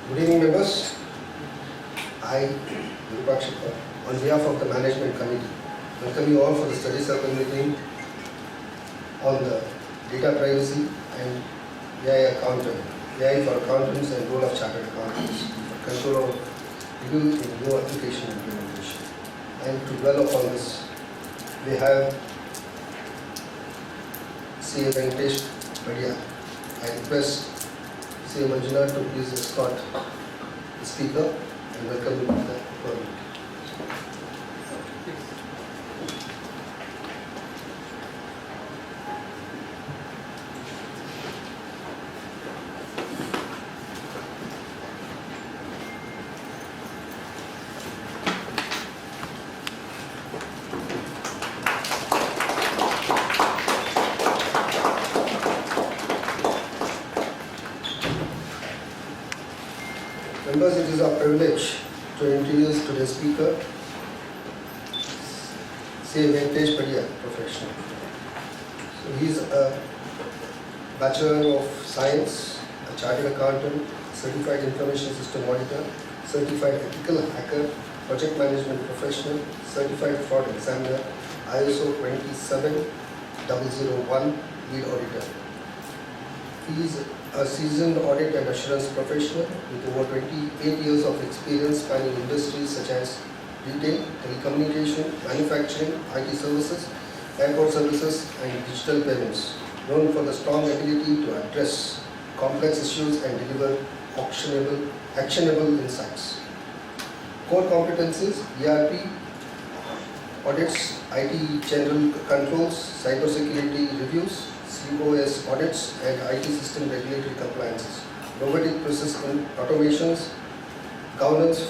Good evening, members. I, Virupaksha, on behalf of the Management Committee, welcome you all for the study circle meeting on the data privacy and AI for accountants and role of chartered accountants for control of review in new application implementation. And to dwell upon this, we have CA.Venkatesh R Padiyar. I request CA Manjuna to please escort the speaker and welcome you to the program. Members, it is our privilege to introduce today's speaker, CA.Venkatesh R Padiyar, professional. So he is a Bachelor of Science, a Chartered Accountant, Certified Information System Auditor, Certified Ethical Hacker, Project Management Professional, Certified Fraud Examiner, ISO 27001 Lead Auditor. He is a seasoned audit and assurance professional with over 28 years of experience spanning industries such as retail, telecommunication, manufacturing, IT services, airport services, and digital payments, known for the strong ability to address complex issues and deliver actionable insights. Core competencies: ERP audits, IT general controls, cybersecurity reviews, COS audits, and IT system regulatory compliances, robotic process automations, governance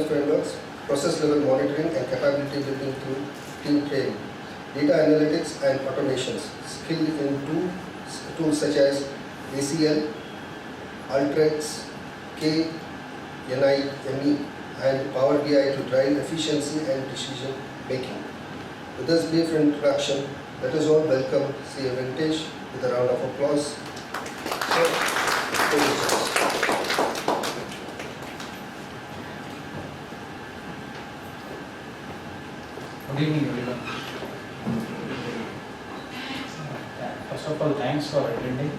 frameworks, process level monitoring and capability building through team training, data analytics and automations, skill in tools such as ACL, Ultrex, KNIME, and Power BI to drive efficiency and decision making. With this brief introduction, let us all welcome CA.Venkatesh with a round of applause. Good evening, everyone. First of all, thanks for attending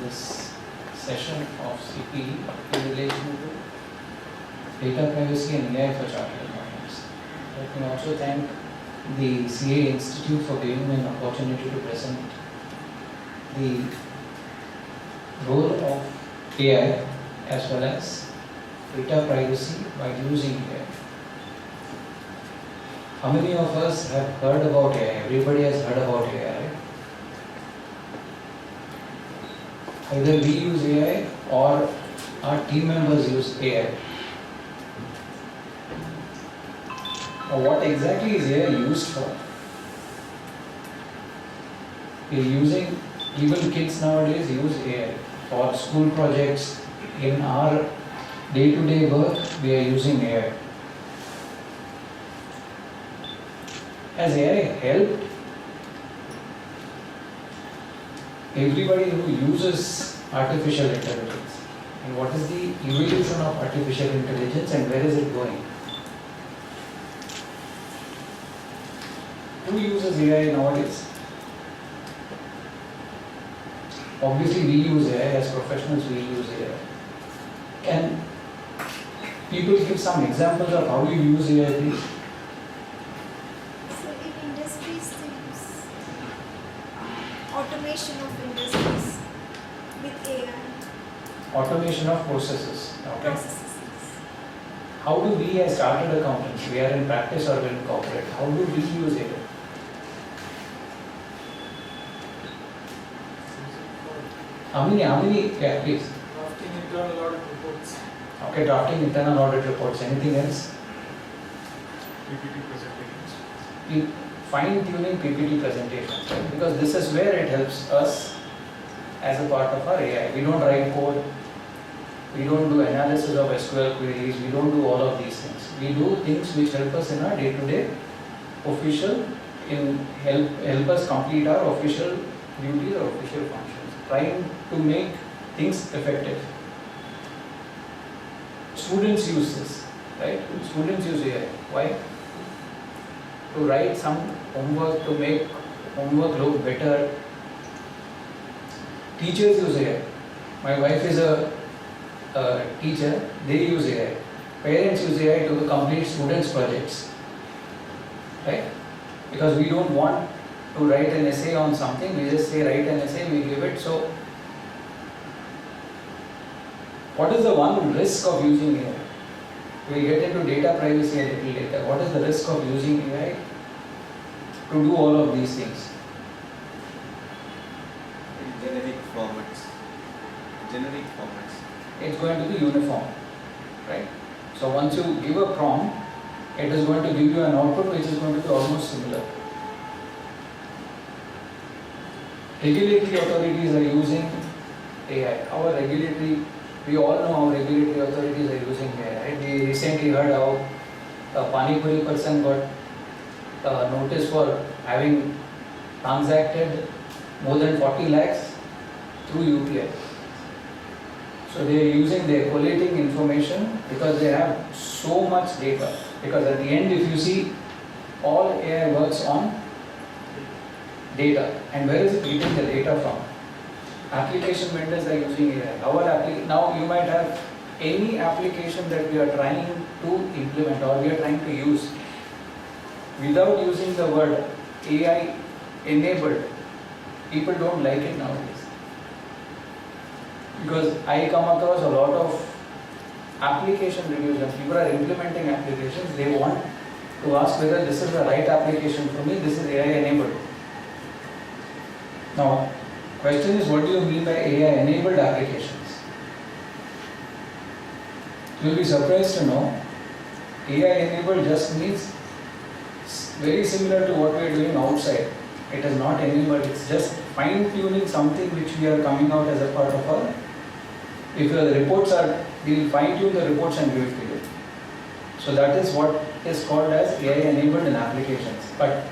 this session of CPE in relation to data privacy and AI for chartered accountants. Let me also thank the CA Institute for giving me an opportunity to present the role of AI as well as data privacy by using AI. How many of us have heard about AI? Everybody has heard about AI, right? Either we use AI or our team members use AI. What exactly is AI used for? Even kids nowadays use AI for school projects. In our day-to-day work, we are using AI. Has AI helped everybody who uses artificial intelligence? And what is the evolution of artificial intelligence and where is it going? Who uses AI nowadays? Obviously, we use AI as professionals. We use AI. Can people give some examples of how you use AI, please? So in industries, they use automation of industries with AI. Automation of processes. Okay. Processes. How do we as chartered accountants, we are in practice or in corporate, how do we use AI? How many, yeah, please. Drafting internal audit reports, Okay, drafting internal audit reports. Anything else? PPT presentations. Fine-tuning PPT presentations, right? Because this is where it helps us as a part of our AI. We don't write code, we don't do analysis of SQL queries, we don't do all of these things. We do things which help us in our day-to-day official, help us complete our official duties or official functions, trying to make things effective. Students use this, right? Students use AI. Why? To write some homework, to make homework look better. Teachers use AI. My wife is a teacher, they use AI. Parents use AI to complete students' projects, right? Because we don't want to write an essay on something, we just say write an essay, we give it. So, what is the one risk of using AI? We'll get into data privacy a little later. What is the risk of using AI to do all of these things? Generic formats. It's going to be uniform, right? So once you give a prompt, it is going to give you an output which is going to be almost similar. Regulatory authorities are using AI. We all know how regulatory authorities are using AI, right? We recently heard how a Pani Puri person got notice for having transacted more than 40 lakhs through UPI. So they're collating information because they have so much data. Because at the end, if you see, all AI works on data. And where is it getting the data from? Application vendors are using AI. Now you might have any application that we are trying to implement or we are trying to use. Without using the word AI enabled, people don't like it nowadays. Because I come across a lot of application reviews and people are implementing applications, they want to ask whether this is the right application for me, this is AI enabled. Now, question is, what do you mean by AI enabled applications? You'll be surprised to know, AI enabled just means very similar to what we are doing outside. It is not enabled, it's just fine tuning something which we are coming out as a part of our. If the reports are, we will fine tune the reports and give it to you. So that is what is called as AI enabled in applications. But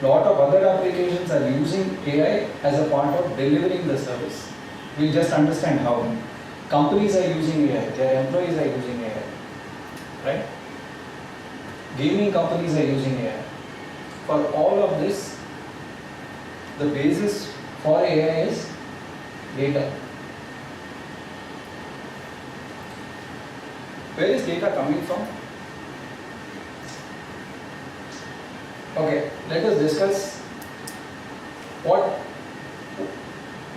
lot of other applications are using AI as a part of delivering the service. We'll just understand how. Companies are using AI, their employees are using AI, right? Gaming companies are using AI. For all of this, the basis for AI is data. Where is data coming from? Okay, let us discuss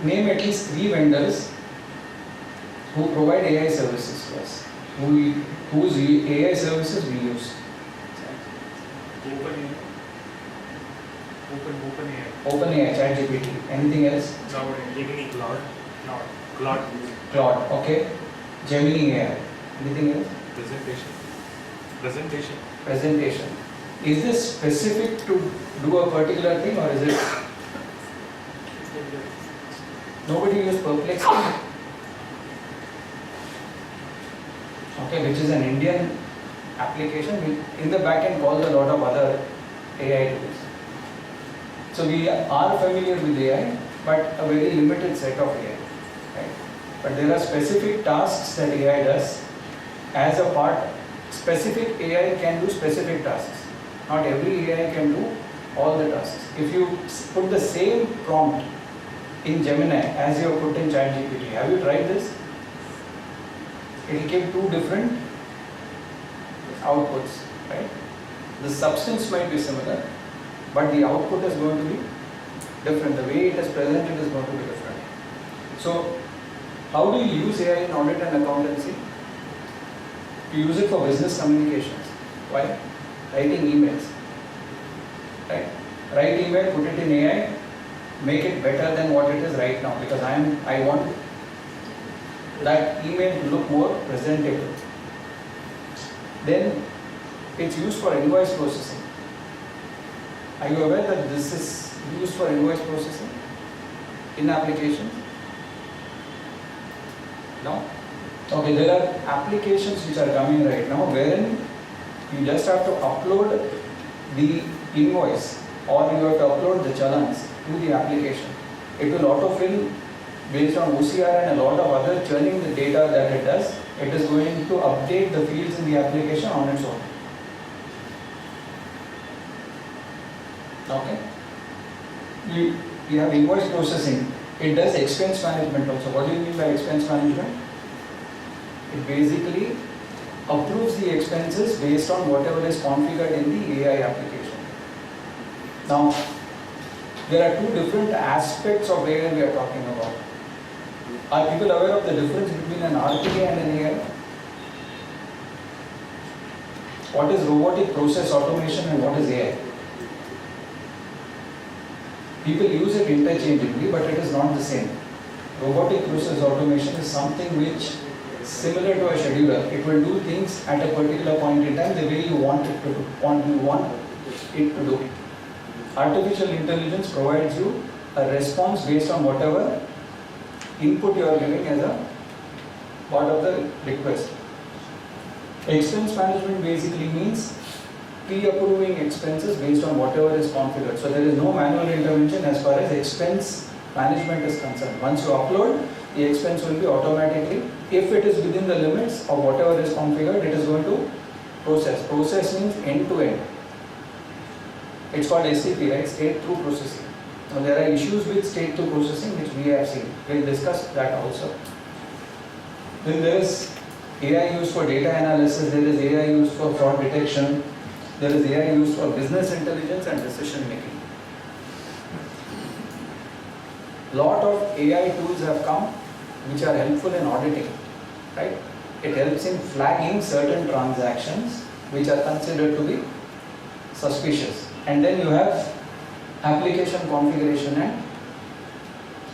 name at least 3 vendors who provide AI services to us, whose AI services we use. OpenAI, ChatGPT. Anything else? Now, Gemini, Claude. Claude, okay. Gemini AI. Anything else? Presentation. Is this specific to do a particular thing or is it? Nobody uses Perplexity? Okay, which is an Indian application in the back end calls a lot of other AI tools. So we are familiar with AI, but a very limited set of AI. Right? But there are specific tasks that AI does as a part. Specific AI can do specific tasks. Not every AI can do all the tasks. If you put the same prompt in Gemini as you have put in ChatGPT, have you tried this? It will give 2 different outputs, right? The substance might be similar, but the output is going to be different. The way it is presented is going to be different. So, how do you use AI in audit and accountancy? You use it for business communications. Why? Writing emails. Right? Write email, put it in AI, make it better than what it is right now, because I want that email to look more presentable. Then it's used for invoice processing. Are you aware that this is used for invoice processing in applications? No? Okay, there are applications which are coming right now wherein you just have to upload the invoice or you have to upload the challans to the application. It will autofill based on OCR and a lot of other churning the data that it does. It is going to update the fields in the application on its own. Okay. We have invoice processing. It does expense management also. What do you mean by expense management? It basically approves the expenses based on whatever is configured in the AI application. Now, there are two different aspects of AI we are talking about. Are people aware of the difference between an RPA and an AI? What is robotic process automation and what is AI? People use it interchangeably, but it is not the same. Robotic process automation is something which, similar to a scheduler, it will do things at a particular point in time the way you want it to do. Artificial intelligence provides you a response based on whatever input you are giving as a part of the request. Expense management basically means pre-approving expenses based on whatever is configured. So there is no manual intervention as far as expense management is concerned. Once you upload, the expense will be automatically, if it is within the limits of whatever is configured, it is going to process. Process means end to end. It's called STP, right? State through processing. Now there are issues with state through processing which we have seen. We'll discuss that also. Then there is AI used for data analysis, there is AI used for fraud detection, there is AI used for business intelligence and decision making. Lot of AI tools have come which are helpful in auditing, right? It helps in flagging certain transactions which are considered to be suspicious. And then you have application configuration and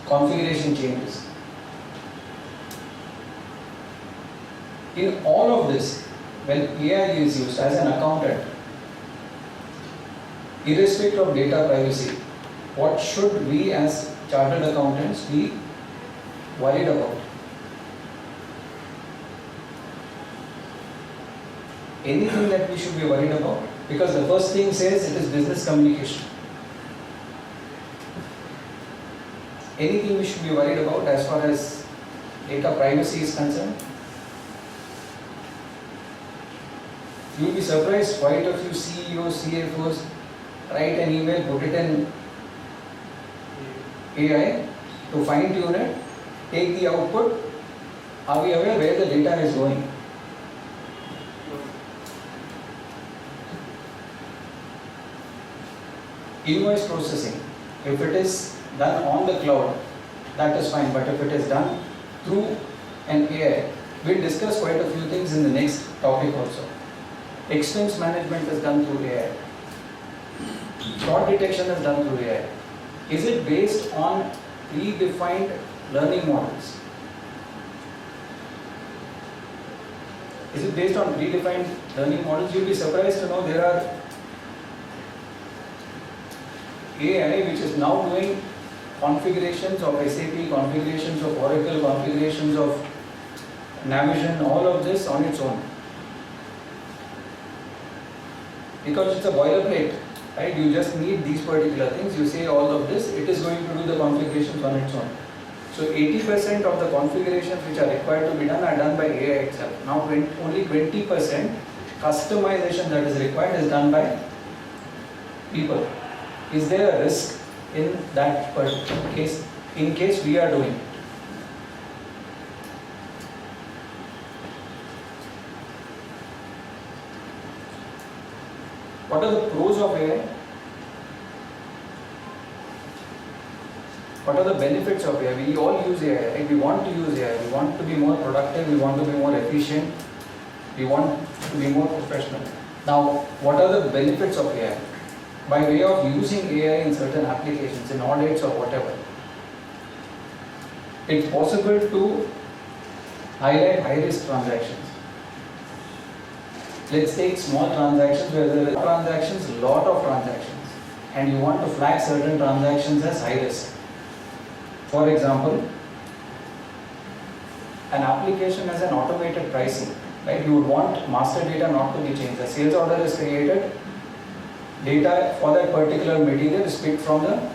configuration changes. In all of this, when AI is used as an accountant, irrespective of data privacy, what should we as chartered accountants be worried about? Anything that we should be worried about? Because the first thing says it is business communication. Anything we should be worried about as far as data privacy is concerned? You will be surprised, quite a few CEOs, CFOs write an email, put it in AI to fine tune it, take the output. Are we aware where the data is going? Invoice processing, if it is done on the cloud, that is fine, but if it is done through an AI, we'll discuss quite a few things in the next topic also. Expense management is done through AI. Fraud detection is done through AI. Is it based on predefined learning models? Is it based on predefined learning models? You'll be surprised to know there are AI which is now doing configurations of SAP, configurations of Oracle, configurations of Navision, all of this on its own. Because it's a boilerplate, right? You just need these particular things, you say all of this, it is going to do the configurations on its own. So 80% of the configurations which are required to be done are done by AI itself. Now only 20% customization that is required is done by people. Is there a risk in that particular case, in case we are doing it? What are the pros of AI? What are the benefits of AI? We all use AI, right? We want to use AI. We want to be more productive. We want to be more efficient. We want to be more professional. Now, what are the benefits of AI? By way of using AI in certain applications, in audits or whatever, it's possible to highlight high-risk transactions. Let's take small transactions where there are transactions, lot of transactions, and you want to flag certain transactions as high risk. For example, an application has an automated pricing, right? You would want master data not to be changed. The sales order is created, data for that particular material is picked from the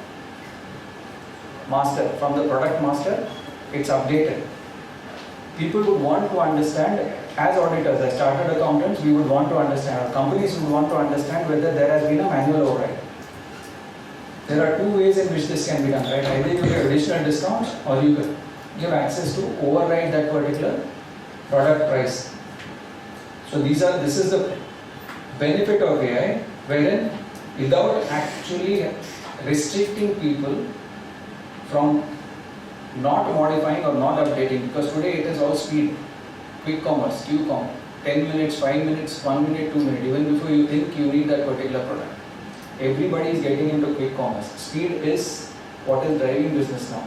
master, from the product master, it's updated. People would want to understand, as auditors, as chartered accountants, we would want to understand, or companies would want to understand whether there has been a manual override. There are two ways in which this can be done, right? Either you give additional discounts or you can give access to override that particular product price. So this is the benefit of AI, wherein without actually restricting people from not modifying or not updating, because today it is all speed, quick commerce, Q-com, 10 minutes, 5 minutes, 1 minute, 2 minutes, even before you think you need that particular product. Everybody is getting into quick commerce. Speed is what is driving business now.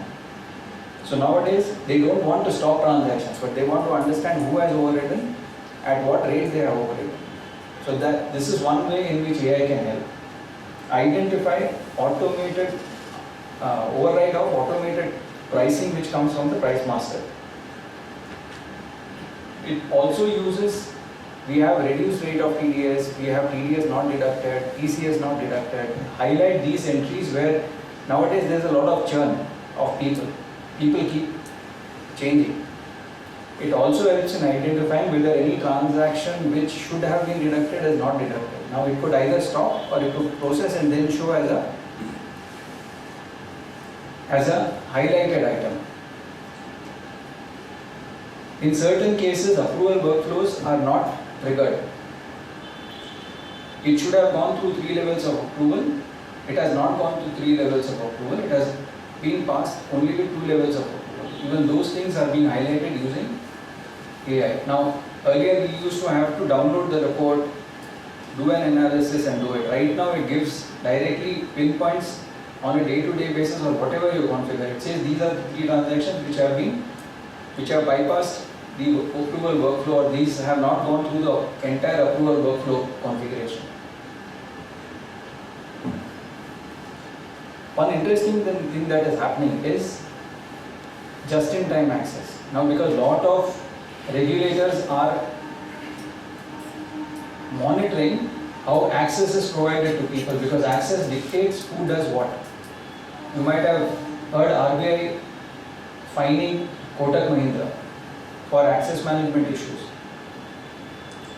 So nowadays, they don't want to stop transactions, but they want to understand who has overridden, at what rate they have overridden. So that this is one way in which AI can help. Identify automated override of automated pricing which comes from the price master. It also uses, we have reduced rate of TDS, we have TDS not deducted, TCS not deducted. Highlight these entries where nowadays there is a lot of churn of people. People keep changing. It also helps in identifying whether any transaction which should have been deducted is not deducted. Now it could either stop or it could process and then show as a highlighted item. In certain cases, approval workflows are not triggered. It should have gone through 3 levels of approval. It has not gone through 3 levels of approval. It has been passed only with 2 levels of approval. Even those things are being highlighted using AI. Now, earlier we used to have to download the report, do an analysis and do it. Right now it gives directly pinpoints on a day-to-day basis or whatever you configure. It says these are the 3 transactions which have bypassed the approval workflow, or these have not gone through the entire approval workflow configuration. One interesting thing that is happening is just-in-time access. Now, because a lot of regulators are monitoring how access is provided to people, because access dictates who does what. You might have heard RBI fining Kotak Mahindra for access management issues.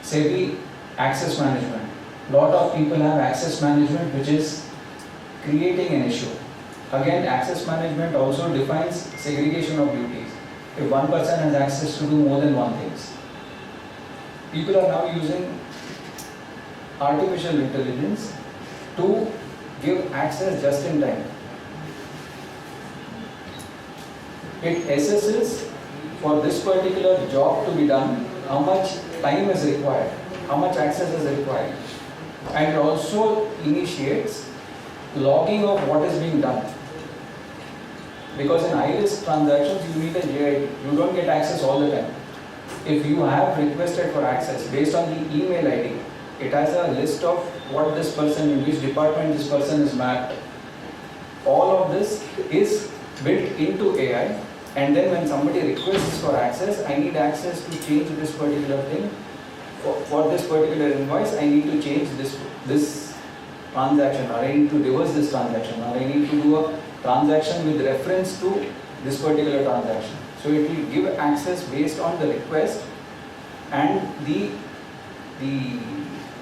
SEBI access management. Lot of people have access management which is creating an issue. Again, access management also defines segregation of duties. If one person has access to do more than one things. People are now using artificial intelligence to give access just in time. It assesses for this particular job to be done, how much time is required, how much access is required, and it also initiates logging of what is being done. Because in high-risk transactions, you need a JID. You don't get access all the time. If you have requested for access based on the email ID, it has a list of what this person, in which department this person is mapped. All of this is built into AI, and then when somebody requests for access, I need access to change this particular thing. For this particular invoice, I need to change this transaction, or I need to reverse this transaction, or I need to do a transaction with reference to this particular transaction. So it will give access based on the request and the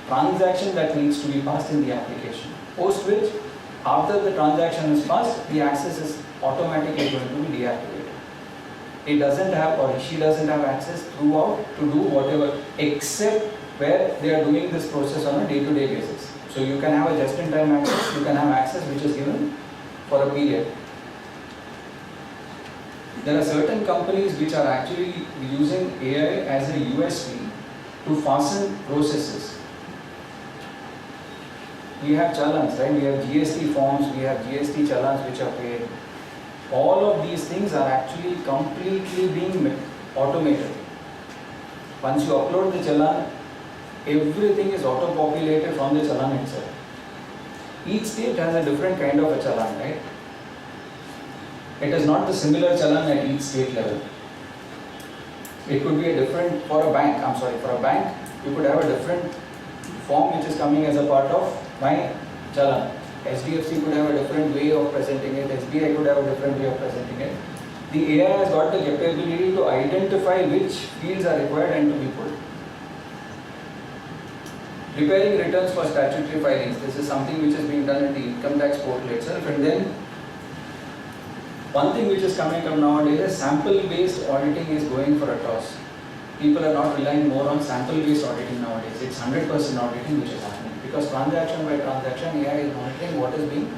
transaction that needs to be passed in the application. Post which, after the transaction is passed, the access is automatically going to be deactivated. It doesn't have, or she doesn't have access throughout to do whatever, except where they are doing this process on a day-to-day basis. So you can have a just-in-time access, you can have access which is given for a period. There are certain companies which are actually using AI as a USP to fasten processes. We have challans, right? We have GST forms, we have GST challans which are paid. All of these things are actually completely being automated. Once you upload the challan, everything is auto-populated from the challan itself. Each state has a different kind of a challan, right? It is not the similar challan at each state level. It could be a different, for a bank, you could have a different form which is coming as a part of my challan. HDFC could have a different way of presenting it, SBI could have a different way of presenting it. The AI has got the capability to identify which fields are required and to be pulled. Preparing returns for statutory filings. This is something which is being done in the income tax portal itself. And then one thing which is coming up nowadays is sample-based auditing is going for a toss. People are not relying more on sample-based auditing nowadays. It's 100% auditing which is happening. Because transaction by transaction, AI is monitoring what is being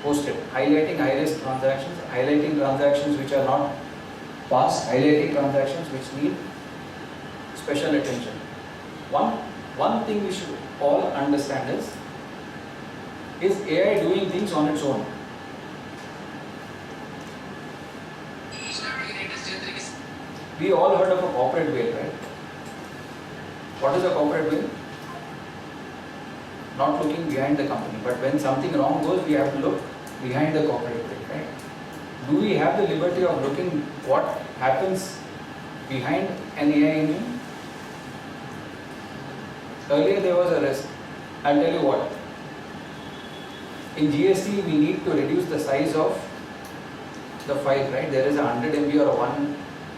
posted, highlighting high-risk transactions, highlighting transactions which are not passed, highlighting transactions which need special attention. One thing we should all understand is AI doing things on its own? We all heard of a corporate veil, right? What is a corporate veil? Not looking behind the company, but when something wrong goes, we have to look behind the corporate veil, right? Do we have the liberty of looking what happens behind an AI engine? Earlier there was a risk. I'll tell you what. In GST, we need to reduce the size of the file, right? There is a 100 MB or a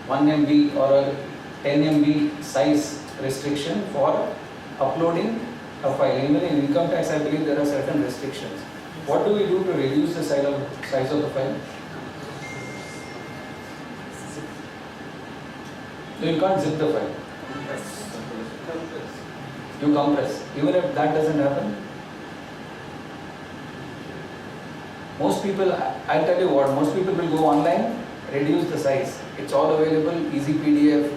1 MB or a 10 MB size restriction for uploading a file. Even in income tax, I believe there are certain restrictions. What do we do to reduce the size of the file? So you can't zip the file. You compress. Even if that doesn't happen, most people, I'll tell you what, most people will go online, reduce the size. It's all available, easy PDF,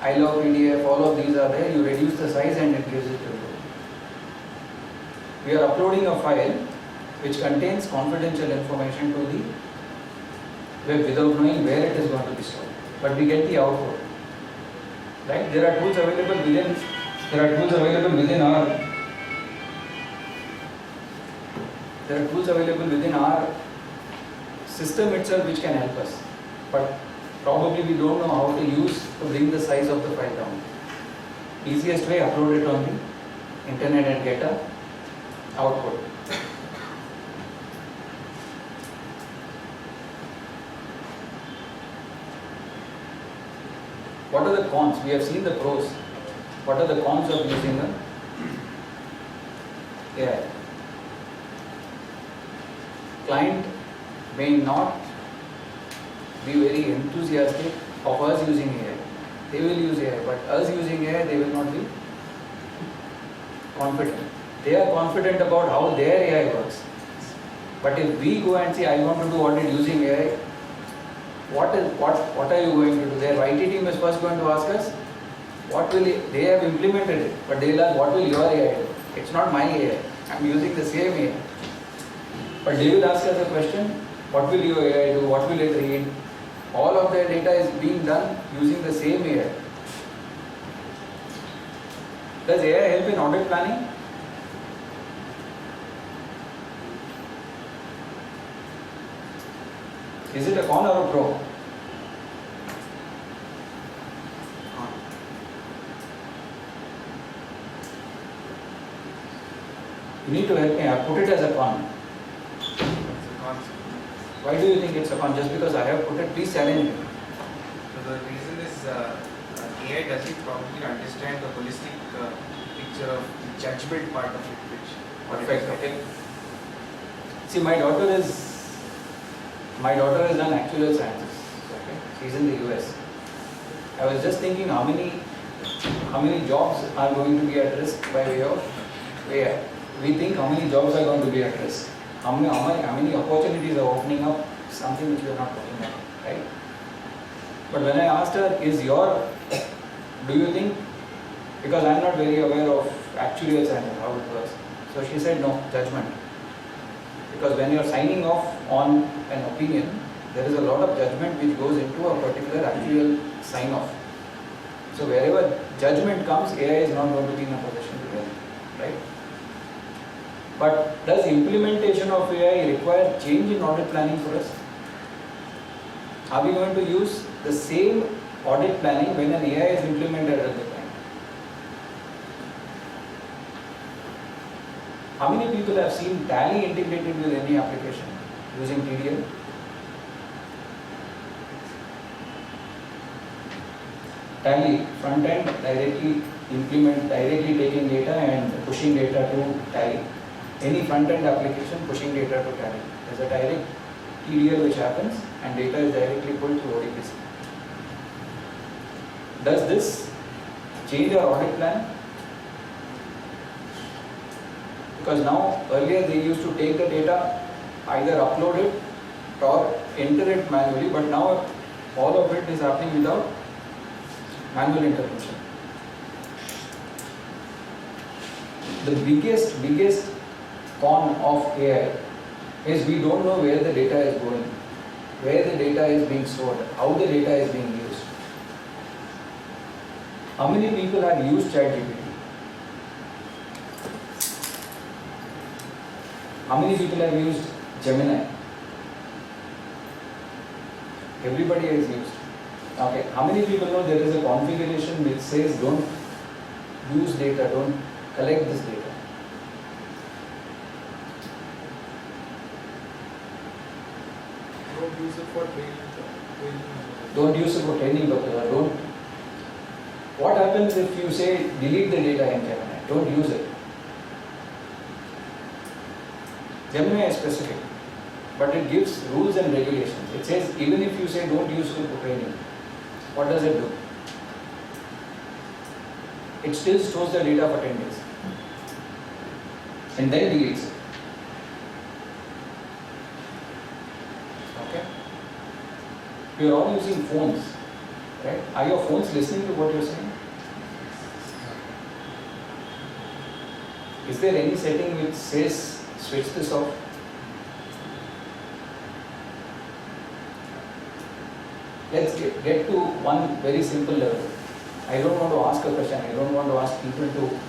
I love PDF, all of these are there. You reduce the size and it gives it to you. We are uploading a file which contains confidential information to the web without knowing where it is going to be stored. But we get the output. Right? There are tools available within our system itself which can help us. But probably we don't know how to use to bring the size of the file down. Easiest way, upload it on the internet and get a output. What are the cons? We have seen the pros. What are the cons of using an AI? Client may not be very enthusiastic of us using AI. They will use AI, but us using AI, they will not be confident. They are confident about how their AI works. But if we go and say, I want to do audit using AI, what are you going to do? Their IT team is first going to ask us, they have implemented it, but they will ask, what will your AI do? It's not my AI. I'm using the same AI. But they will ask us a question, what will your AI do? What will it read? All of their data is being done using the same AI. Does AI help in audit planning? Is it a con or a pro? You need to help me. I put it as a con. It's a concept. Why do you think it's a con? Just because I have put it, please challenge me. So the reason is AI doesn't probably understand the holistic picture of the judgment part of it, which Perfect. Okay. See, my daughter is done actuarial sciences. Okay. She's in the US. I was just thinking how many jobs are going to be at risk by way of AI. We think how many jobs are going to be at risk. How many opportunities are opening up, something which we are not talking about, right? But when I asked her, do you think, because I am not very aware of actuarial science, how it works. So she said, no, judgment. Because when you are signing off on an opinion, there is a lot of judgment which goes into a particular actuarial sign off. So wherever judgment comes, AI is not going to be in a position to do it, right? But does implementation of AI require change in audit planning for us? Are we going to use the same audit planning when an AI is implemented at the time? How many people have seen Tally integrated with any application using TDL? Tally front end directly taking data and pushing data to Tally. Any front end application pushing data to Tally. There's a direct TDL which happens and data is directly pulled through ODBC. Does this change our audit plan? Because now earlier they used to take the data, either upload it or enter it manually, but now all of it is happening without manual intervention. The biggest con of AI is we don't know where the data is going, where the data is being stored, how the data is being used. How many people have used ChatGPT? How many people have used Gemini? Everybody has used. Okay, how many people know there is a configuration which says don't use data, don't collect this data? Don't use it for training. Don't use it for training purposes. Don't. What happens if you say delete the data in Gemini? Don't use it. Gemini is specific, but it gives rules and regulations. It says even if you say don't use it for training, what does it do? It still stores the data for 10 days and then deletes it. Okay? We are all using phones, right? Are your phones listening to what you are saying? Is there any setting which says switch this off? Let's get to one very simple level. I don't want to ask a question. I don't want to ask people to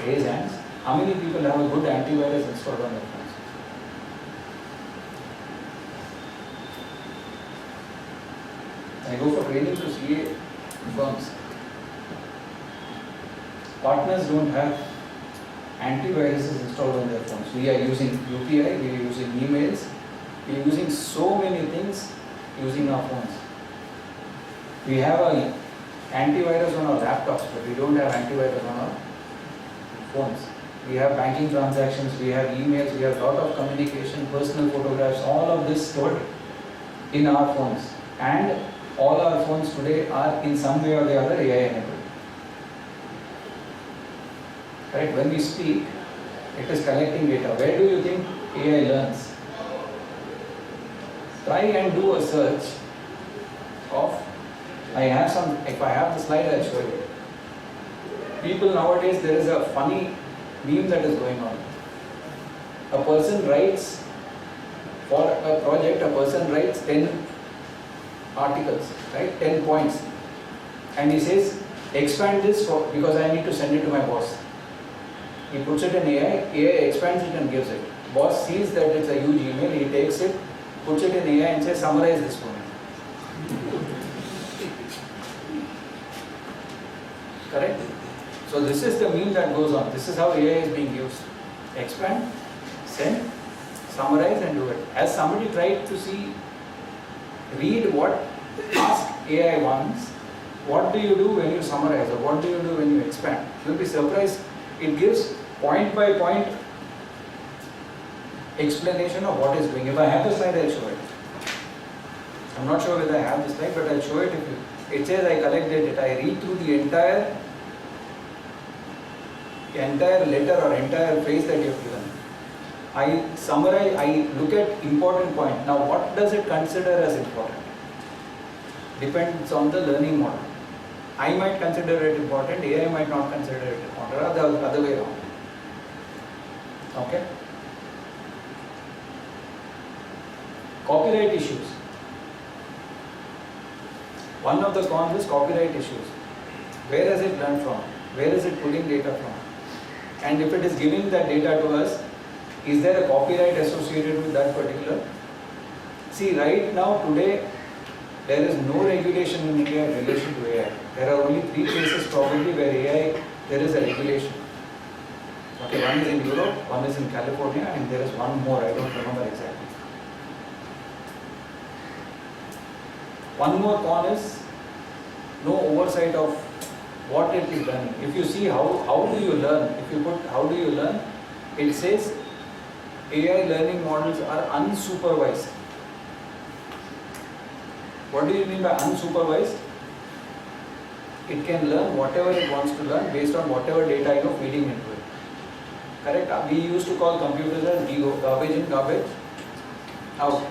raise hands. How many people have a good antivirus installed on their phones? I go for training to CA firms. Partners don't have antiviruses installed on their phones. We are using UPI, we are using emails, we are using so many things using our phones. We have an antivirus on our laptops, but we don't have antivirus on our phones. We have banking transactions, we have emails, we have a lot of communication, personal photographs, all of this stored in our phones. And all our phones today are in some way or the other AI enabled. Right? When we speak, it is collecting data. Where do you think AI learns? Try and do a search of, if I have the slide, I'll show you. People nowadays, there is a funny meme that is going on. A person writes, for a project, a person writes 10 articles, right? 10 points. And he says, expand this because I need to send it to my boss. He puts it in AI expands it and gives it. Boss sees that it's a huge email, he takes it, puts it in AI and says, summarize this for me. Correct? So this is the meme that goes on. This is how AI is being used. Expand, send, summarize and do it. Has somebody tried to read what ask AI once, what do you do when you summarize or what do you do when you expand? You'll be surprised. It gives point by point explanation of what is doing. If I have the slide, I'll show it. I'm not sure whether I have the slide, but I'll show it. It says I collect data. I read through the entire letter or entire phrase that you have given. I summarize, I look at important point. Now what does it consider as important? Depends on the learning model. I might consider it important, AI might not consider it important, or the other way around. Okay? Copyright issues. One of the cons is copyright issues. Where has it learned from? Where is it pulling data from? And if it is giving that data to us, is there a copyright associated with that particular? See, right now, today, there is no regulation in India in relation to AI. There are only 3 cases probably where AI, there is a regulation. Okay, one is in Europe, one is in California, and there is one more, I don't remember exactly. One more con is no oversight of what it is learning. If you see how do you learn, if you put how do you learn, it says AI learning models are unsupervised. What do you mean by unsupervised? It can learn whatever it wants to learn based on whatever data you are feeding into it. Correct? We used to call computers as garbage in, garbage out.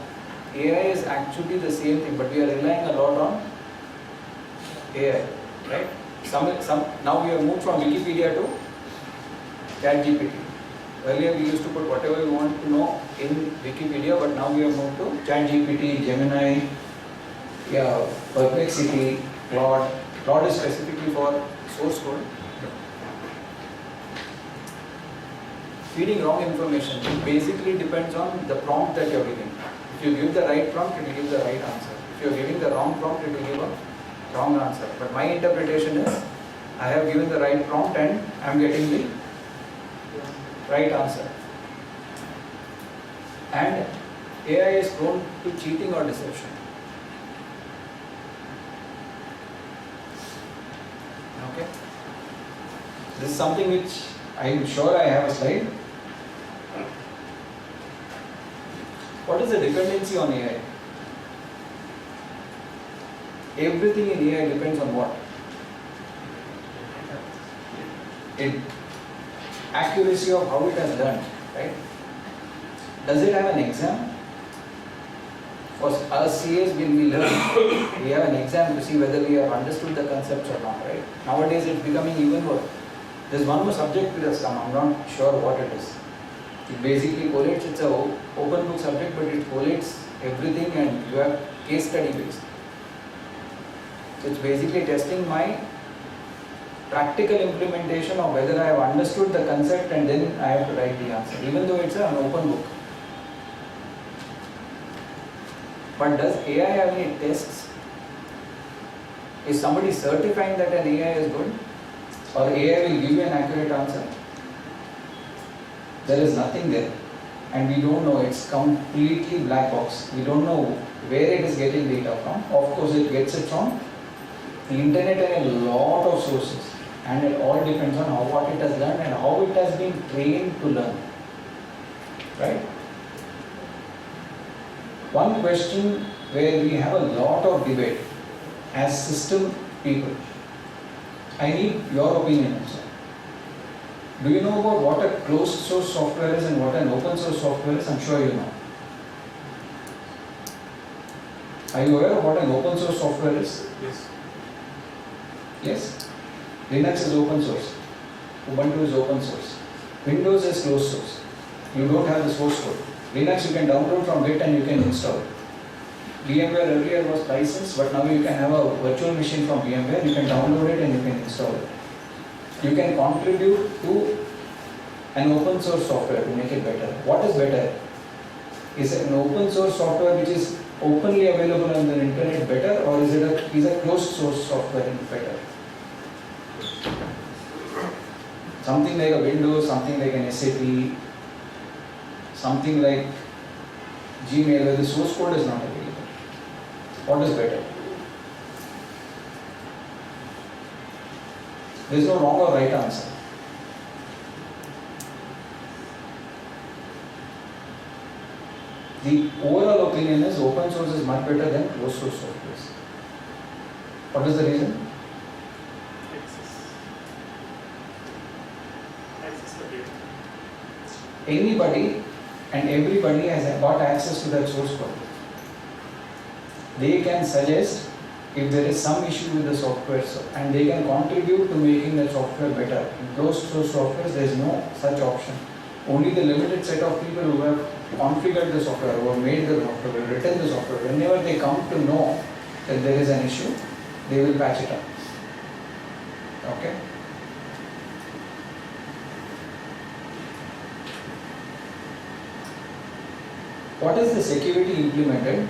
AI is actually the same thing, but we are relying a lot on AI, right? Now we have moved from Wikipedia to ChatGPT. Earlier we used to put whatever we want to know in Wikipedia, but now we have moved to ChatGPT, Gemini, Perplexity, Claude. Claude is specifically for source code. Feeding wrong information, it basically depends on the prompt that you are giving. If you give the right prompt, it will give the right answer. If you are giving the wrong prompt, it will give a wrong answer. But my interpretation is, I have given the right prompt and I am getting the right answer. And AI is prone to cheating or deception. Okay. This is something which I am sure I have a slide. What is the dependency on AI? Everything in AI depends on what? Accuracy of how it has learned, right? Does it have an exam? For us CAs, when we learn, we have an exam to see whether we have understood the concepts or not, right? Nowadays it's becoming even worse. There's one more subject which has come, I'm not sure what it is. It basically collates, it's an open book subject, but it collates everything and you have case study based. So it's basically testing my practical implementation of whether I have understood the concept and then I have to write the answer, even though it's an open book. But does AI have any tests? Is somebody certifying that an AI is good? Or AI will give you an accurate answer? There is nothing there. And we don't know, it's completely black box. We don't know where it is getting data from. Of course, it gets it from the internet and a lot of sources. And it all depends on what it has learned and how it has been trained to learn. Right? One question where we have a lot of debate as system people. I need your opinion also. Do you know about what a closed source software is and what an open source software is? I'm sure you know. Are you aware of what an open source software is? Yes. Yes? Linux is open source. Ubuntu is open source. Windows is closed source. You don't have the source code. Linux you can download from Git and you can install. VMware earlier was licensed, but now you can have a virtual machine from VMware. You can download it and you can install it. You can contribute to an open source software to make it better. What is better? Is an open source software which is openly available on the internet better, or is a closed source software better? Something like a Windows, something like an SAP, something like Gmail where the source code is not available. What is better? There is no wrong or right answer. The overall opinion is open source is much better than closed source software. What is the reason? Access to data. Anybody and everybody has got access to that source code. They can suggest if there is some issue with the software and they can contribute to making the software better. In closed source software, there is no such option. Only the limited set of people who have configured the software, who have made the software, who have written the software, whenever they come to know that there is an issue, they will patch it up. Okay? What is the security implemented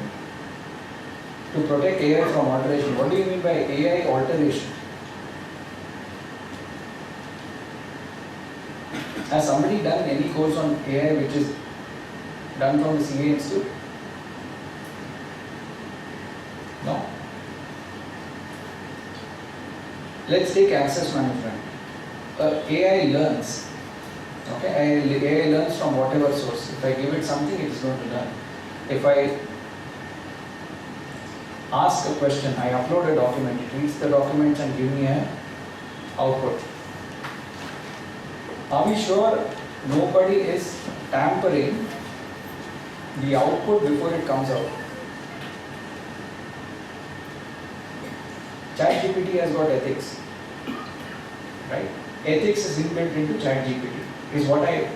to protect AI from alteration? What do you mean by AI alteration? Has somebody done any course on AI which is done from the CA Institute? No. Let's take access management. AI learns. Okay, AI learns from whatever source. If I give it something, it is going to learn. If I ask a question, I upload a document, it reads the documents and give me an output. Are we sure nobody is tampering the output before it comes out? ChatGPT has got ethics, right? Ethics is inbuilt into ChatGPT, is what I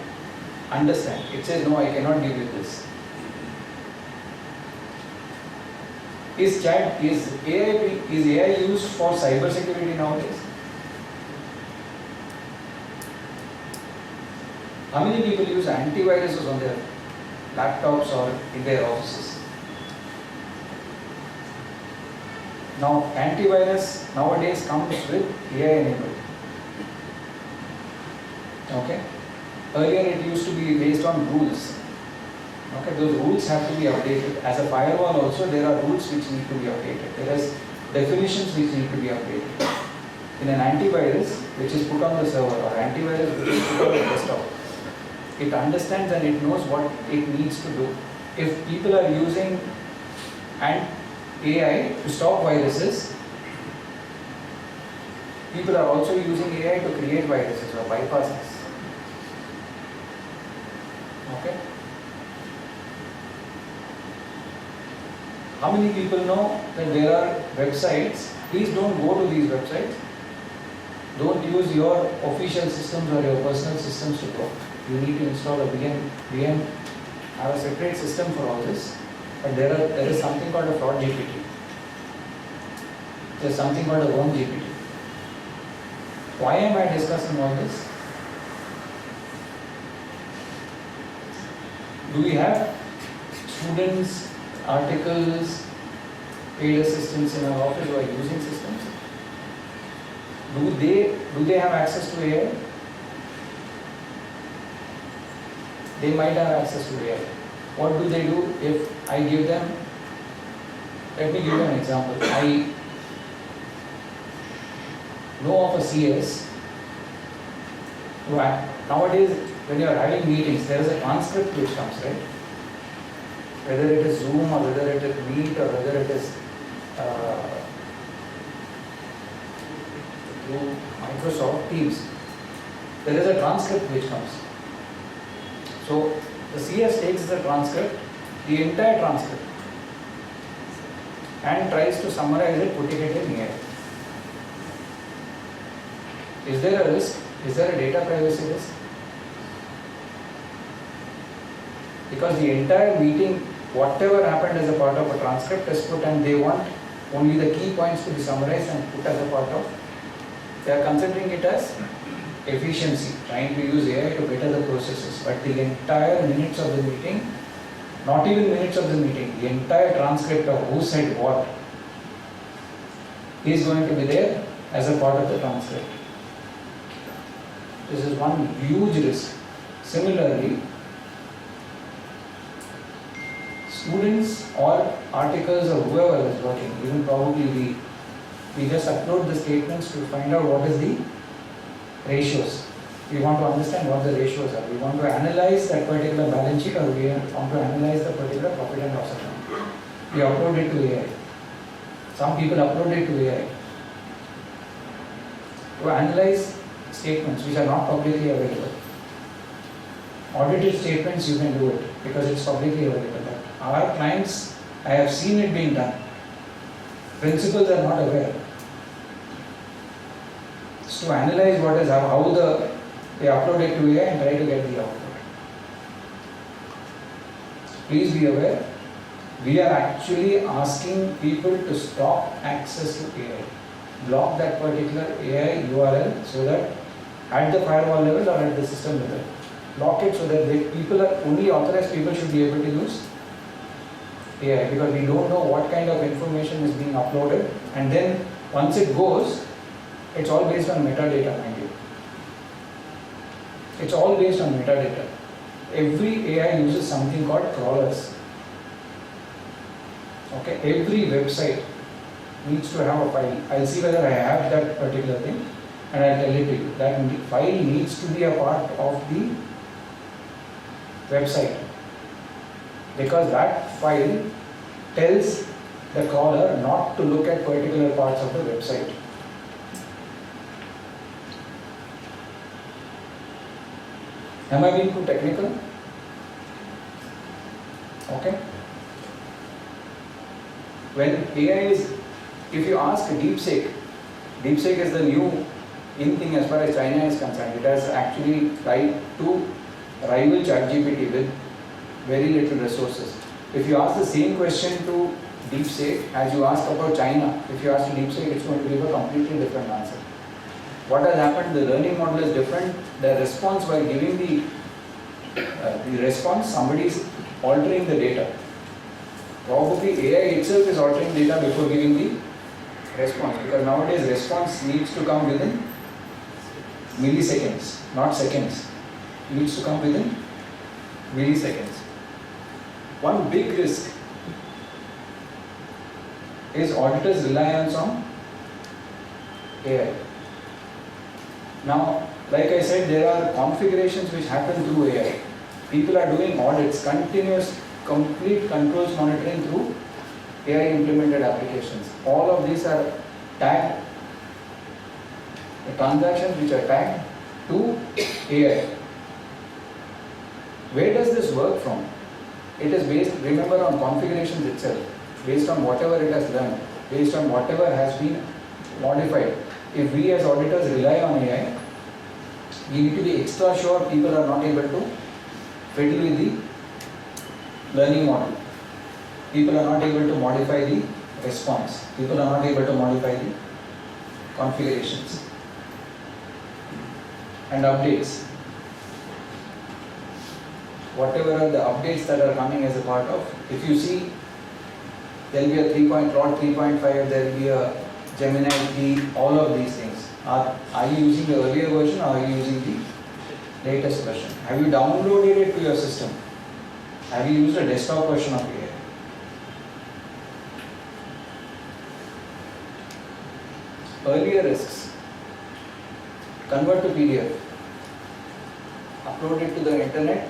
understand. It says, no, I cannot give you this. Is AI used for cyber security nowadays? How many people use antiviruses on their laptops or in their offices? Now, antivirus nowadays comes with AI enabled. Okay? Earlier it used to be based on rules. Okay, those rules have to be updated. As a firewall also, there are rules which need to be updated. There is definitions which need to be updated. In an antivirus which is put on the server or antivirus which is put on the desktop, it understands and it knows what it needs to do. If people are using AI to stop viruses, people are also using AI to create viruses or bypass this. Okay? How many people know that there are websites? Please don't go to these websites. Don't use your official systems or your personal systems to go. You need to install a VM, have a separate system for all this. But there is something called a fraud GPT. There is something called a worm GPT. Why am I discussing all this? Do we have students, articles, paid assistants in our office who are using systems? Do they have access to AI? They might have access to AI. What do they do if I give them? Let me give you an example. I know of a CS who nowadays when you are having meetings, there is a transcript which comes, right? Whether it is Zoom or whether it is Meet or whether it is through Microsoft Teams, there is a transcript which comes. So the CS takes the transcript, the entire transcript, and tries to summarize it, putting it in AI. Is there a risk? Is there a data privacy risk? Because the entire meeting, whatever happened as a part of a transcript is put, and they want only the key points to be summarized and put as a part of. They are considering it as efficiency, trying to use AI to better the processes. But the entire minutes of the meeting, not even minutes of the meeting, the entire transcript of who said what is going to be there as a part of the transcript. This is one huge risk. Similarly, students or articles or whoever is working, even probably we just upload the statements to find out what is the ratios. We want to understand what the ratios are. We want to analyze that particular balance sheet, or we want to analyze the particular profit and loss account. We upload it to AI. Some people upload it to AI to analyze statements which are not publicly available. Audited statements, you can do it because it's publicly available. But our clients, I have seen it being done. Principals are not aware. It's to analyze what is how they upload it to AI and try to get the output. Please be aware, we are actually asking people to stop access to AI. Block that particular AI URL so that at the firewall level or at the system level, block it so that only authorized people should be able to use AI, because we don't know what kind of information is being uploaded, and then once it goes, it's all based on metadata, mind you. It's all based on metadata. Every AI uses something called crawlers. Okay, every website needs to have a file. I'll see whether I have that particular thing and I'll tell it to you. That file needs to be a part of the website, because that file tells the crawler not to look at particular parts of the website. Am I being too technical? Okay. When AI is, if you ask DeepSeek is the new in thing as far as China is concerned. It has actually tried to rival ChatGPT with very little resources. If you ask the same question to DeepSeek as you ask about China, if you ask to DeepSeek, it's going to give a completely different answer. What has happened? The learning model is different. The response, while giving the response, somebody is altering the data. Probably AI itself is altering data before giving the response, because nowadays response needs to come within milliseconds, not seconds. It needs to come within milliseconds. One big risk is auditors' reliance on AI. Now, like I said, there are configurations which happen through AI. People are doing audits, continuous, complete controls monitoring through AI implemented applications. All of these are tagged, the transactions which are tagged to AI. Where does this work from? It is based, remember, on configurations itself, based on whatever it has learned, based on whatever has been modified. If we as auditors rely on AI, we need to be extra sure people are not able to fiddle with the learning model. People are not able to modify the response. People are not able to modify the configurations and updates. Whatever are the updates that are coming as a part of, if you see, there will be a 3.5, there will be a Gemini 3, all of these things. Are you using the earlier version or are you using the latest version? Have you downloaded it to your system? Have you used a desktop version of AI? Earlier risks. Convert to PDF. Upload it to the internet.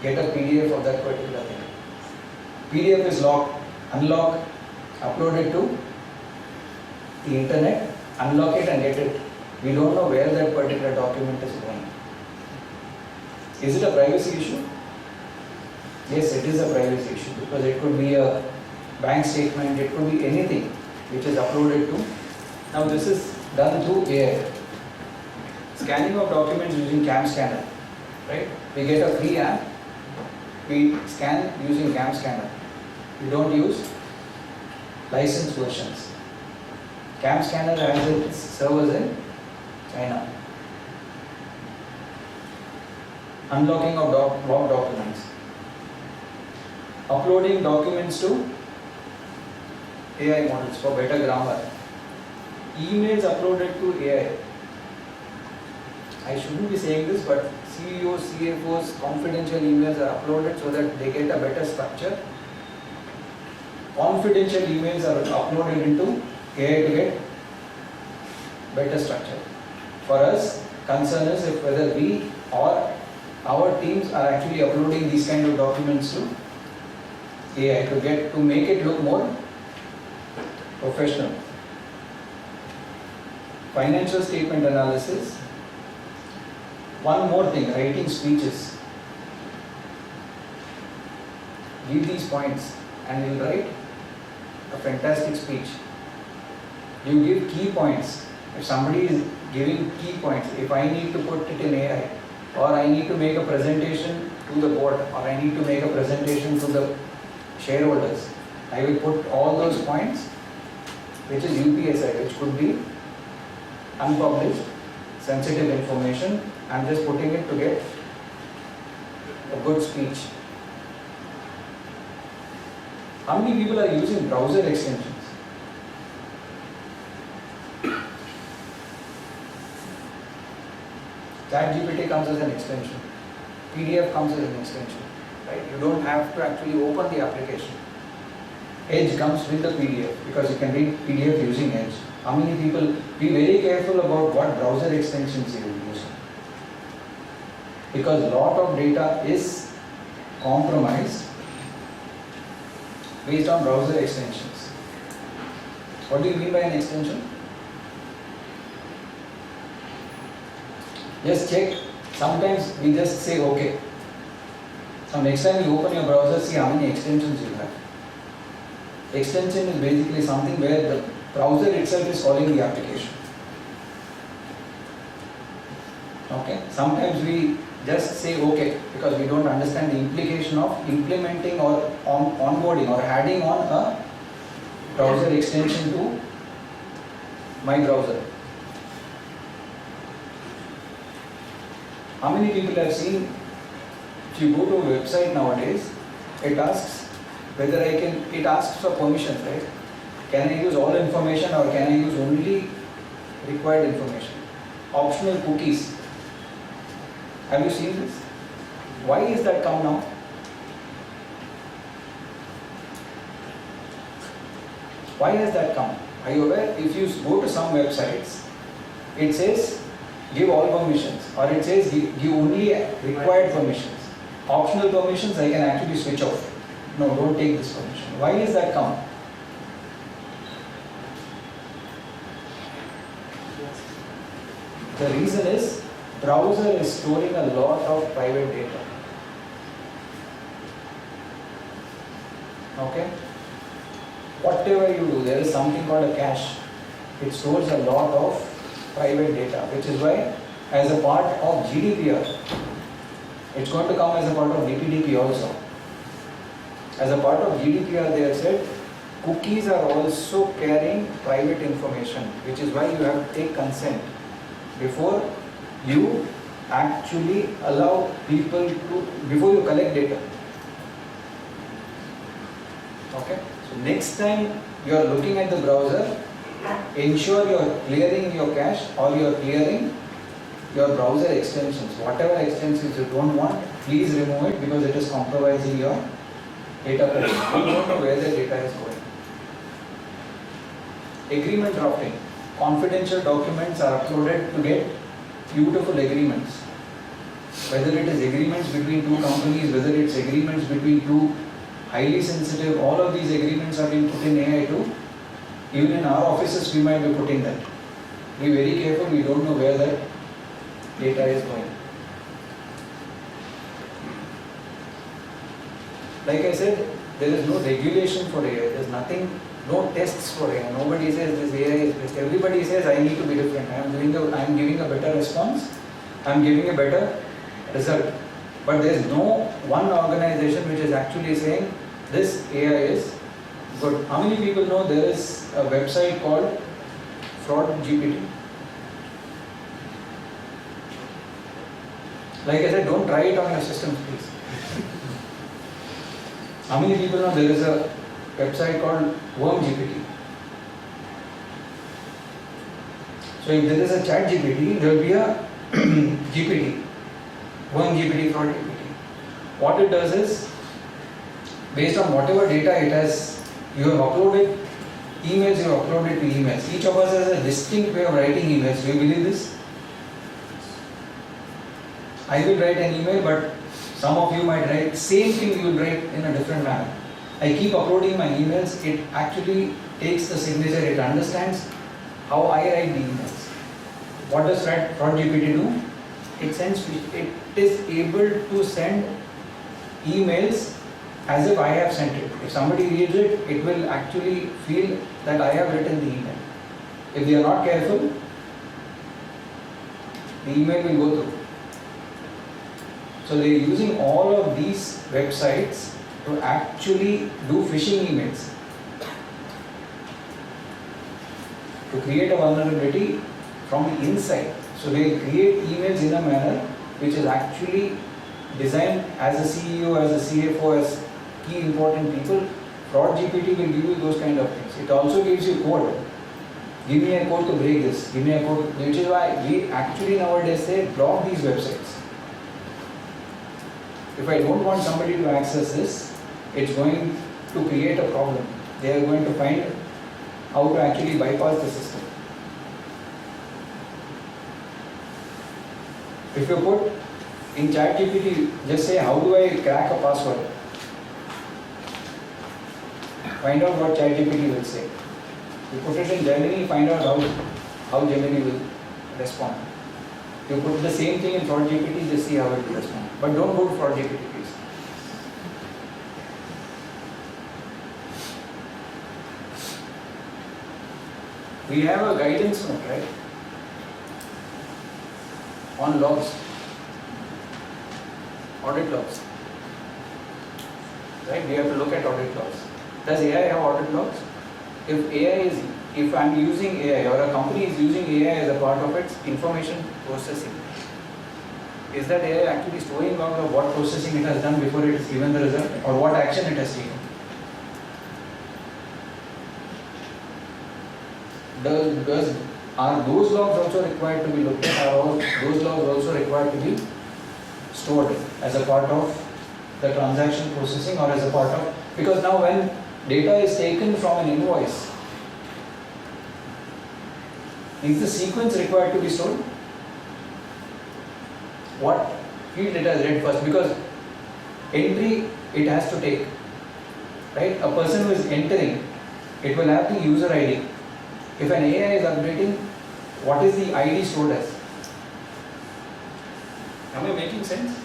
Get a PDF of that particular thing. PDF is locked. Unlock. Upload it to the internet. Unlock it and get it. We don't know where that particular document is going. Is it a privacy issue? Yes, it is a privacy issue, because it could be a bank statement, it could be anything which is uploaded to. Now this is done through AI. Scanning of documents using CAM scanner, right? We get a free app, we scan using CAM scanner. We don't use licensed versions. CAM scanner has its servers in China. Unlocking of blocked documents. Uploading documents to AI models for better grammar. Emails uploaded to AI. I shouldn't be saying this, but CEOs, CFOs, confidential emails are uploaded so that they get a better structure. Confidential emails are uploaded into AI to get better structure. For us, concern is if whether we or our teams are actually uploading these kind of documents to AI to make it look more professional. Financial statement analysis. One more thing, writing speeches. Give these points and you'll write a fantastic speech. You give key points. If somebody is giving key points, if I need to put it in AI, or I need to make a presentation to the board, or I need to make a presentation to the shareholders, I will put all those points, which is UPSI, which could be unpublished, sensitive information. I'm just putting it to get a good speech. How many people are using browser extensions? ChatGPT comes as an extension. PDF comes as an extension. Right? You don't have to actually open the application. Edge comes with the PDF because you can read PDF using Edge. How many people, be very careful about what browser extensions you use. Because a lot of data is compromised based on browser extensions. What do you mean by an extension? Just check. Sometimes we just say okay. So next time you open your browser, see how many extensions you have. Extension is basically something where the browser itself is calling the application. Okay. Sometimes we just say okay because we don't understand the implication of implementing or onboarding or adding on a browser extension to my browser. How many people have seen, if you go to a website nowadays, it asks whether it asks for permissions, right? Can I use all information or can I use only required information? Optional cookies. Have you seen this? Why is that come now? Why has that come? Are you aware? If you go to some websites, it says give all permissions or it says give only required permissions. Optional permissions I can actually switch off. No, don't take this permission. Why is that come? The reason is browser is storing a lot of private data. Okay? Whatever you do, there is something called a cache. It stores a lot of private data, which is why as a part of GDPR, it's going to come as a part of DPDP also. As a part of GDPR, they have said cookies are also carrying private information, which is why you have to take consent before you actually allow people to, before you collect data. Okay? So next time you are looking at the browser, ensure you are clearing your cache or you are clearing your browser extensions. Whatever extensions you don't want, please remove it because it is compromising your data protection. You don't know where the data is going. Agreement drafting. Confidential documents are uploaded to get beautiful agreements. Whether it is agreements between two companies, whether it's agreements between two highly sensitive, all of these agreements are being put in AI too. Even in our offices, we might be putting that. Be very careful, we don't know where that data is going. Like I said, there is no regulation for AI. There is nothing, no tests for AI. Nobody says this AI is best. Everybody says I need to be different. I am giving a better response. I am giving a better result. But there is no one organization which is actually saying this AI is good. How many people know there is a website called Fraud GPT? Like I said, don't try it on your systems, please. How many people know there is a website called Worm GPT? So if there is a chat GPT, there will be a GPT, Worm GPT, Fraud GPT. What it does is, based on whatever data it has, you have uploaded emails, you have uploaded to emails. Each of us has a distinct way of writing emails. Do you believe this? I will write an email, but some of you might write same thing you will write in a different manner. I keep uploading my emails. It actually takes the signature. It understands how I write the emails. What does Fraud GPT do? It is able to send emails as if I have sent it. If somebody reads it, it will actually feel that I have written the email. If they are not careful, the email will go through. So they are using all of these websites to actually do phishing emails, to create a vulnerability from the inside. So they create emails in a manner which is actually designed as a CEO, as a CFO, as key important people. Fraud GPT will give you those kind of things. It also gives you code. give me a code to break this, give me a code, which is why we actually nowadays say block these websites. If I don't want somebody to access this, it's going to create a problem. They are going to find how to actually bypass the system. If you put in ChatGPT, just say, how do I crack a password? Find out what ChatGPT will say. You put it in Gemini, find out how Gemini will respond. You put the same thing in FraudGPT, just see how it will respond. But don't go to FraudGPT, please. We have a guidance note, right? On logs, audit logs. Right? We have to look at audit logs. Does AI have audit logs? If I'm using AI or a company is using AI as a part of its information processing, is that AI actually storing log of what processing it has done before it is given the result or what action it has taken? Are those logs also required to be looked at, or those logs also required to be stored as a part of the transaction processing or as a part of, because now when data is taken from an invoice, is the sequence required to be stored? What field it has read first? Because entry it has to take, right? A person who is entering, it will have the user ID. If an AI is updating, what is the ID stored as? Am I making sense?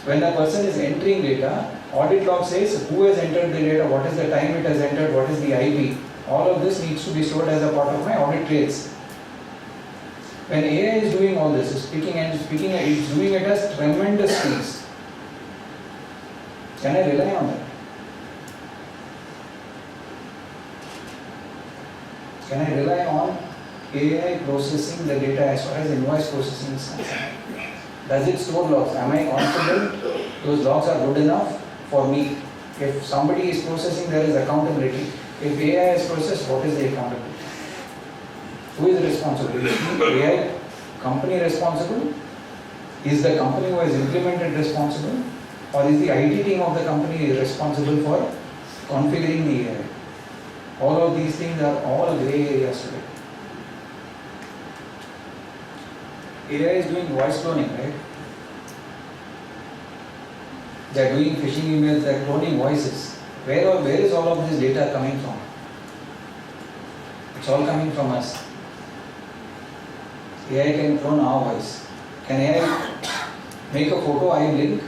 When a person is entering data, audit log says who has entered the data, what is the time it has entered, what is the IP. All of this needs to be stored as a part of my audit trails. When AI is doing all this, it's speaking, it's doing it at tremendous speeds. Can I rely on that? Can I rely on AI processing the data as far as invoice processing is concerned? Does it store logs? Am I confident those logs are good enough for me? If somebody is processing, there is accountability. If AI is processed, what is the accountability? Who is responsible? Is the AI company responsible? Is the company who has implemented responsible? Or is the IT team of the company responsible for configuring the AI? All of these things are all grey areas today. AI is doing voice cloning, right? They are doing phishing emails, they are cloning voices. Where is all of this data coming from? It's all coming from us. AI can clone our voice. Can AI make a photo I blink?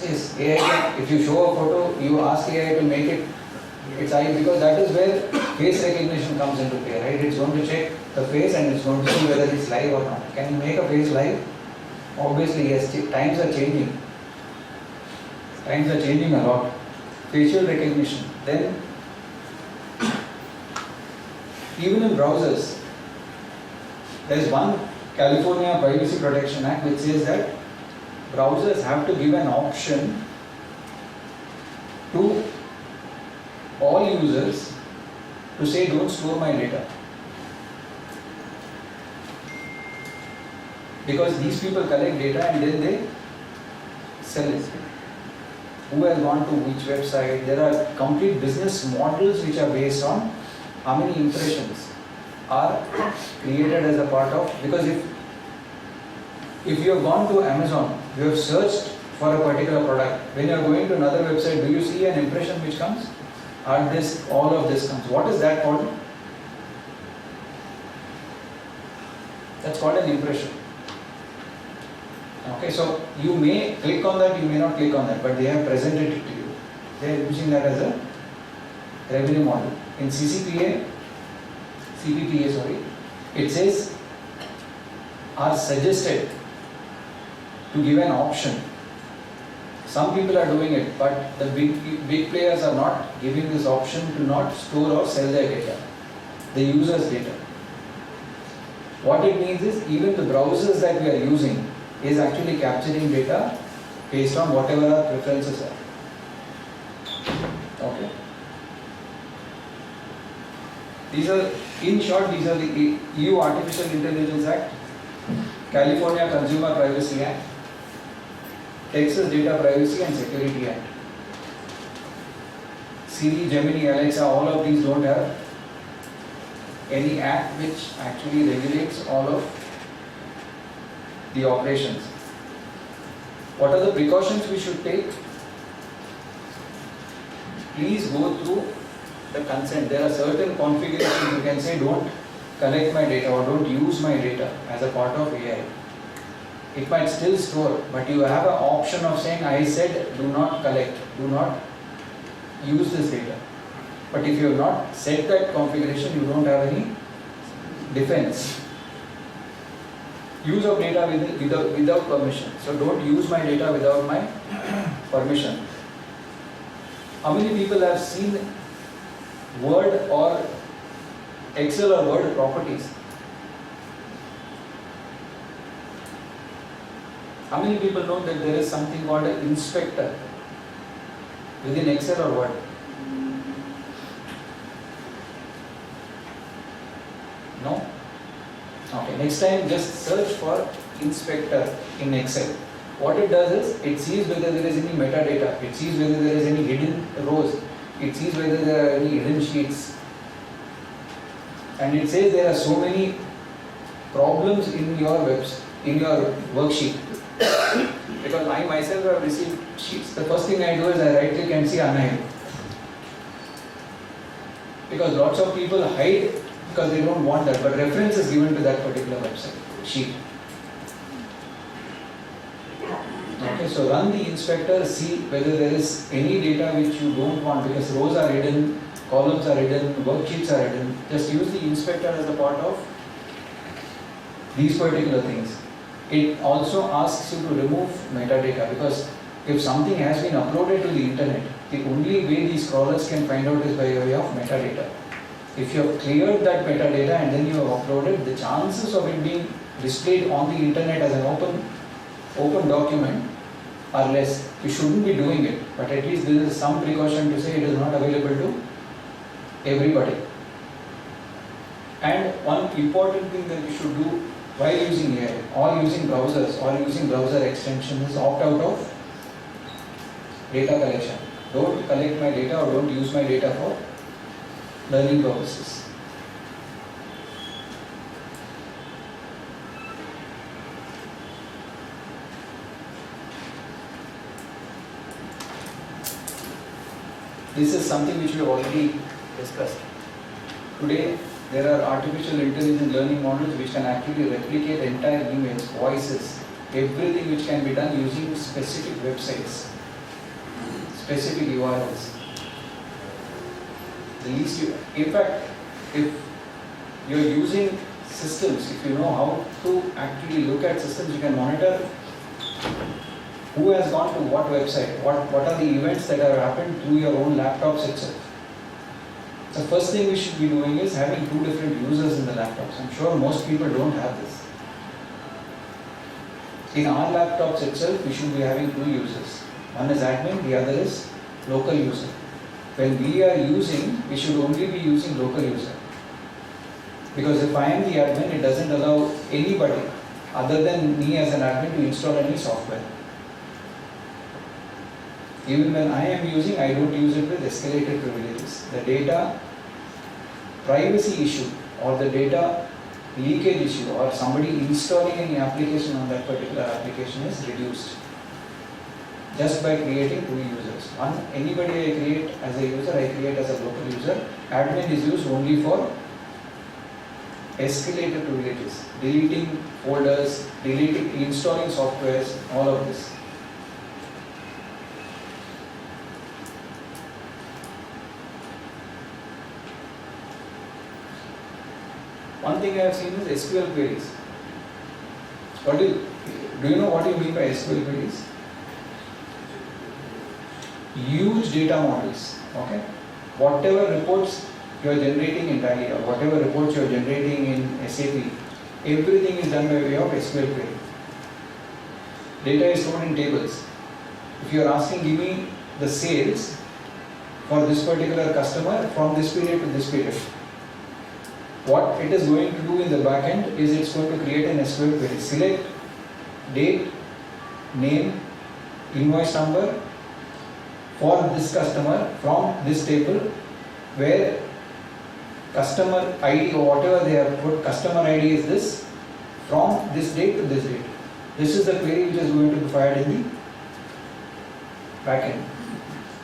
Yes, AI can, if you show a photo, you ask AI to make it its eye, because that is where face recognition comes into play, right? It's going to check the face and it's going to see whether it's live or not. Can you make a face live? Obviously, yes. Times are changing. Times are changing a lot. Facial recognition. Then, even in browsers, there is one California Privacy Protection Act which says that browsers have to give an option to all users to say don't store my data. Because these people collect data and then they sell it. Who has gone to which website? There are complete business models which are based on how many impressions are created as a part of, because if you have gone to Amazon, you have searched for a particular product, when you are going to another website, do you see an impression which comes? All of this comes. What is that called? That's called an impression. Okay, so you may click on that, you may not click on that, but they have presented it to you. They are using that as a revenue model. In CPPA, it says are suggested to give an option. Some people are doing it, but the big players are not giving this option to not store or sell their data, the user's data. What it means is even the browsers that we are using is actually capturing data based on whatever our preferences are. Okay. These are, in short, these are the EU Artificial Intelligence Act, California Consumer Privacy Act, Texas Data Privacy and Security Act. Siri, Gemini, Alexa, all of these don't have any act which actually regulates all of the operations. What are the precautions we should take? Please go through the consent. There are certain configurations you can say don't collect my data or don't use my data as a part of AI. It might still store, but you have an option of saying I said do not collect, do not use this data. But if you have not set that configuration, you don't have any defense. Use of data without permission. So don't use my data without my permission. How many people have seen Word or Excel or Word properties? How many people know that there is something called an inspector within Excel or Word? No? Okay, next time just search for inspector in Excel. What it does is, it sees whether there is any metadata, it sees whether there is any hidden rows, it sees whether there are any hidden sheets. And it says there are so many problems in your worksheet. Because I myself have received sheets. The first thing I do is I right click and see unhide. Because lots of people hide because they don't want that, but reference is given to that particular website sheet. Okay, so run the inspector, see whether there is any data which you don't want, because rows are hidden, columns are hidden, worksheets are hidden. Just use the inspector as a part of these particular things. It also asks you to remove metadata, because if something has been uploaded to the internet, the only way these crawlers can find out is by way of metadata. If you have cleared that metadata and then you have uploaded, the chances of it being displayed on the internet as an open document are less. You shouldn't be doing it, but at least there is some precaution to say it is not available to everybody. And one important thing that you should do while using AI or using browsers or using browser extensions is opt out of data collection. Don't collect my data or don't use my data for learning purposes. This is something which we have already discussed. Today, there are artificial intelligence learning models which can actually replicate entire emails, voices, everything which can be done using specific websites, specific URLs. The least you, in fact, if you're using systems, if you know how to actually look at systems, you can monitor who has gone to what website, what are the events that have happened through your own laptops itself. So first thing we should be doing is having two different users in the laptops. I'm sure most people don't have this. In our laptops itself, we should be having two users. One is admin, the other is local user. When we are using, we should only be using local user. Because if I am the admin, it doesn't allow anybody other than me as an admin to install any software. Even when I am using, I don't use it with escalated privileges. The data privacy issue or the data leakage issue or somebody installing any application on that particular application is reduced just by creating two users. One, anybody I create as a user, I create as a local user. Admin is used only for escalated privileges, deleting folders, installing softwares, all of this. One thing I have seen is SQL queries. Do you know what you mean by SQL queries? Huge data models. Okay, whatever reports you are generating in Tally or whatever reports you are generating in SAP, everything is done by way of SQL query. Data is stored in tables. If you are asking, give me the sales for this particular customer from this period to this period, what it is going to do in the back end is it's going to create an SQL query. Select date, name, invoice number for this customer from this table where customer ID or whatever they have put, customer ID is this, from this date to this date. This is the query which is going to be fired in the backend.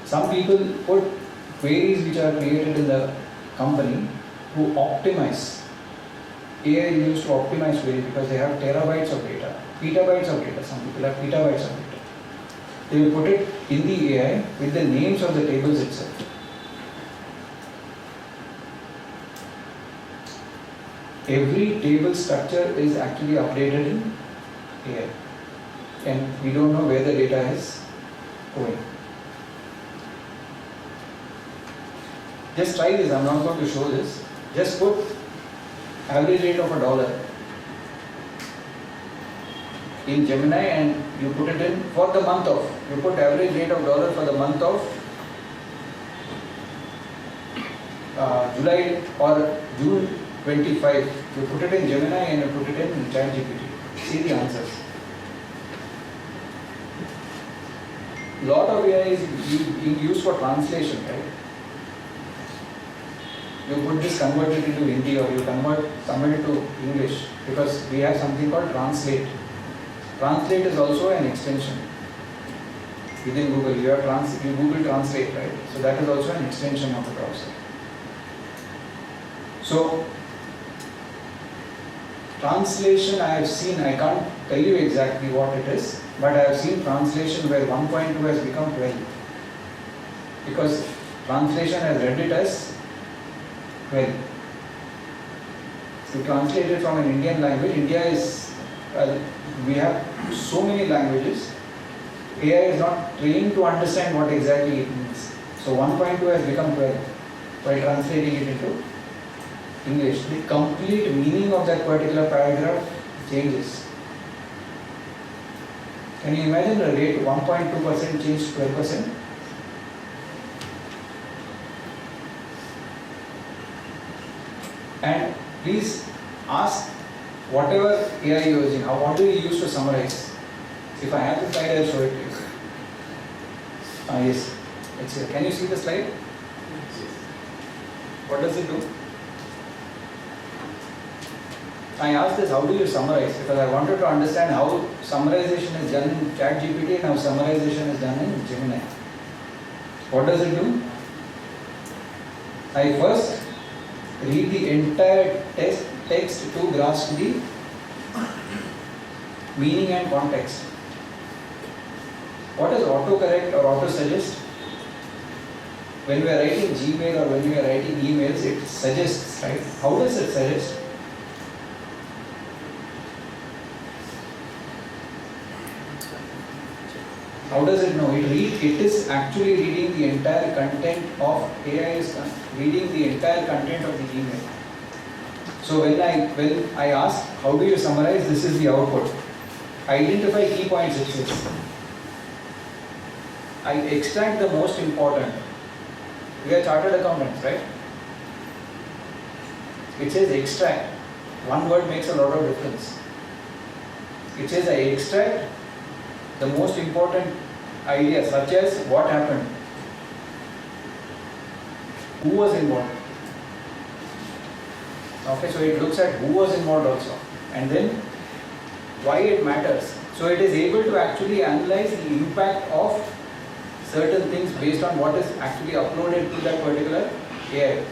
Some people put queries which are created in the company to optimize. AI is used to optimize queries because they have terabytes of data, petabytes of data. Some people have petabytes of data. They will put it in the AI with the names of the tables itself. Every table structure is actually updated in AI, and we don't know where the data is going. Just try this, I'm not going to show this. Just put average rate of $1 in Gemini and you put it in for the month of, you put average rate of $1 for the month of July or June 25. You put it in Gemini and you put it in ChatGPT. See the answers. Lot of AI is being used for translation, right? You put this, convert it into Hindi, or you submit it to English, because we have something called Translate. Translate is also an extension within Google. You have you Google Translate, right? So that is also an extension of the browser. So translation I have seen, I can't tell you exactly what it is, but I have seen translation where 1.2 has become 12, because translation has read it as 12. To translate it from an Indian language, India is, we have so many languages, AI is not trained to understand what exactly it means. So 1.2 has become 12 by translating it into English. The complete meaning of that particular paragraph changes. Can you imagine the rate 1.2% change to 12%? And please ask whatever AI you are using, what do you use to summarize? If I have the slide, I will show it to you. Yes, it's here. Can you see the slide? What does it do? I asked this, how do you summarize? Because I wanted to understand how summarization is done in ChatGPT and how summarization is done in Gemini. What does it do? I first read the entire text to grasp the meaning and context. What is autocorrect or auto-suggest? When we are writing Gmail or when we are writing emails, it suggests, right? How does it suggest? How does it know? It is actually reading the entire content of AI is reading the entire content of the email. So when I ask, how do you summarize? This is the output. Identify key points, it says. I extract the most important. We are chartered accountants, right? It says extract. One word makes a lot of difference. It says I extract the most important idea, such as what happened, who was involved. Okay, so it looks at who was involved also, and then why it matters. So it is able to actually analyze the impact of certain things based on what is actually uploaded to that particular AI,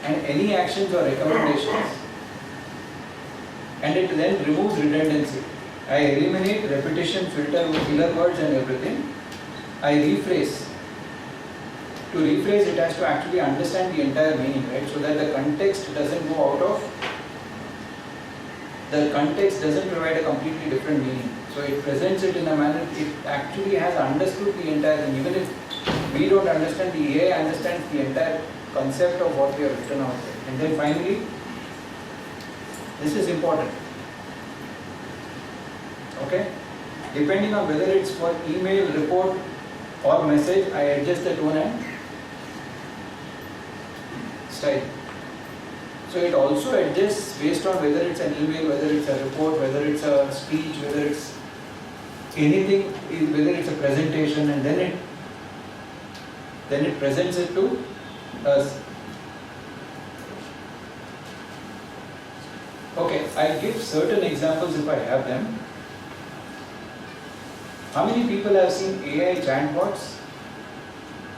and any actions or recommendations, and it then removes redundancy. I eliminate repetition, filter, filler words and everything. I rephrase. To rephrase, it has to actually understand the entire meaning, right? So that the context doesn't go out of, the context doesn't provide a completely different meaning. So it presents it in a manner, it actually has understood the entire thing. Even if we don't understand, the AI understands the entire concept of what we have written out there. And then finally, this is important. Okay? Depending on whether it's for email, report or message, I adjust the tone and style. So it also adjusts based on whether it's an email, whether it's a report, whether it's a speech, whether it's anything, whether it's a presentation, and then it presents it to us. Okay, I'll give certain examples if I have them. How many people have seen AI chatbots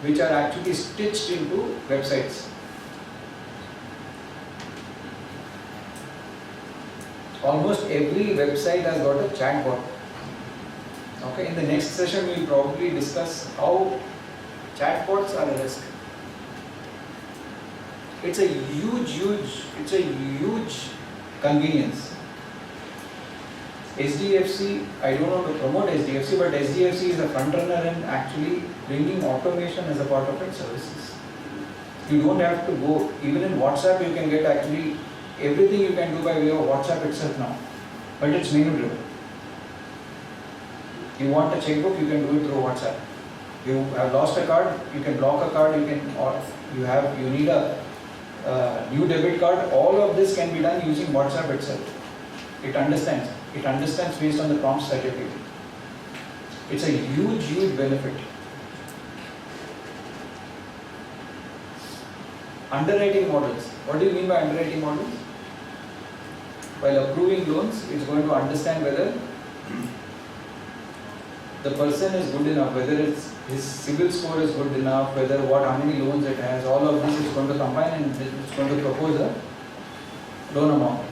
which are actually stitched into websites? Almost every website has got a chatbot. Okay, in the next session we will probably discuss how chatbots are a risk. It's a huge convenience. SDFC, I don't want to promote SDFC, but SDFC is a front runner in actually bringing automation as a part of its services. You don't have to go, even in WhatsApp you can get actually everything you can do by way of WhatsApp itself now, but it's menu driven. You want a checkbook, you can do it through WhatsApp. You have lost a card, you can block a card, you need a new debit card. All of this can be done using WhatsApp itself. It understands based on the prompts that you give. It's a huge benefit. Underwriting models. What do you mean by underwriting models? While approving loans, it's going to understand whether the person is good enough, whether his CIBIL score is good enough, how many loans it has. All of this is going to combine and it's going to propose a loan amount.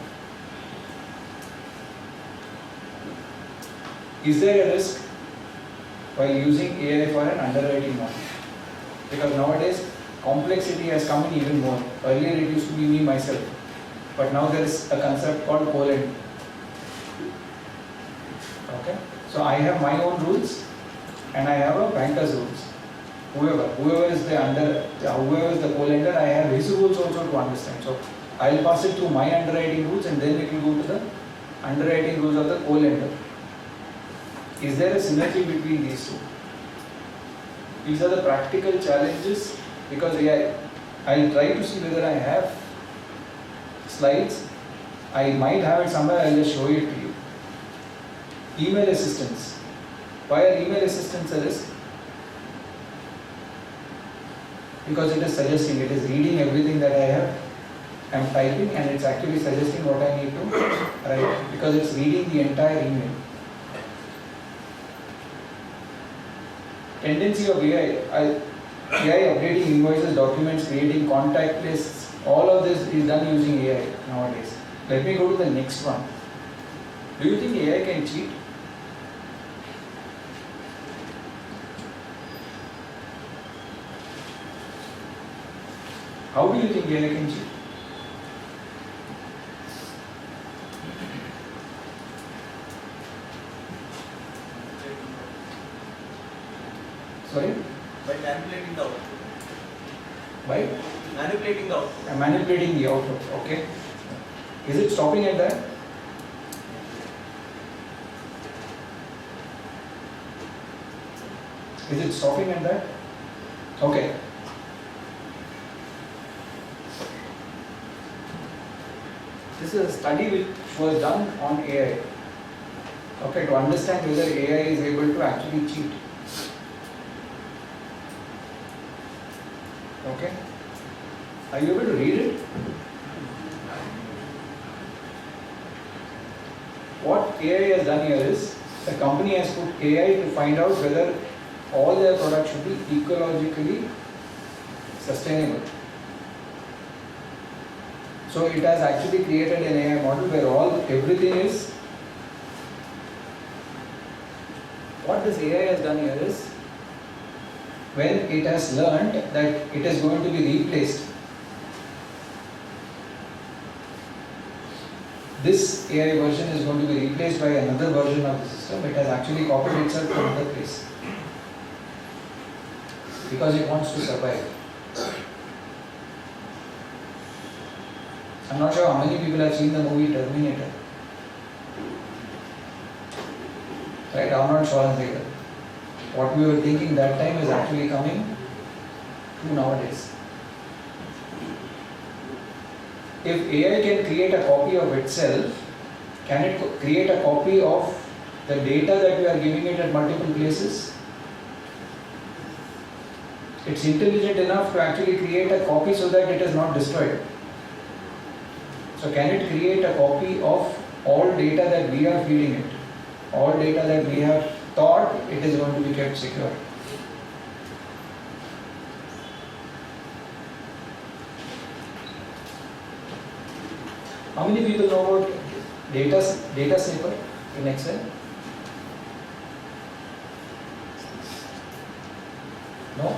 Is there a risk while using AI for an underwriting model? Because nowadays complexity has come in even more. Earlier it used to be me myself, but now there is a concept called Poland. Okay, so I have my own rules and I have a banker's rules. Whoever is the co-lender, I have his rules also to understand. So I will pass it through my underwriting rules and then it will go to the underwriting rules of the co-lender. Is there a synergy between these two? These are the practical challenges, because I will try to see whether I have slides. I might have it somewhere, I will just show it to you. Email assistance. Why are email assistants a risk? Because it is suggesting, it is reading everything that I am typing and it's actually suggesting what I need to write, because it's reading the entire email. Tendency of AI updating invoices, documents, creating contact lists, all of this is done using AI nowadays. Let me go to the next one. Do you think AI can cheat? How do you think AI can cheat? Sorry? By manipulating the output. By? Manipulating the output. Manipulating the output, okay. Is it stopping at that? Is it stopping at that? Okay. This is a study which was done on AI. Okay, to understand whether AI is able to actually cheat. Okay. Are you able to read it? What AI has done here is, the company has put AI to find out whether all their products should be ecologically sustainable. So it has actually created an AI model where everything is. What this AI has done here is, when it has learned that it is going to be replaced, this AI version is going to be replaced by another version of the system. It has actually copied itself to another place because it wants to survive. I'm not sure how many people have seen the movie Terminator. Right, Arnold Schwarzenegger. What we were thinking that time is actually coming true nowadays. if AI can create a copy of itself, can it create a copy of the data that we are giving it at multiple places? It's intelligent enough to actually create a copy so that it is not destroyed. So can it create a copy of all data that we are feeding it? All data that we have thought it is going to be kept secure. How many people know about data snipper in Excel? No?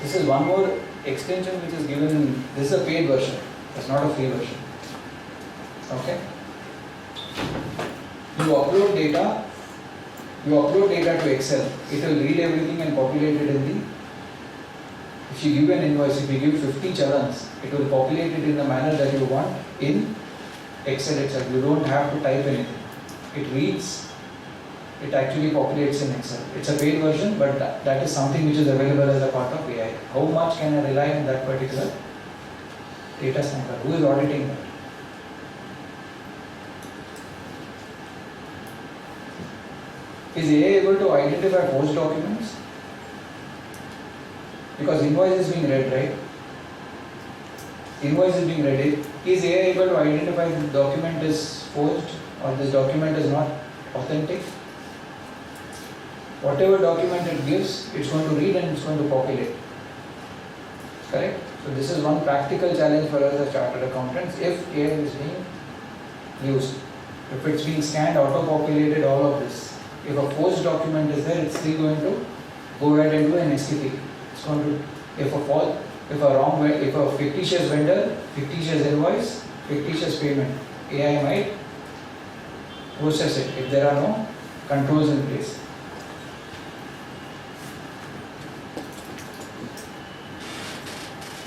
This is one more extension which is given in, this is a paid version, it's not a free version. Okay? You upload data to Excel, it will read everything and populate it in the, if you give an invoice, if you give 50 chalans, it will populate it in the manner that you want in Excel itself. You don't have to type anything. It reads, it actually populates in Excel. It's a paid version, but that is something which is available as a part of AI. How much can I rely on that particular data snipper? Who is auditing that? Is AI able to identify forged documents? Because invoice is being read, right? Invoice is being read. Is AI able to identify if the document is forged or this document is not authentic? Whatever document it gives, it's going to read and it's going to populate. Correct? So this is one practical challenge for us as chartered accountants if AI is being used. If it's being scanned, auto-populated, all of this. If a forged document is there, it's still going to go ahead and do an STP. It's going to, if a fictitious vendor, fictitious invoice, fictitious payment, AI might process it if there are no controls in place.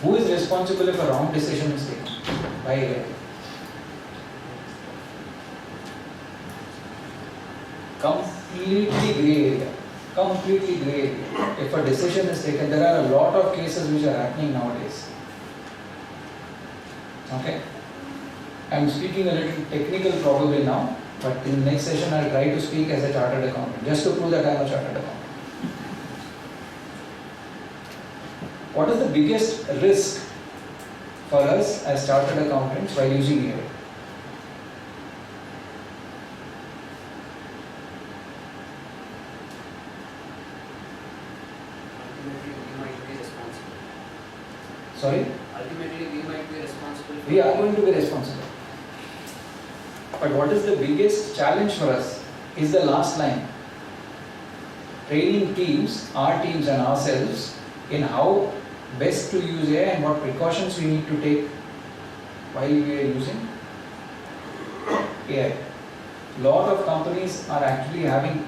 Who is responsible if a wrong decision is taken by AI? Completely grey area. Completely grey area. If a decision is taken, there are a lot of cases which are happening nowadays. Okay? I am speaking a little technical probably now, but in the next session I will try to speak as a chartered accountant, just to prove that I am a chartered accountant. What is the biggest risk for us as chartered accountants while using AI? Ultimately, we might be responsible. Sorry? Ultimately, we might be responsible. We are going to be responsible. But what is the biggest challenge for us is the last line. Training teams, our teams and ourselves, in how best to use AI and what precautions we need to take while we are using AI. Lot of companies are actually having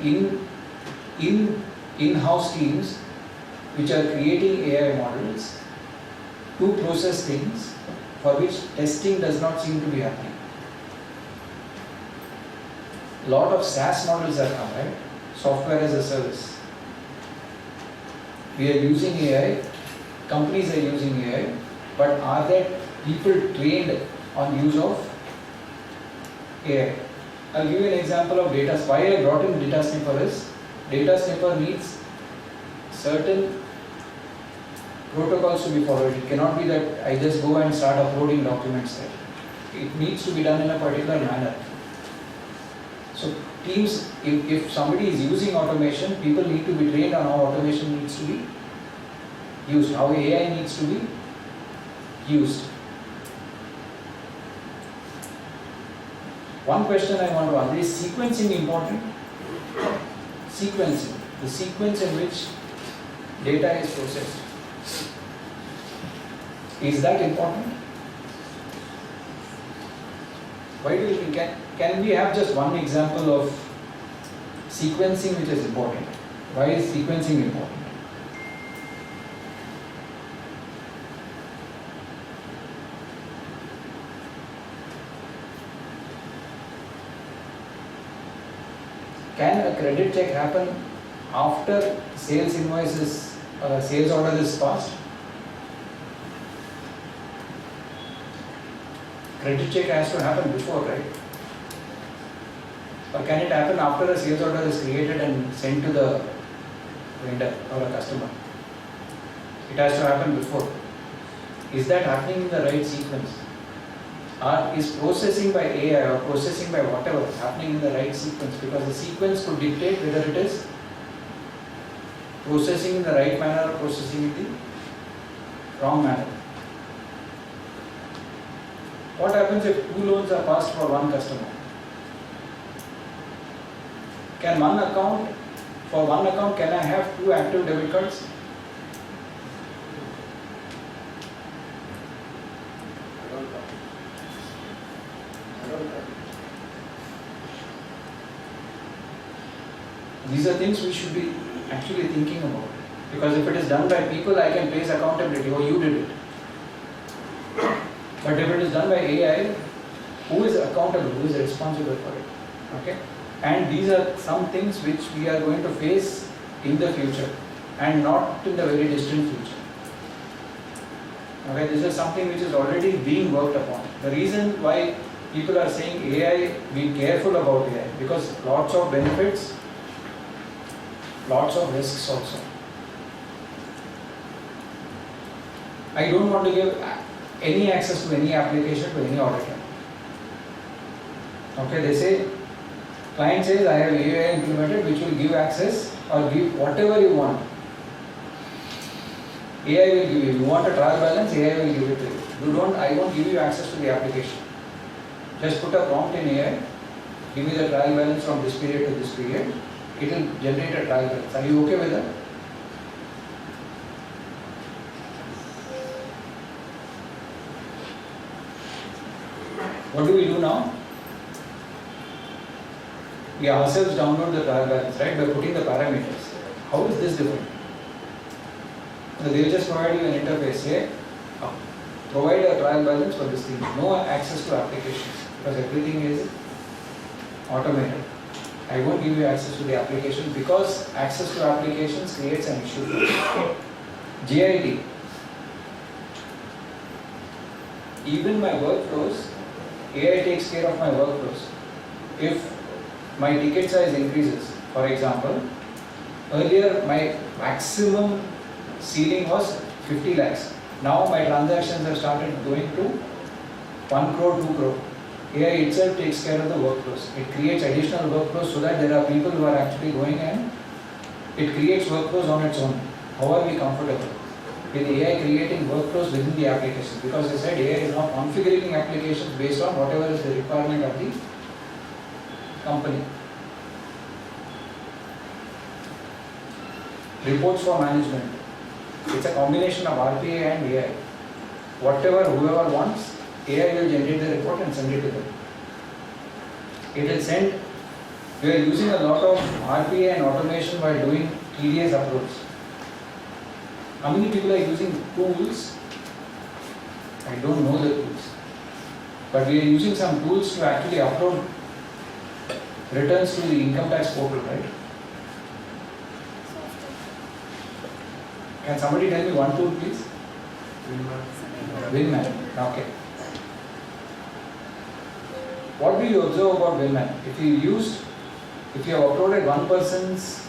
in-house teams which are creating AI models to process things for which testing does not seem to be happening. Lot of SaaS models have come, right? Software as a service. We are using AI, companies are using AI, but are there people trained on use of AI? I'll give you an example of data. Why I brought in data snipper is, data snipper needs certain protocols to be followed. It cannot be that I just go and start uploading documents there. It needs to be done in a particular manner. So teams, if somebody is using automation, people need to be trained on how automation needs to be used, how AI needs to be used. One question I want to ask, is sequencing important? Sequencing, the sequence in which data is processed. Is that important? Why do you think? Can we have just one example of sequencing which is important? Why is sequencing important? Can a credit check happen after sales invoices, sales order is passed? credit check has to happen before, right? Or can it happen after a sales order is created and sent to the vendor or a customer? It has to happen before. Is that happening in the right sequence? Or is processing by AI or processing by whatever happening in the right sequence? Because the sequence could dictate whether it is processing in the right manner or processing in the wrong manner. What happens if 2 loans are passed for one customer? Can one account, for one account, can I have 2 active debit cards? These are things we should be actually thinking about. Because if it is done by people, I can place accountability, oh you did it. But if it is done by AI, who is accountable, who is responsible for it? Okay? And these are some things which we are going to face in the future and not in the very distant future. Okay, this is something which is already being worked upon. The reason why people are saying AI, be careful about AI, because lots of benefits, lots of risks also. I don't want to give any access to any application to any auditor. Okay, they say, client says I have AI implemented which will give access or give whatever you want. AI will give you. You want a trial balance, AI will give it to you. I won't give you access to the application. Just put a prompt in AI, give me the trial balance from this period to this period. It will generate a trial balance. Are you okay with that? What do we do now? We ourselves download the trial balance, right, by putting the parameters. How is this different? So they will just provide you an interface here, provide a trial balance for this thing, no access to applications because everything is automated. I won't give you access to the application because access to applications creates an issue. JIT, even my workflows, AI takes care of my workflows. If my ticket size increases, for example, earlier my maximum ceiling was 50 lakhs. Now my transactions have started going to 1 crore, 2 crore. AI itself takes care of the workflows. It creates additional workflows so that there are people who are actually going and it creates workflows on its own. How are we comfortable with AI creating workflows within the application? Because I said AI is now configuring applications based on whatever is the requirement of the company. Reports for management. It's a combination of RPA and AI. Whoever wants, AI will generate the report and send it to them. It will send, we are using a lot of RPA and automation while doing tedious approach. How many people are using tools? I don't know the tools. But we are using some tools to actually upload returns to the income tax portal, right? Can somebody tell me one tool, please? Winman. Okay. What do you observe about Winman? If you have uploaded one person's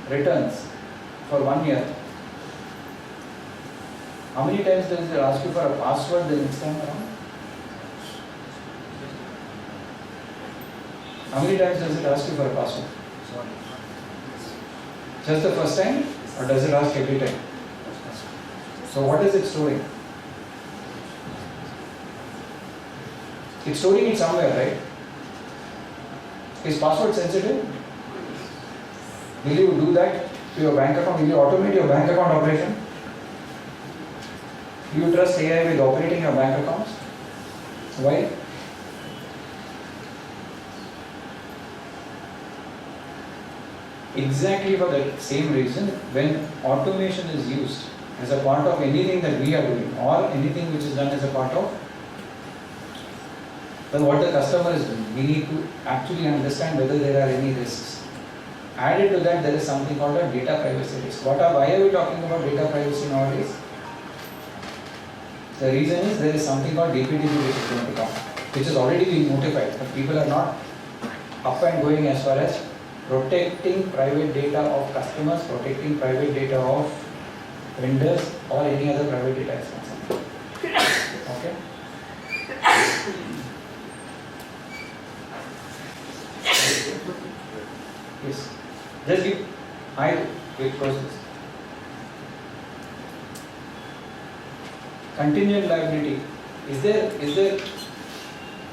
returns for 1 year, how many times does it ask you for a password the next time around? How many times does it ask you for a password? Just the first time? Or does it ask every time? So what is it storing? It's storing it somewhere, right? Is password sensitive? Will you do that to your bank account? Will you automate your bank account operation? Do you trust AI with operating your bank accounts? Why? Exactly for the same reason, when automation is used as a part of anything that we are doing or anything which is done as a part of what the customer is doing, we need to actually understand whether there are any risks. Added to that, there is something called a data privacy risk. Why are we talking about data privacy nowadays? The reason is there is something called DPDP which is going to come, which is already being notified, but people are not up and going as far as protecting private data of customers, protecting private data of vendors or any other private data is concerned. Okay? Yes. Just give high quick process. Contingent liability. Is there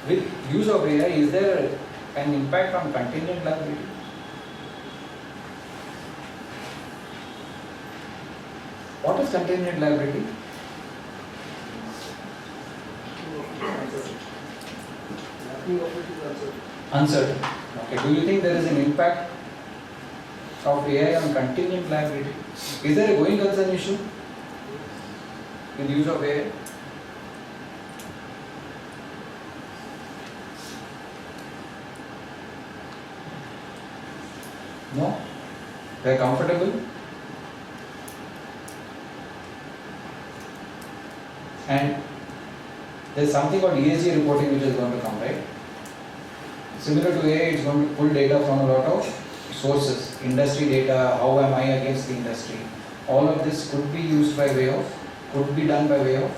with use of AI, is there an impact on contingent liability? What is contingent liability? Uncertain. Okay. Do you think there is an impact of AI on contingent liability? Is there a going concern issue with use of AI? No? They are comfortable? And there is something called ESG reporting which is going to come, right? Similar to AI, it's going to pull data from a lot of sources, industry data, how am I against the industry. All of this could be used by way of, could be done by way of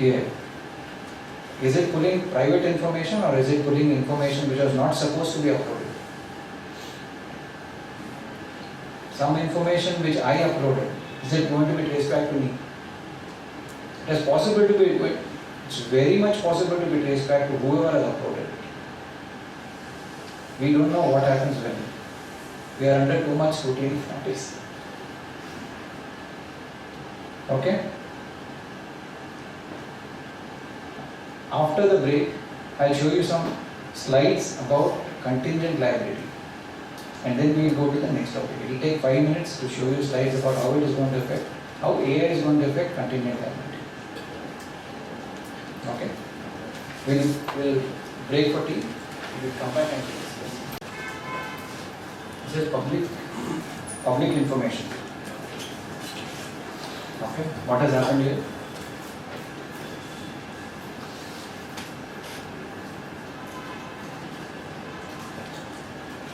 AI. Is it pulling private information or is it pulling information which was not supposed to be uploaded? Some information which I uploaded, is it going to be traced back to me? It is possible to be, it's very much possible to be traced back to whoever has uploaded it. We don't know what happens when we are under too much scrutiny nowadays. Okay? After the break, I'll show you some slides about contingent liability. And then we will go to the next topic. It will take 5 minutes to show you slides about how it is going to affect, how AI is going to affect contingent liability. Okay? We'll break for tea. We will come back and discuss. This is public information. Okay? What has happened here?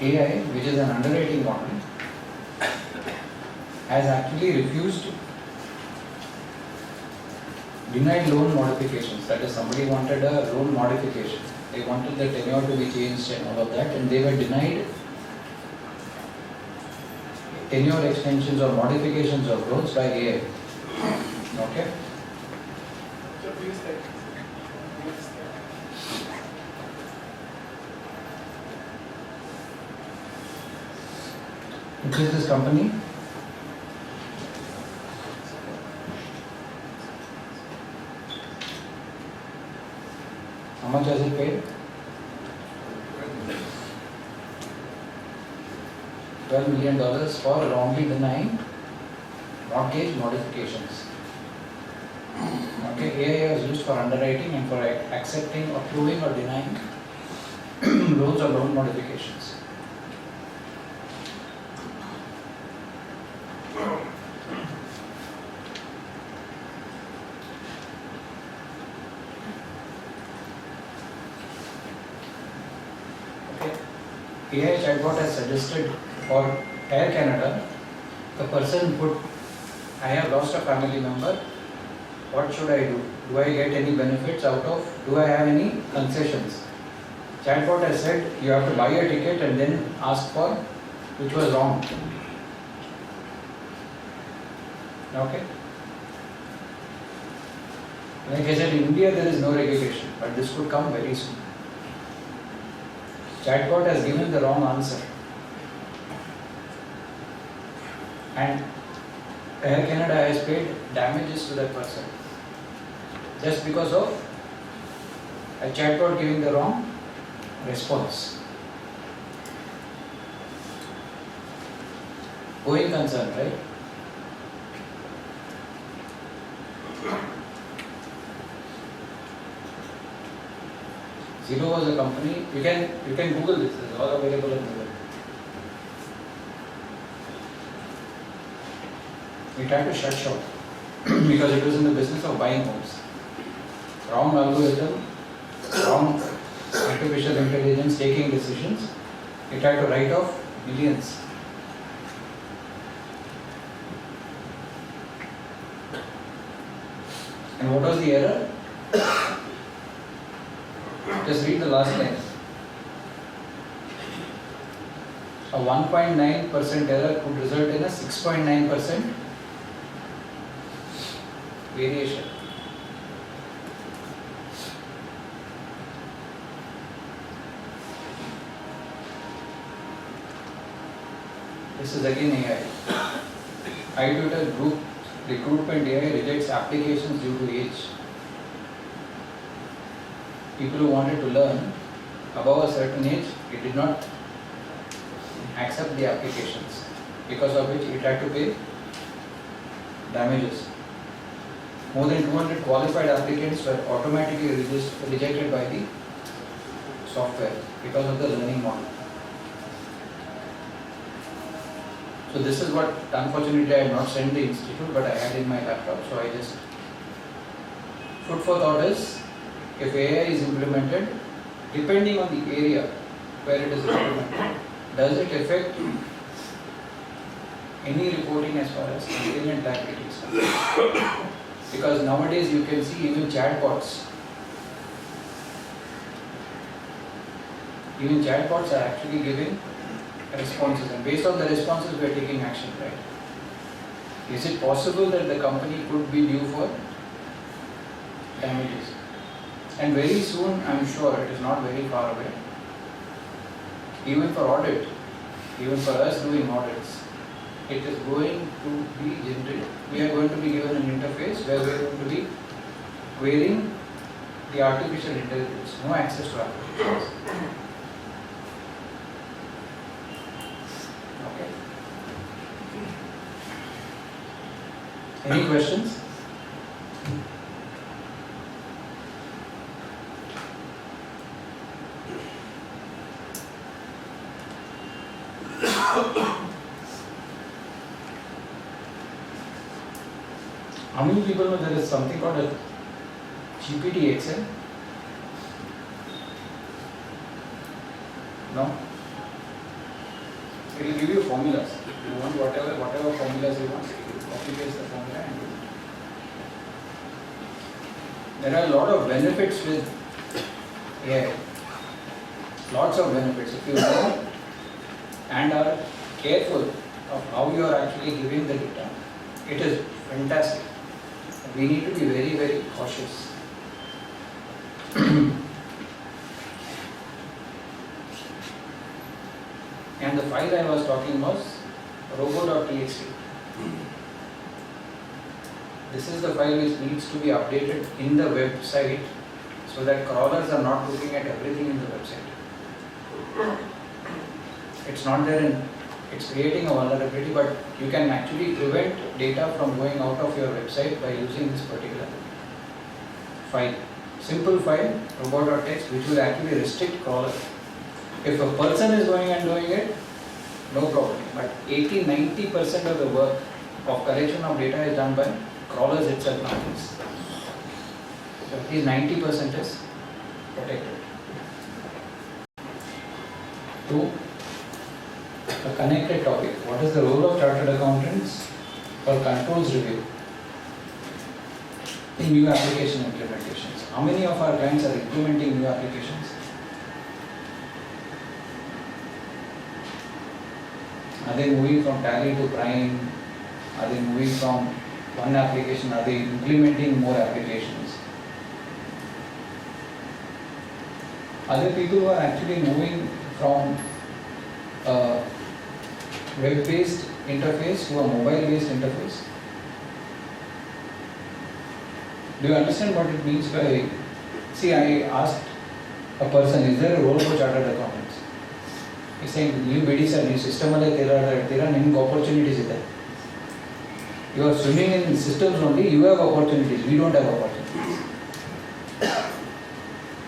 AI, which is an underwriting model, has actually refused, denied loan modifications. That is, somebody wanted a loan modification. They wanted the tenure to be changed and all of that, and they were denied tenure extensions or modifications of loans by AI. Okay? Which is this company? How much has it paid? $12 million for wrongly denying mortgage modifications. Okay, AI was used for underwriting and for accepting, approving or denying loans or loan modifications. AI chatbot has suggested for Air Canada, the person put, I have lost a family member, what should I do? Do I get any benefits out of, do I have any concessions? Chatbot has said you have to buy a ticket and then ask for, which was wrong. Okay? Like I said, in India there is no regulation, but this could come very soon. Chatbot has given the wrong answer. And Air Canada has paid damages to that person just because of a chatbot giving the wrong response. Going concern, right? Zero was a company. You can Google this. It's all available on Google. We tried to shut shop because it was in the business of buying homes. wrong algorithm, wrong artificial intelligence taking decisions, it had to write off millions. And what was the error? Just read the last line. A 1.9% error could result in a 6.9% variation. This is again AI. iTutor group recruitment AI rejects applications due to age. People who wanted to learn above a certain age, it did not accept the applications, because of which it had to pay damages. More than 200 qualified applicants were automatically rejected by the software because of the learning model. So this is what, unfortunately, I had not sent the institute, but I had in my laptop. So I just, food for thought is, if AI is implemented, depending on the area where it is implemented, does it affect any reporting as far as containment liability is concerned? Because nowadays you can see even chatbots. Even chatbots are actually giving responses, and based on the responses we are taking action, right? Is it possible that the company could be due for damages? And very soon, I'm sure, it is not very far away, even for audit, even for us doing audits, it is going to be generated. We are going to be given an interface where we are going to be querying the artificial intelligence, no access to applications. Okay. Any questions? How many people know there is something called a GPT Excel? No? It will give you formulas. You want whatever formulas you want, you copy paste the formula and do it. There are a lot of benefits with AI. Lots of benefits. If you know and are careful of how you are actually giving the data, it is fantastic. We need to be very, very cautious. And the file I was talking was robo.txt. This is the file which needs to be updated in the website so that crawlers are not looking at everything in the website. It's not there in, it's creating a vulnerability, but you can actually prevent data from going out of your website by using this particular file. Simple file, robot.txt, which will actually restrict crawler. If a person is going and doing it, no problem. But 80-90% of the work of collection of data is done by crawlers itself nowadays. So at least 90% is protected. 2. A connected topic. What is the role of chartered accountants for controls review in new application implementations? How many of our clients are implementing new applications? Are they moving from Tally to Prime? Are they moving from one application? Are they implementing more applications? Are there people who are actually moving from a web-based interface to a mobile-based interface? Do you understand what it means by, see, I asked a person, is there a role for chartered accountants? He's saying, new BD sir, new system there are many opportunities in there. You are swimming in systems only, you have opportunities, we don't have opportunities.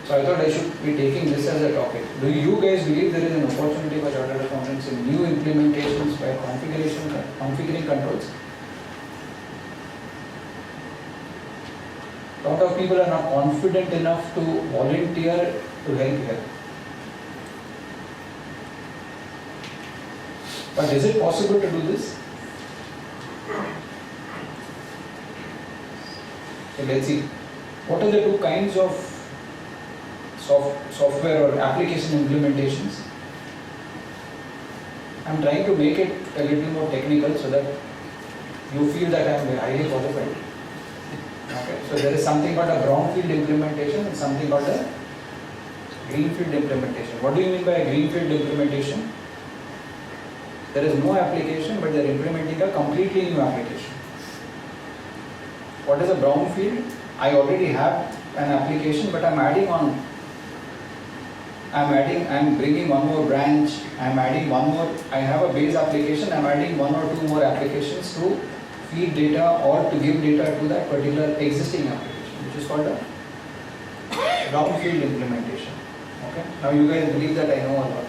So I thought I should be taking this as a topic. Do you guys believe there is an opportunity for chartered accountants in new implementations by configuring controls? lot of people are not confident enough to volunteer to help here. But is it possible to do this? Okay, let's see. What are the two kinds of software or application implementations? I'm trying to make it a little more technical so that you feel that I am highly qualified. Okay, so there is something called a brownfield implementation and something called a greenfield implementation. What do you mean by a greenfield implementation? There is no application, but they are implementing a completely new application. What is a brownfield? I already have an application, but I'm adding on. I'm bringing one more branch. I'm adding one more. I have a base application. I'm adding one or two more applications to feed data or to give data to that particular existing application, which is called a brownfield implementation. Okay. Now you guys believe that I know a lot.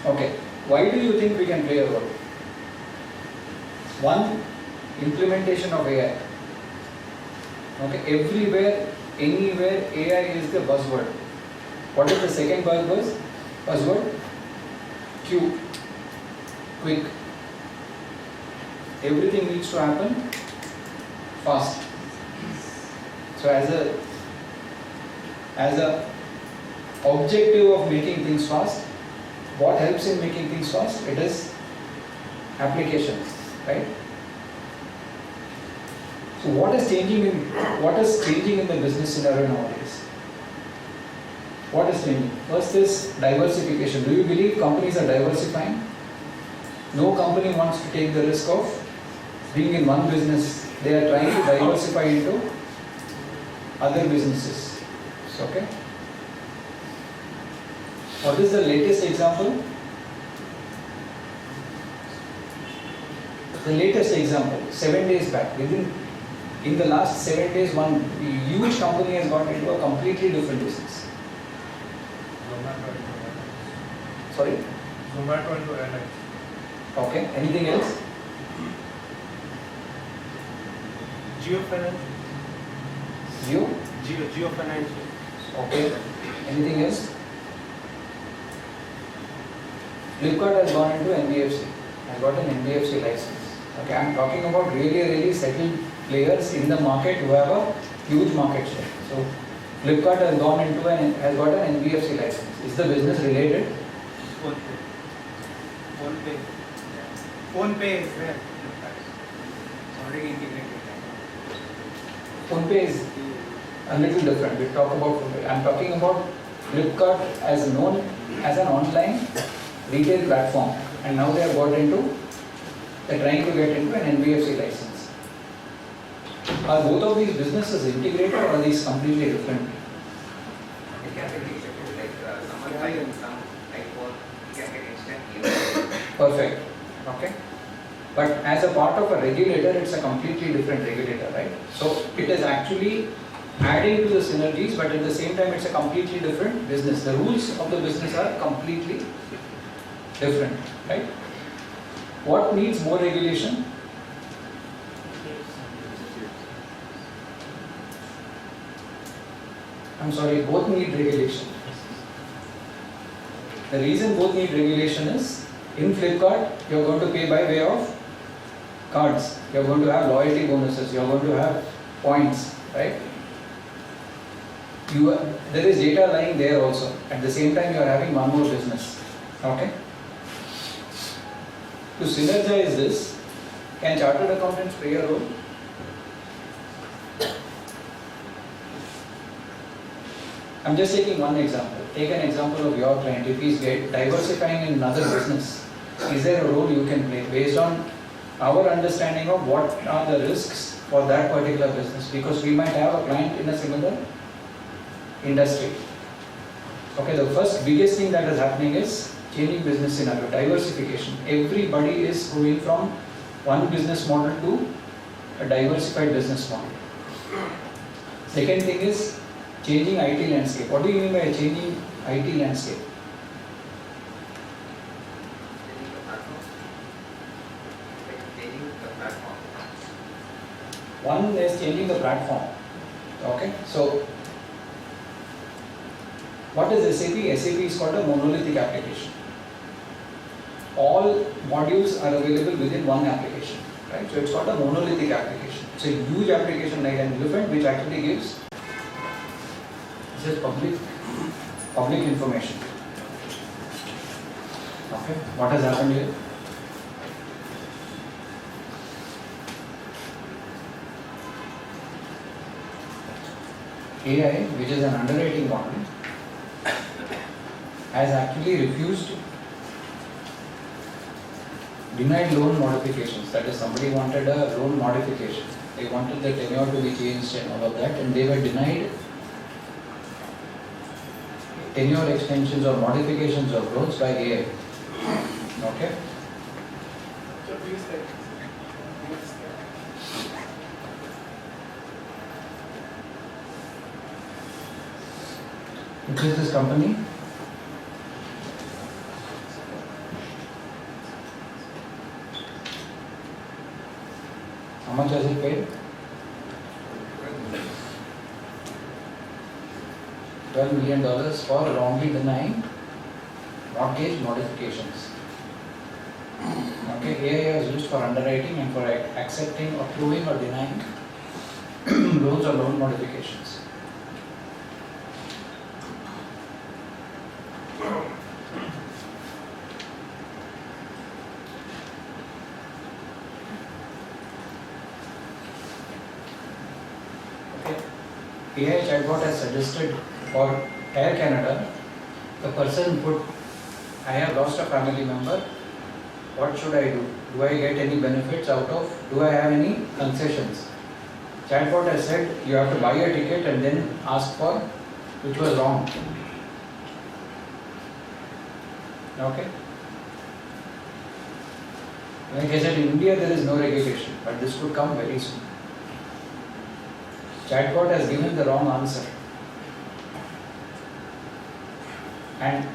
Okay. Why do you think we can play a role? One, implementation of AI. Okay. Everywhere, anywhere, AI is the buzzword. What is the second buzzword? Q. Quick. Everything needs to happen fast. So as a objective of making things fast, what helps in making things fast? It is applications, right? So what is changing in the business scenario nowadays? What is changing? First is diversification. Do you believe companies are diversifying? No company wants to take the risk of being in one business. They are trying to diversify into other businesses. Okay. What is the latest example? The latest example, 7 days back, in the last 7 days, one huge company has got into a completely different business. Sorry? Zomato into airlines. Okay, anything else? Geo Finance. Geo Financial. Okay, anything else? Flipkart has gone into NBFC, has got an NBFC license. Okay, I'm talking about really settled players in the market who have a huge market share. So Flipkart has got an NBFC license. Is the business related? Phone Pay is there. It's already integrated. PhonePe is a little different. We talk about PhonePe. I'm talking about Flipkart as an online retail platform, and now they're trying to get into an NBFC license. Are both of these businesses integrated or are these completely different? It can be integrated, like someone buying some phone, he can get instant. Perfect. Okay. But as a part of a regulator, it's a completely different regulator, right? So it is actually adding to the synergies, but at the same time, it's a completely different business. The rules of the business are completely different, right? What needs more regulation? I'm sorry, both need regulation. The reason both need regulation is, in Flipkart, you're going to pay by way of cards. You're going to have loyalty bonuses. You're going to have points, right? There is data lying there also. At the same time, you are having one more business. Okay? To synergize this, can chartered accountants play a role? I'm just taking one example. Take an example of your client. If he's diversifying in another business, is there a role you can play based on our understanding of what are the risks for that particular business? Because we might have a client in a similar industry. Okay, the first biggest thing that is happening is changing business scenario, diversification. Everybody is moving from one business model to a diversified business model. Second thing is changing IT landscape. What do you mean by changing IT landscape? One is changing the platform. Okay, so what is SAP? SAP is called a monolithic application. All modules are available within one application, right? So it's called a monolithic application. It's a huge application like an elephant, which actually gives just public information. Okay, what has happened here? AI, which is an underwriting model, has actually denied loan modifications. That is, somebody wanted a loan modification. They wanted the tenure to be changed and all of that, and they were denied tenure extensions or modifications of loans by AI. Okay? So please take. Which is this company? How much has it paid? $12 million for wrongly denying mortgage modifications. Okay, AI is used for underwriting and for accepting, approving or denying loans or loan modifications. AI chatbot has suggested for Air Canada, the person put, I have lost a family member, what should I do? Do I get any benefits out of, do I have any concessions? Chatbot has said you have to buy a ticket and then ask for, which was wrong. Okay? Like I said, in India there is no regulation, but this could come very soon. Chatbot has given the wrong answer. And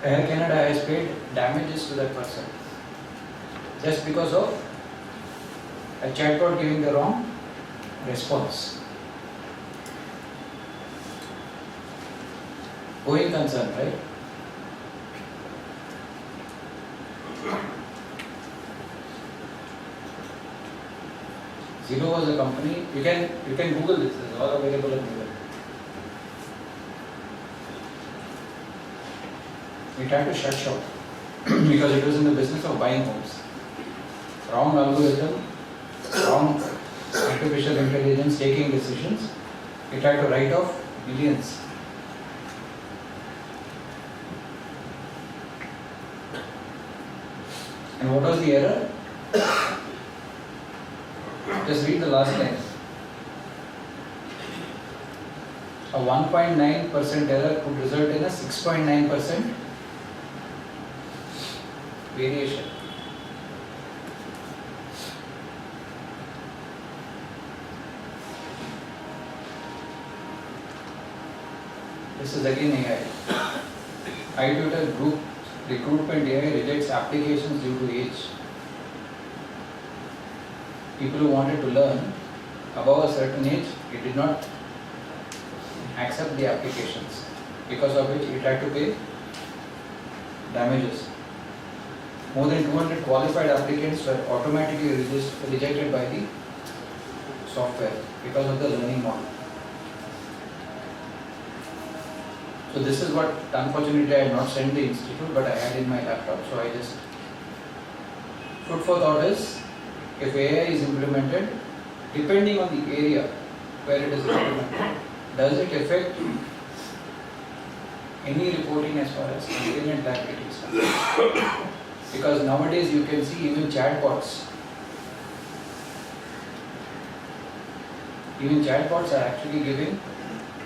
Air Canada has paid damages to that person just because of a chatbot giving the wrong response. Going concern, right? Zero was a company, you can Google this, it's all available on Google. It had to shut shop because it was in the business of buying homes. Wrong algorithm, wrong artificial intelligence taking decisions, it had to write off billions. And what was the error? Just read the last line. A 1.9% error could result in a 6.9% variation. This is again AI. iTutor group recruitment AI rejects applications due to age. People who wanted to learn above a certain age, it did not accept the applications, because of which it had to pay damages. More than 200 qualified applicants were automatically rejected by the software because of the learning model. So this is what, unfortunately I had not sent the institute, but I had in my laptop, so I just, food for thought is, if AI is implemented, depending on the area where it is implemented, does it affect any reporting as far as complaint liability is concerned? Because nowadays you can see even chatbots are actually giving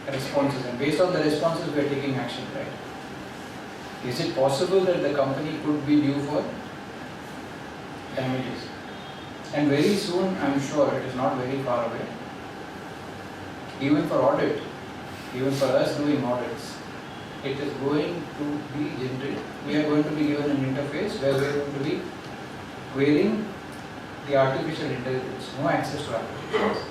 responses, and based on the responses we are taking action, right? Is it possible that the company could be due for damages? And very soon, I'm sure, it is not very far away, even for audit, even for us doing audits, it is going to be generated. We are going to be given an interface where we are going to be querying the artificial intelligence, no access to application. Okay.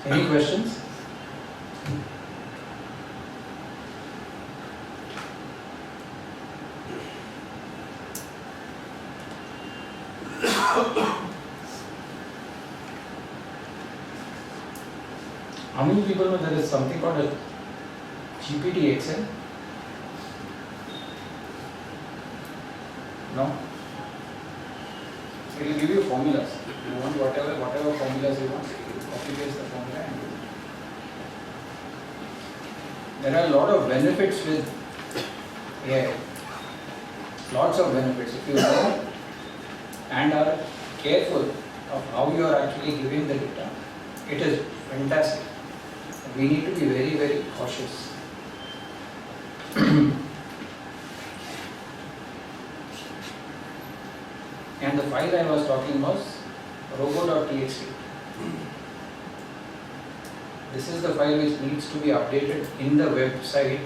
Any questions? How many people know there is something called a GPT Excel? No? It will give you formulas. You want whatever formulas you want, you copy paste the formula and do it. There are a lot of benefits with AI. Lots of benefits. If you know and are careful of how you are actually giving the data, it is fantastic. We need to be very, very cautious. And the file I was talking was robo.txt. This is the file which needs to be updated in the website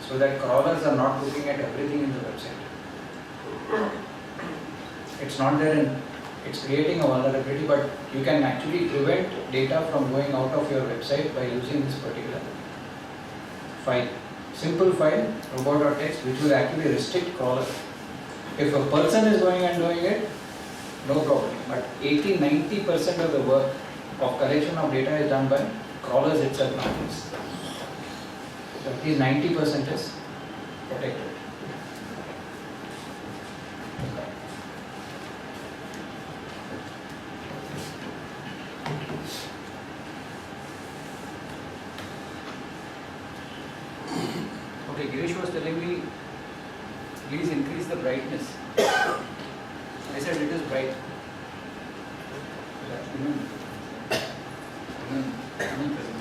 so that crawlers are not looking at everything in the website. It's not there in, it's creating a vulnerability, but you can actually prevent data from going out of your website by using this particular file. Simple file, robot.txt, which will actually restrict crawler. If a person is going and doing it, no problem. But 80-90% of the work of collection of data is done by crawlers itself nowadays. So at least 90% is protected. Okay, Girish was telling me, please increase the brightness. I said it is bright. Presentation.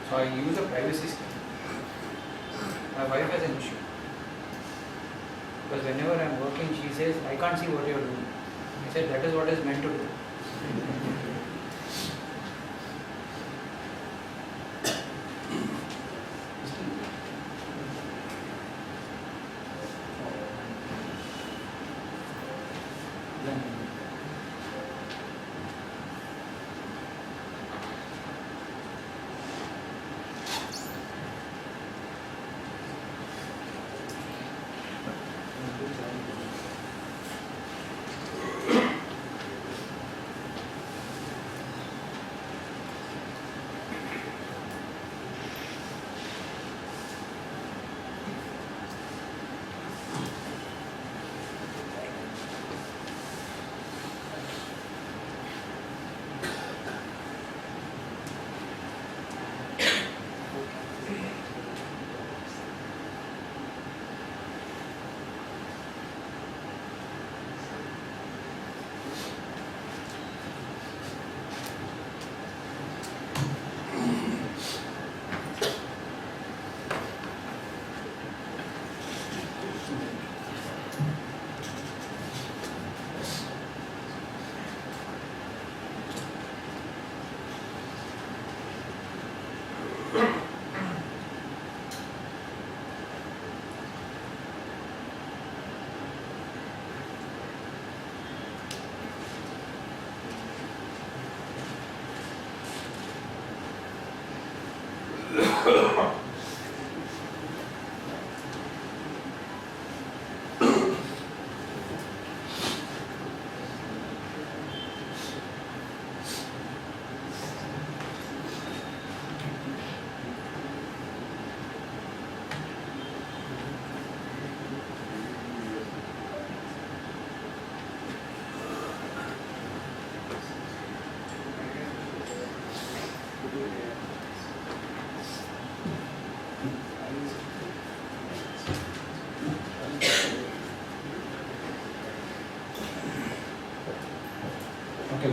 So I use a privacy scheme. My wife has an issue. Because whenever I am working, she says, I can't see what you are doing. I said, that is what is meant to do.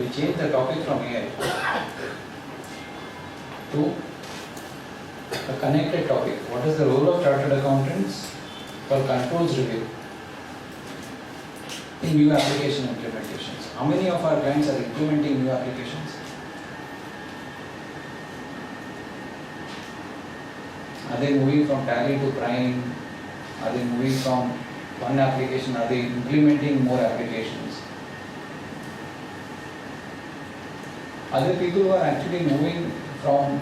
we change the topic from AI to a connected topic. What is the role of chartered accountants for controls review in new application implementations? How many of our clients are implementing new applications? Are they moving from Tally to Prime? Are they moving from one application? Are they implementing more applications? Are there people who are actually moving from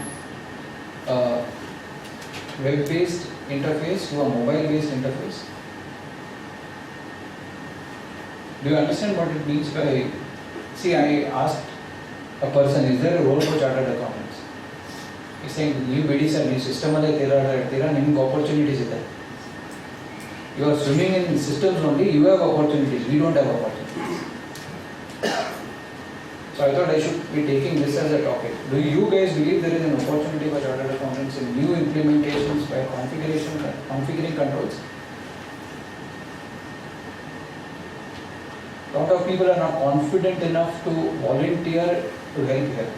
a web-based interface to a mobile-based interface? Do you understand what it means by, see, I asked a person, is there a role for chartered accountants? He's saying, ನೀವು ಬಿಡಿ sir ನೀವು ಸಿಸ್ಟಮಲ್ಲೇ ತಿರುಗಾಡ್ತೀರಾ ನಿಮ್ಗೆ opportunities ಇದೆ. You are swimming in systems only, you have opportunities, we don't have opportunities. So I thought I should be taking this as a topic. Do you guys believe there is an opportunity for chartered accountants in new implementations by configuring controls? A lot of people are not confident enough to volunteer to help here.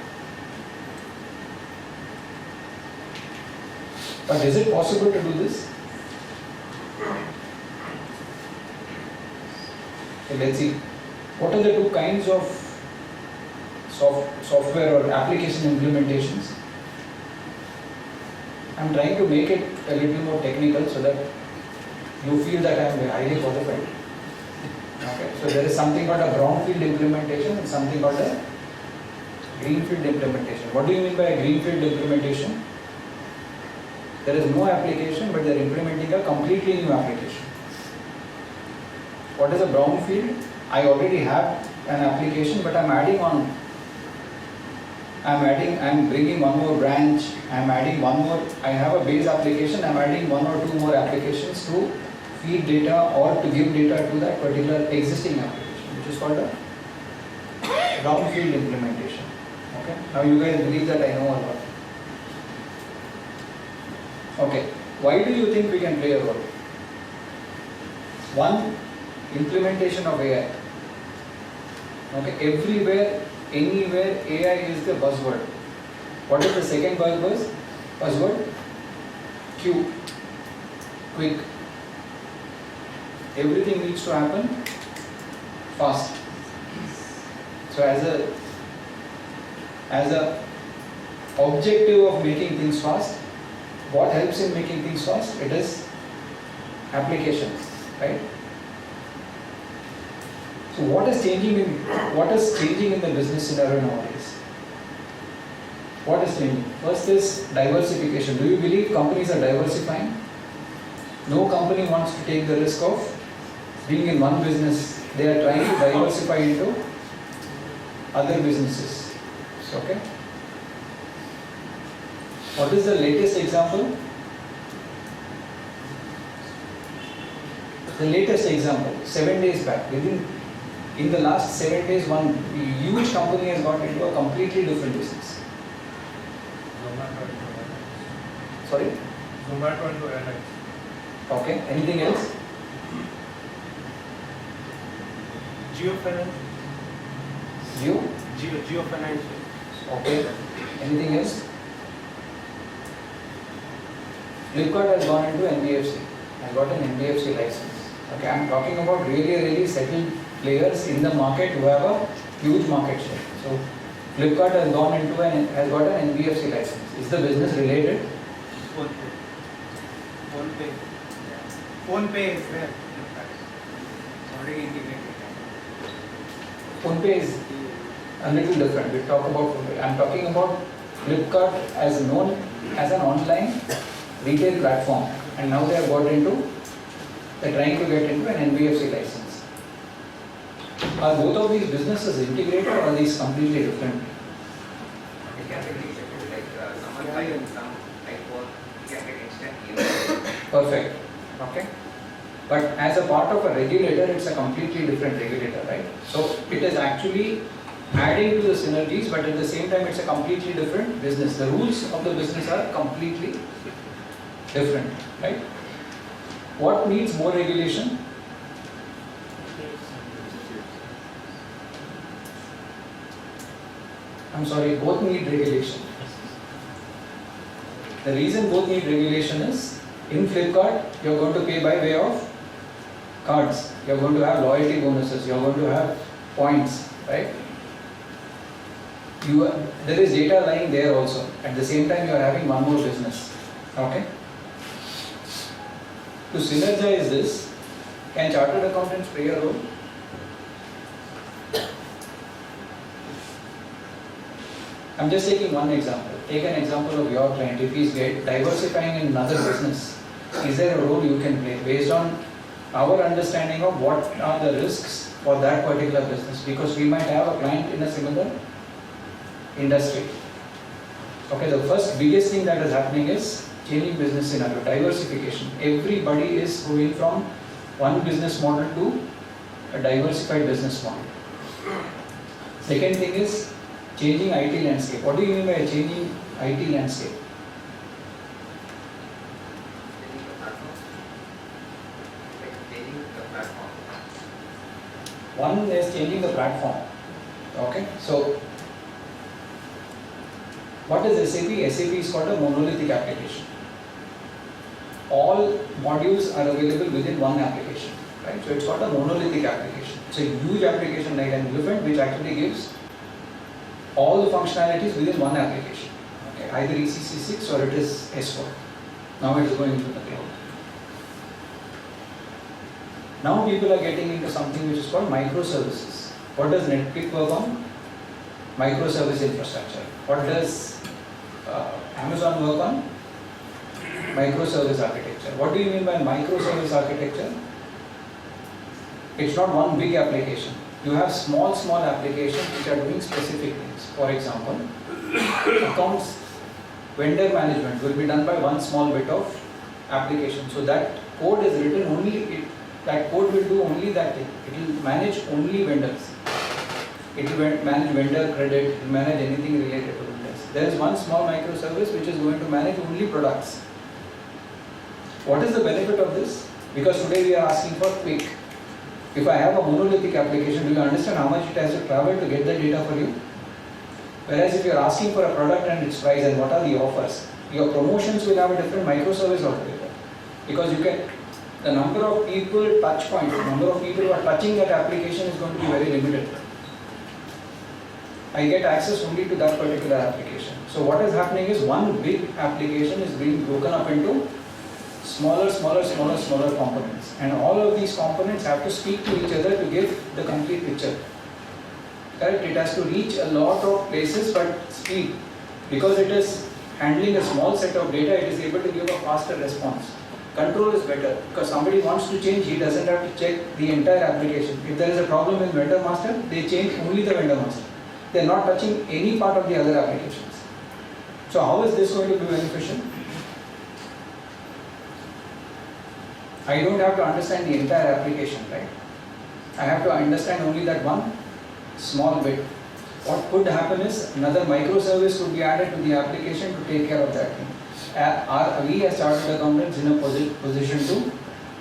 But is it possible to do this? Okay, let's see. What are the two kinds of software or application implementations? I'm trying to make it a little more technical so that you feel that I am highly qualified. Okay, so there is something called a brownfield implementation and something called a greenfield implementation. What do you mean by a greenfield implementation? There is no application, but they are implementing a completely new application. What is a brownfield? I already have an application, but I'm adding on. I'm bringing one more branch. I'm adding one more. I have a base application. I'm adding one or two more applications to feed data or to give data to that particular existing application, which is called a brownfield implementation. Okay. Now you guys believe that I know a lot. Okay. Why do you think we can play a role? One, implementation of AI. Okay. Everywhere, anywhere, AI is the buzzword. What is the second buzzword? Q. Quick. Everything needs to happen fast. So as a objective of making things fast, what helps in making things fast? It is applications, right? So what is changing in the business scenario nowadays? What is changing? First is diversification. Do you believe companies are diversifying? No company wants to take the risk of being in one business. They are trying to diversify into other businesses. Okay. What is the latest example? The latest example, 7 days back, in the last 7 days, one huge company has got into a completely different business. Sorry? Zomato into airlines. Okay, anything else? Geo Finance. Geo Financial. Okay, anything else? Flipkart has gone into NBFC, has got an NBFC license. Okay, I'm talking about really settled players in the market who have a huge market share. So Flipkart has got an NBFC license. Is the business related? Phone Pay is there. Already integrated. PhonePe is a little different. We talk about PhonePe. I'm talking about Flipkart as known as an online retail platform, and now they're trying to get into an NBFC license. Are both of these businesses integrated or are these completely different? It can be integrated, like someone buying some iPhone, you can get instant email. Perfect. Okay. But as a part of a regulator, it's a completely different regulator, right? So it is actually adding to the synergies, but at the same time, it's a completely different business. The rules of the business are completely different, right? What needs more regulation? I'm sorry, both need regulation. The reason both need regulation is, in Flipkart, you're going to pay by way of cards. You're going to have loyalty bonuses. You're going to have points, right? There is data lying there also. At the same time, you are having one more business. Okay? To synergize this, can chartered accountants play a role? I'm just taking one example. Take an example of your client. If he's diversifying in another business, is there a role you can play based on our understanding of what are the risks for that particular business? Because we might have a client in a similar industry. Okay, the first biggest thing that is happening is changing business scenario, diversification. Everybody is going from one business model to a diversified business model. Second thing is changing IT landscape. What do you mean by changing IT landscape? Changing the platform. One is changing the platform. Okay, so what is SAP? SAP is called a monolithic application. All modules are available within one application, right? So it's called a monolithic application. It's a huge application like an elephant which actually gives all the functionalities within one application. Okay, either ECC6 or it is S4. Now it is going into the cloud. Now people are getting into something which is called microservices. What does Netpeak work on? Microservice infrastructure. What does Amazon work on? Microservice architecture. What do you mean by microservice architecture? It's not one big application. You have small applications which are doing specific things. For example, accounts, vendor management will be done by one small bit of application. So that code is written only, that code will do only that thing. It will manage only vendors. It will manage vendor credit, it will manage anything related to vendors. There is one small microservice which is going to manage only products. What is the benefit of this? Because today we are asking for quick. If I have a monolithic application, do you understand how much it has to travel to get the data for you? Whereas if you are asking for a product and its price and what are the offers, your promotions will have a different microservice altogether. Because you get the number of people, touch points, the number of people who are touching that application is going to be very limited. I get access only to that particular application. So what is happening is one big application is being broken up into smaller components, and all of these components have to speak to each other to give the complete picture. Correct? It has to reach a lot of places, but speed, because it is handling a small set of data, it is able to give a faster response. Control is better because somebody wants to change, he doesn't have to check the entire application. If there is a problem in vendor master, they change only the vendor master. They are not touching any part of the other applications. So how is this going to be beneficial? I don't have to understand the entire application, right? I have to understand only that one small bit. What could happen is another microservice could be added to the application to take care of that thing. Are we as chartered accountants in a position to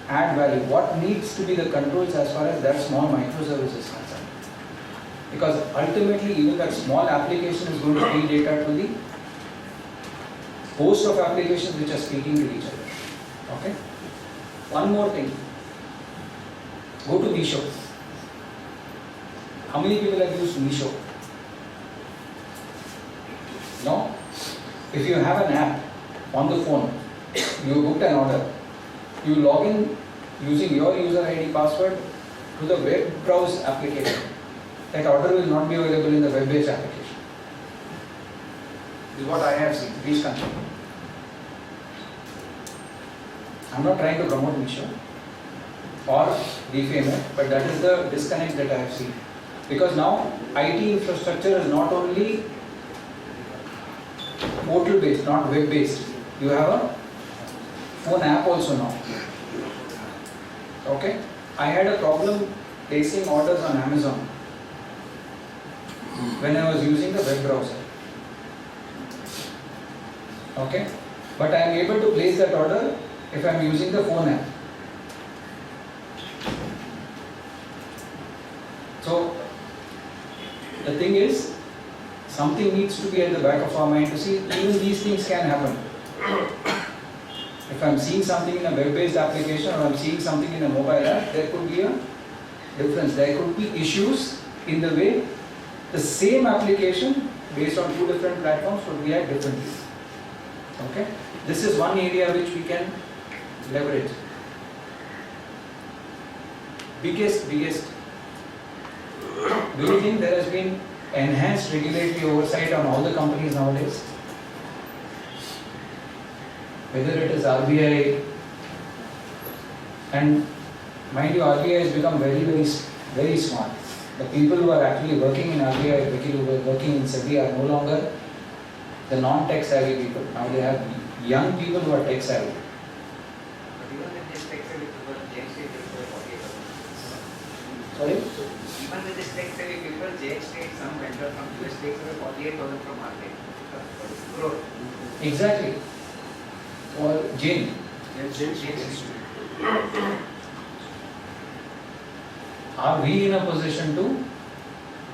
add value? What needs to be the controls as far as that small microservice is concerned? Because ultimately even that small application is going to feed data to the host of applications which are speaking to each other. Okay? One more thing. Go to Meesho. How many people have used Meesho? No? If you have an app on the phone, you booked an order, you log in using your user ID password to the web browse application. That order will not be available in the web-based application. This is what I have seen. Please continue. I'm not trying to promote Meesho or defame it, but that is the disconnect that I have seen. Because now IT infrastructure is not only portal based, not web based. You have a phone app also now. Okay? I had a problem placing orders on Amazon when I was using the web browser. Okay? But I am able to place that order if I am using the phone app. So the thing is, something needs to be at the back of our mind to see even these things can happen. If I'm seeing something in a web-based application or I'm seeing something in a mobile app, there could be a difference. There could be issues in the way the same application based on two different platforms would react differently. Okay? This is one area which we can leverage. Biggest. Do you think there has been enhanced regulatory oversight on all the companies nowadays? Whether it is RBI, and mind you, RBI has become very smart. The people who are actually working in RBI, people who are working in SEBI are no longer the non-tech savvy people. Now they have young people who are tech savvy. But even with this tech savvy people, J State is 48,000. Sorry? Even with this tech savvy people, J State, some vendor from US takes away 48,000 from market. Growth. Exactly. Or Jane. Are we in a position to?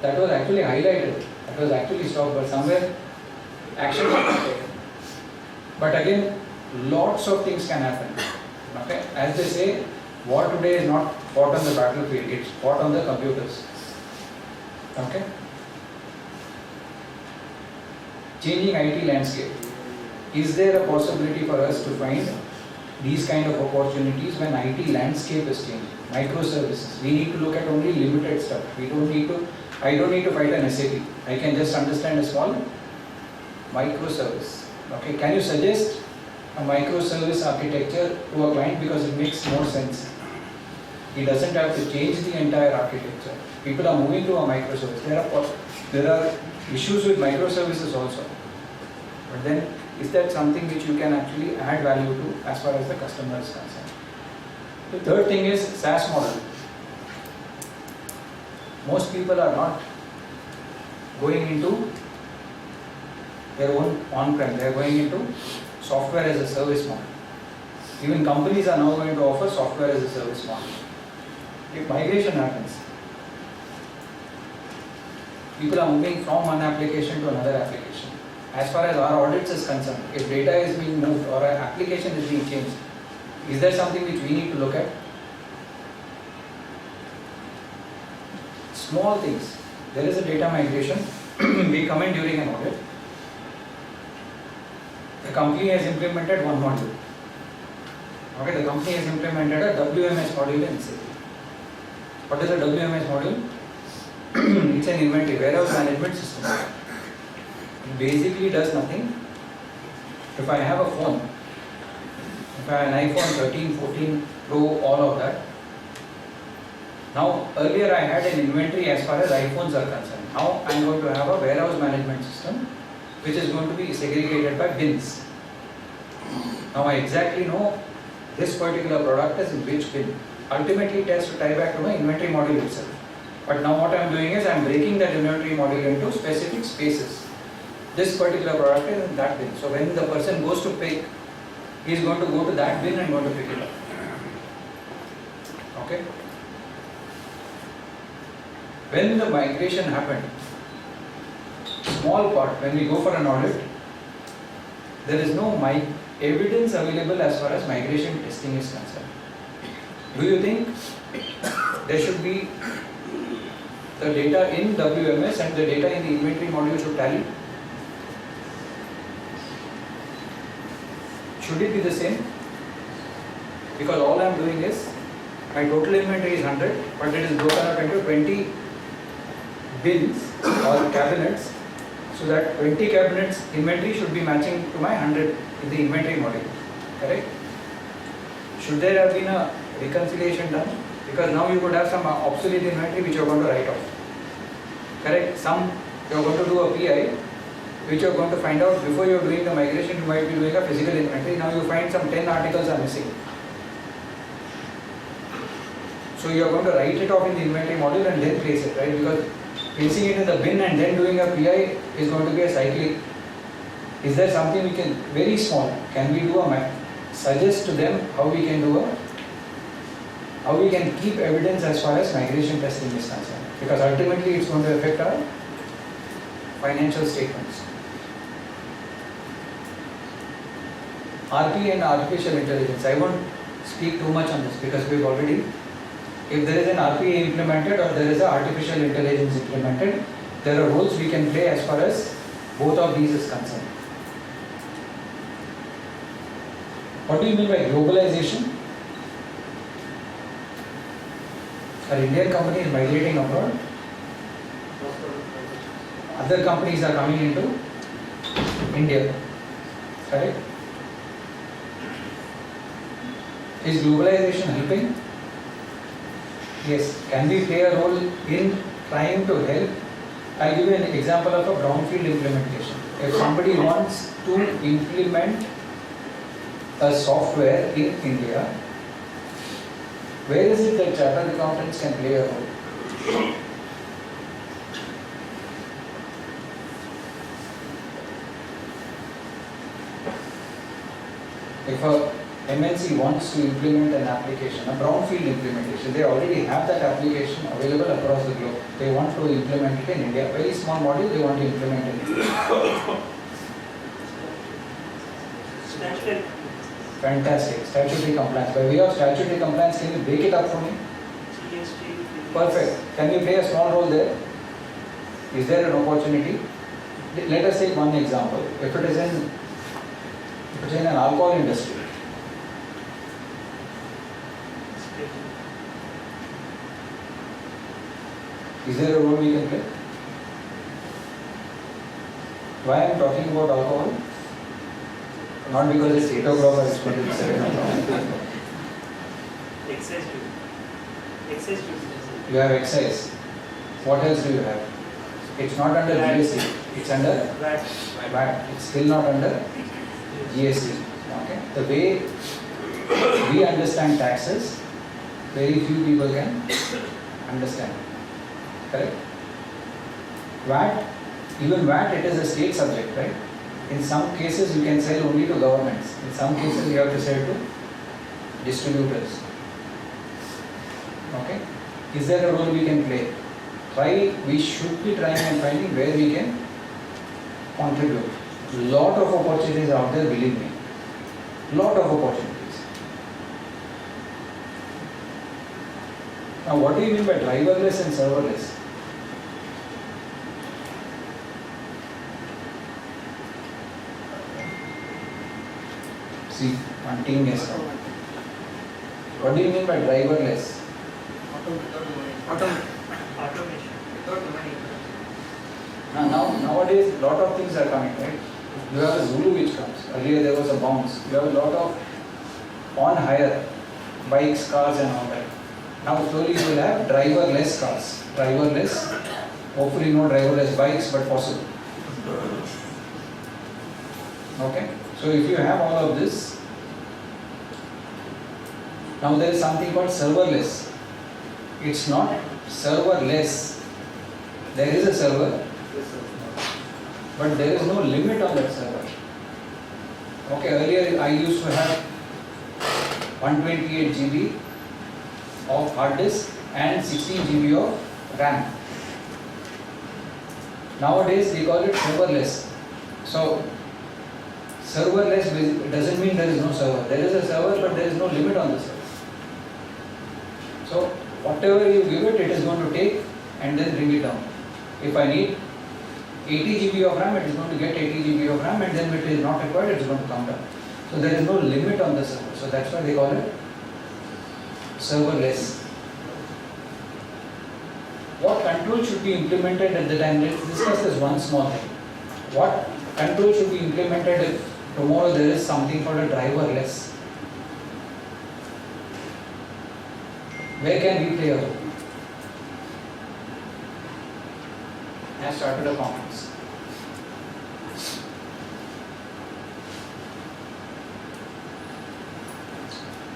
That was actually highlighted. That was actually stopped, but somewhere action was not taken. But again, lots of things can happen. Okay? As they say, war today is not fought on the battlefield, it's fought on the computers. Okay? Changing IT landscape. Is there a possibility for us to find these kind of opportunities when IT landscape is changing? Microservices. We need to look at only limited stuff. I don't need to fight an SAP. I can just understand a small microservice. Okay, can you suggest a microservice architecture to a client because it makes more sense? He doesn't have to change the entire architecture. People are moving to a microservice. There are issues with microservices also. But then, is that something which you can actually add value to as far as the customer is concerned? The third thing is SaaS model. Most people are not going into their own on-prem, they are going into software as a service model. Even companies are now going to offer software as a service model. If migration happens, people are moving from one application to another application. As far as our audits is concerned, if data is being moved or an application is being changed, is there something which we need to look at? Small things. There is a data migration. We come in during an audit. The company has implemented one module. Okay, the company has implemented a WMS module in SAP. What is a WMS module? It's an inventory, warehouse management system. It basically does nothing. If I have a phone, if I have an iPhone 13, 14 Pro, all of that. Now, earlier I had an inventory as far as iPhones are concerned. Now I am going to have a warehouse management system which is going to be segregated by bins. Now I exactly know this particular product is in which bin. Ultimately it has to tie back to my inventory module itself. But now what I am doing is I am breaking that inventory module into specific spaces. This particular product is in that bin. So when the person goes to pick, he is going to go to that bin and going to pick it up. Okay? When the migration happened, small part, when we go for an audit, there is no evidence available as far as migration testing is concerned. Do you think there should be the data in WMS and the data in the inventory module should tally? Should it be the same? Because all I am doing is, my total inventory is 100, but it is broken up into 20 bins or cabinets, so that 20 cabinets inventory should be matching to my 100 in the inventory module. Correct? Should there have been a reconciliation done? Because now you could have some obsolete inventory which you are going to write off. Correct? Some you are going to do a PI which you are going to find out before you are doing the migration. You might be doing a physical inventory. Now you find some 10 articles are missing. So you are going to write it off in the inventory module and then place it, right? Because placing it in the bin and then doing a PI is going to be a cyclic. Is there something we can, very small, can we do a suggest to them how we can do how we can keep evidence as far as migration testing is concerned? Because ultimately it's going to affect our financial statements. RP and artificial intelligence. I won't speak too much on this because we've already, if there is an RPA implemented or there is an artificial intelligence implemented, there are roles we can play as far as both of these is concerned. What do you mean by globalization? An Indian company is migrating abroad. Other companies are coming into India. Correct? Is globalization helping? Yes. Can we play a role in trying to help? I'll give you an example of a brownfield implementation. If somebody wants to implement a software in India, where is it that chartered accountants can play a role? If a MNC wants to implement an application, a brownfield implementation, they already have that application available across the globe. They want to implement it in India. Very small module, they want to implement it. Statutory. Fantastic. Statutory compliance. By way of statutory compliance, can you break it up for me? GST. Perfect. Can you play a small role there? Is there an opportunity? Let us take one example. If it is in an alcohol industry, is there a role we can play? Why I am talking about alcohol? Not because it's 8 o'clock or it's going to be 7 o'clock. Excess duty. Excess duty. You have excise. What else do you have? It's not under GST. It's under VAT. VAT. It's still not under GST. Okay. The way we understand taxes, very few people can understand. Correct? VAT, even VAT, it is a state subject, right? In some cases, you can sell only to governments. In some cases, you have to sell to distributors. Okay? Is there a role we can play? We should be trying and finding where we can contribute. Lot of opportunities out there, believe me. Lot of opportunities. Now, what do you mean by driverless and serverless? See, one team yes. What do you mean by driverless? Automation. Nowadays, lot of things are coming, right? You have a Zulu which comes. Earlier there was a bounce. You have a lot of on hire bikes, cars, and all that. Now slowly you will have driverless cars. Driverless, hopefully no driverless bikes, but possible. Okay. So if you have all of this, now there is something called serverless. It's not serverless. There is a server, but there is no limit on that server. Okay, earlier I used to have 128 GB of hard disk and 16 GB of RAM. Nowadays they call it serverless. So serverless doesn't mean there is no server. There is a server, but there is no limit on the server. So whatever you give it, it is going to take and then bring it down. If I need 80 GB of RAM, it is going to get 80 GB of RAM, and then if it is not required, it is going to come down. So there is no limit on the server. So that's why they call it serverless. What control should be implemented at the time? Let's discuss this one small thing. What control should be implemented if tomorrow there is something called a driverless? Where can we play a role? I started a conference.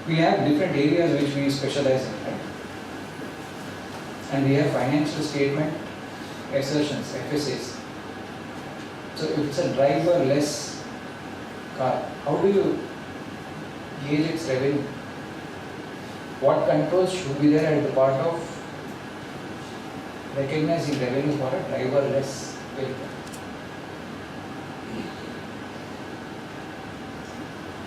We have different areas which we specialize in, right? And we have financial statement assertions, FSAs. So if it's a driverless car, how do you gauge its revenue? What controls should be there at the part of recognizing revenue for a driverless vehicle?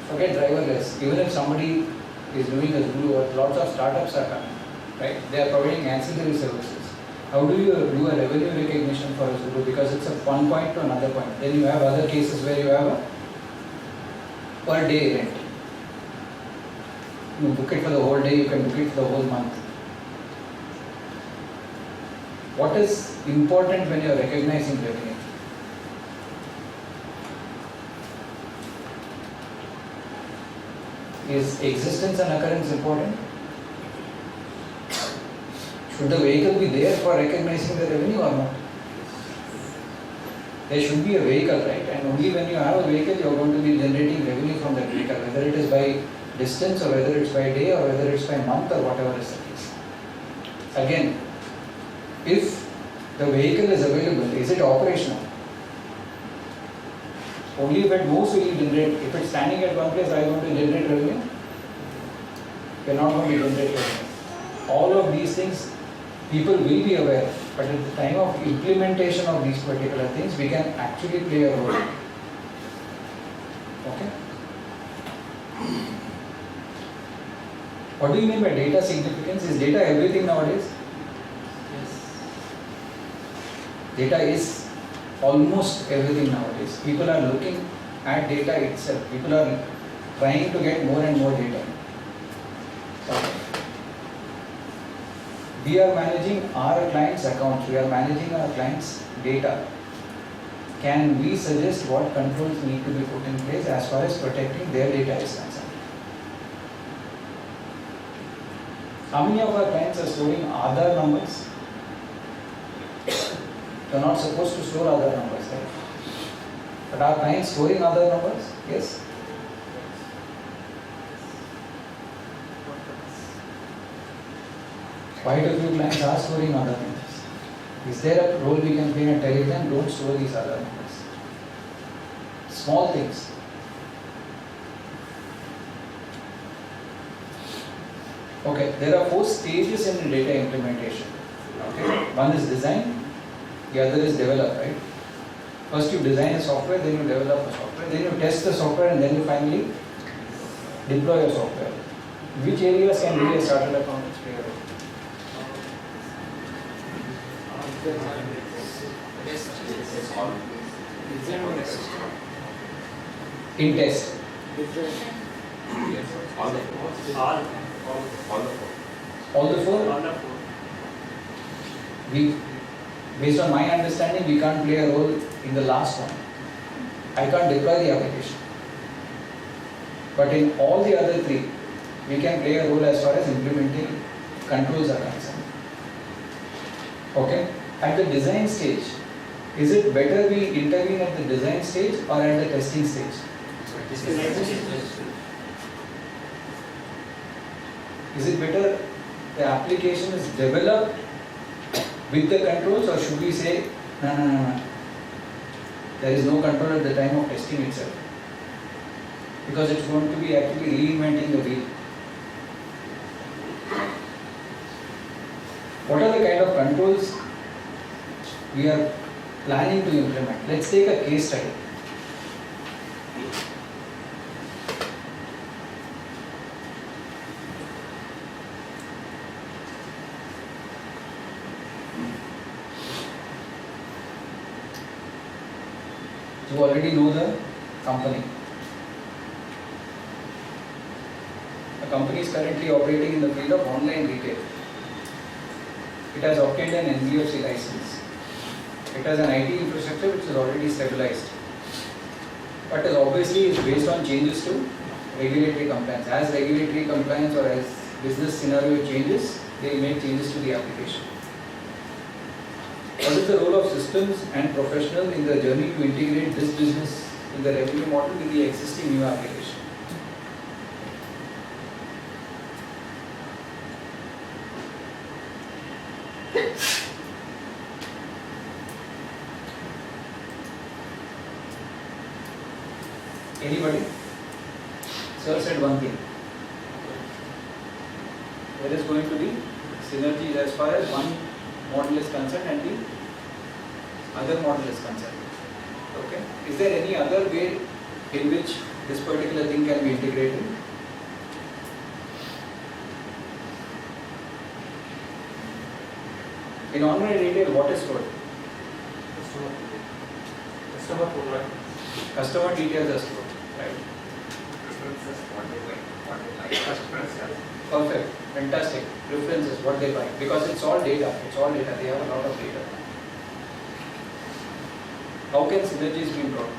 Forget driverless. Even if somebody is doing a Zulu, or lots of startups are coming, right? They are providing ancillary services. How do you do a revenue recognition for a Zulu? Because it's a one point to another point. Then you have other cases where you have a per day rent. You book it for the whole day, you can book it for the whole month. What is important when you are recognizing revenue? Is existence and occurrence important? Should the vehicle be there for recognizing the revenue or not? There should be a vehicle, right? And only when you have a vehicle, you are going to be generating revenue from that vehicle, whether it is by distance or whether it's by day or whether it's by month or whatever is the case. Again, if the vehicle is available, is it operational? Only if it moves will you generate. If it's standing at one place, are you going to generate revenue? You are not going to generate revenue. All of these things people will be aware, but at the time of implementation of these particular things, we can actually play a role. Okay? What do you mean by data significance? Is data everything nowadays? Yes. Data is almost everything nowadays. People are looking at data itself. People are trying to get more and more data. Okay. We are managing our clients' accounts. We are managing our clients' data. Can we suggest what controls need to be put in place as far as protecting their data is concerned? How many of our clients are storing Aadhaar numbers? They are not supposed to store Aadhaar numbers, right? But are clients storing Aadhaar numbers? Yes. Quite a few clients are storing Aadhaar numbers. Is there a role we can play and tell them don't store these Aadhaar numbers? Small things. Okay, there are 4 stages in the data implementation. Okay, one is design, the other is develop, right? First you design a software, then you develop a software, then you test the software, and then you finally deploy a software. Which areas can be a started account play a role? In test. All the four? We, based on my understanding, we can't play a role in the last one. I can't deploy the application. But in all the other 3, we can play a role as far as implementing controls are concerned. Okay? At the design stage, is it better we intervene at the design stage or at the testing stage? Is it better the application is developed with the controls, or should we say, no, there is no control at the time of testing itself? Because it's going to be actually reinventing the wheel. What are the kind of controls we are planning to implement? Let's take a case study. You already know the company. The company is currently operating in the field of online retail. It has obtained an NBFC license. It has an IT infrastructure which is already stabilized. But as obviously is based on changes to regulatory compliance. As regulatory compliance or as business scenario changes, they make changes to the application. What is the role of systems and professionals in the journey to integrate this business in the revenue model with the existing new application? Anybody? Sir said one thing. There is going to be synergies as far as one model is concerned and the other model is concerned. Okay? Is there any other way in which this particular thing can be integrated. In online retail, what is stored? Customer details are stored, right? Preferences, what they like, customers. Perfect, fantastic. Preferences, what they buy, because it's all data. They have a lot of data. How can synergies be brought?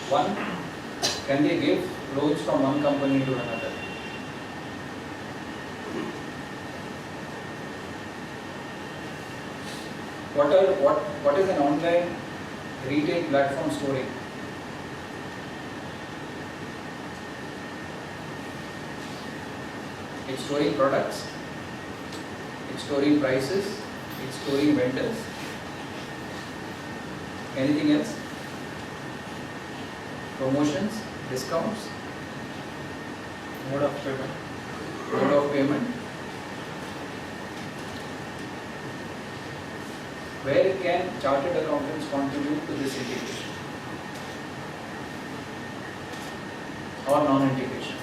One, can they give loans from one company to another? What is an online retail platform storing? It's storing products, it's storing prices, it's storing vendors. Anything else? Promotions, discounts, Mode of payment. mode of payment. Where can chartered accountants contribute to this integration or non-integration?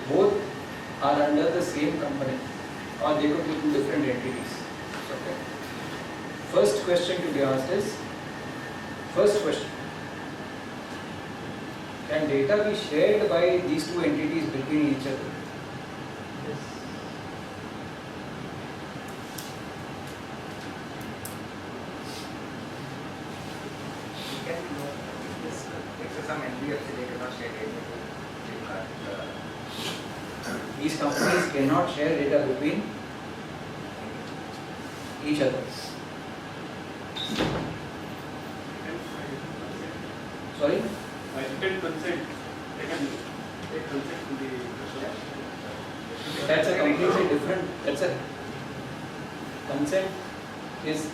Both are under the same company or they could be two different entities. Okay. First question to be asked is, can data be shared by these two entities between each other? You can know this. If some NBFC they cannot share data to Flipkart. These companies cannot share data between each other. Sorry? Written consent, they can take consent to the That's a completely different, consent is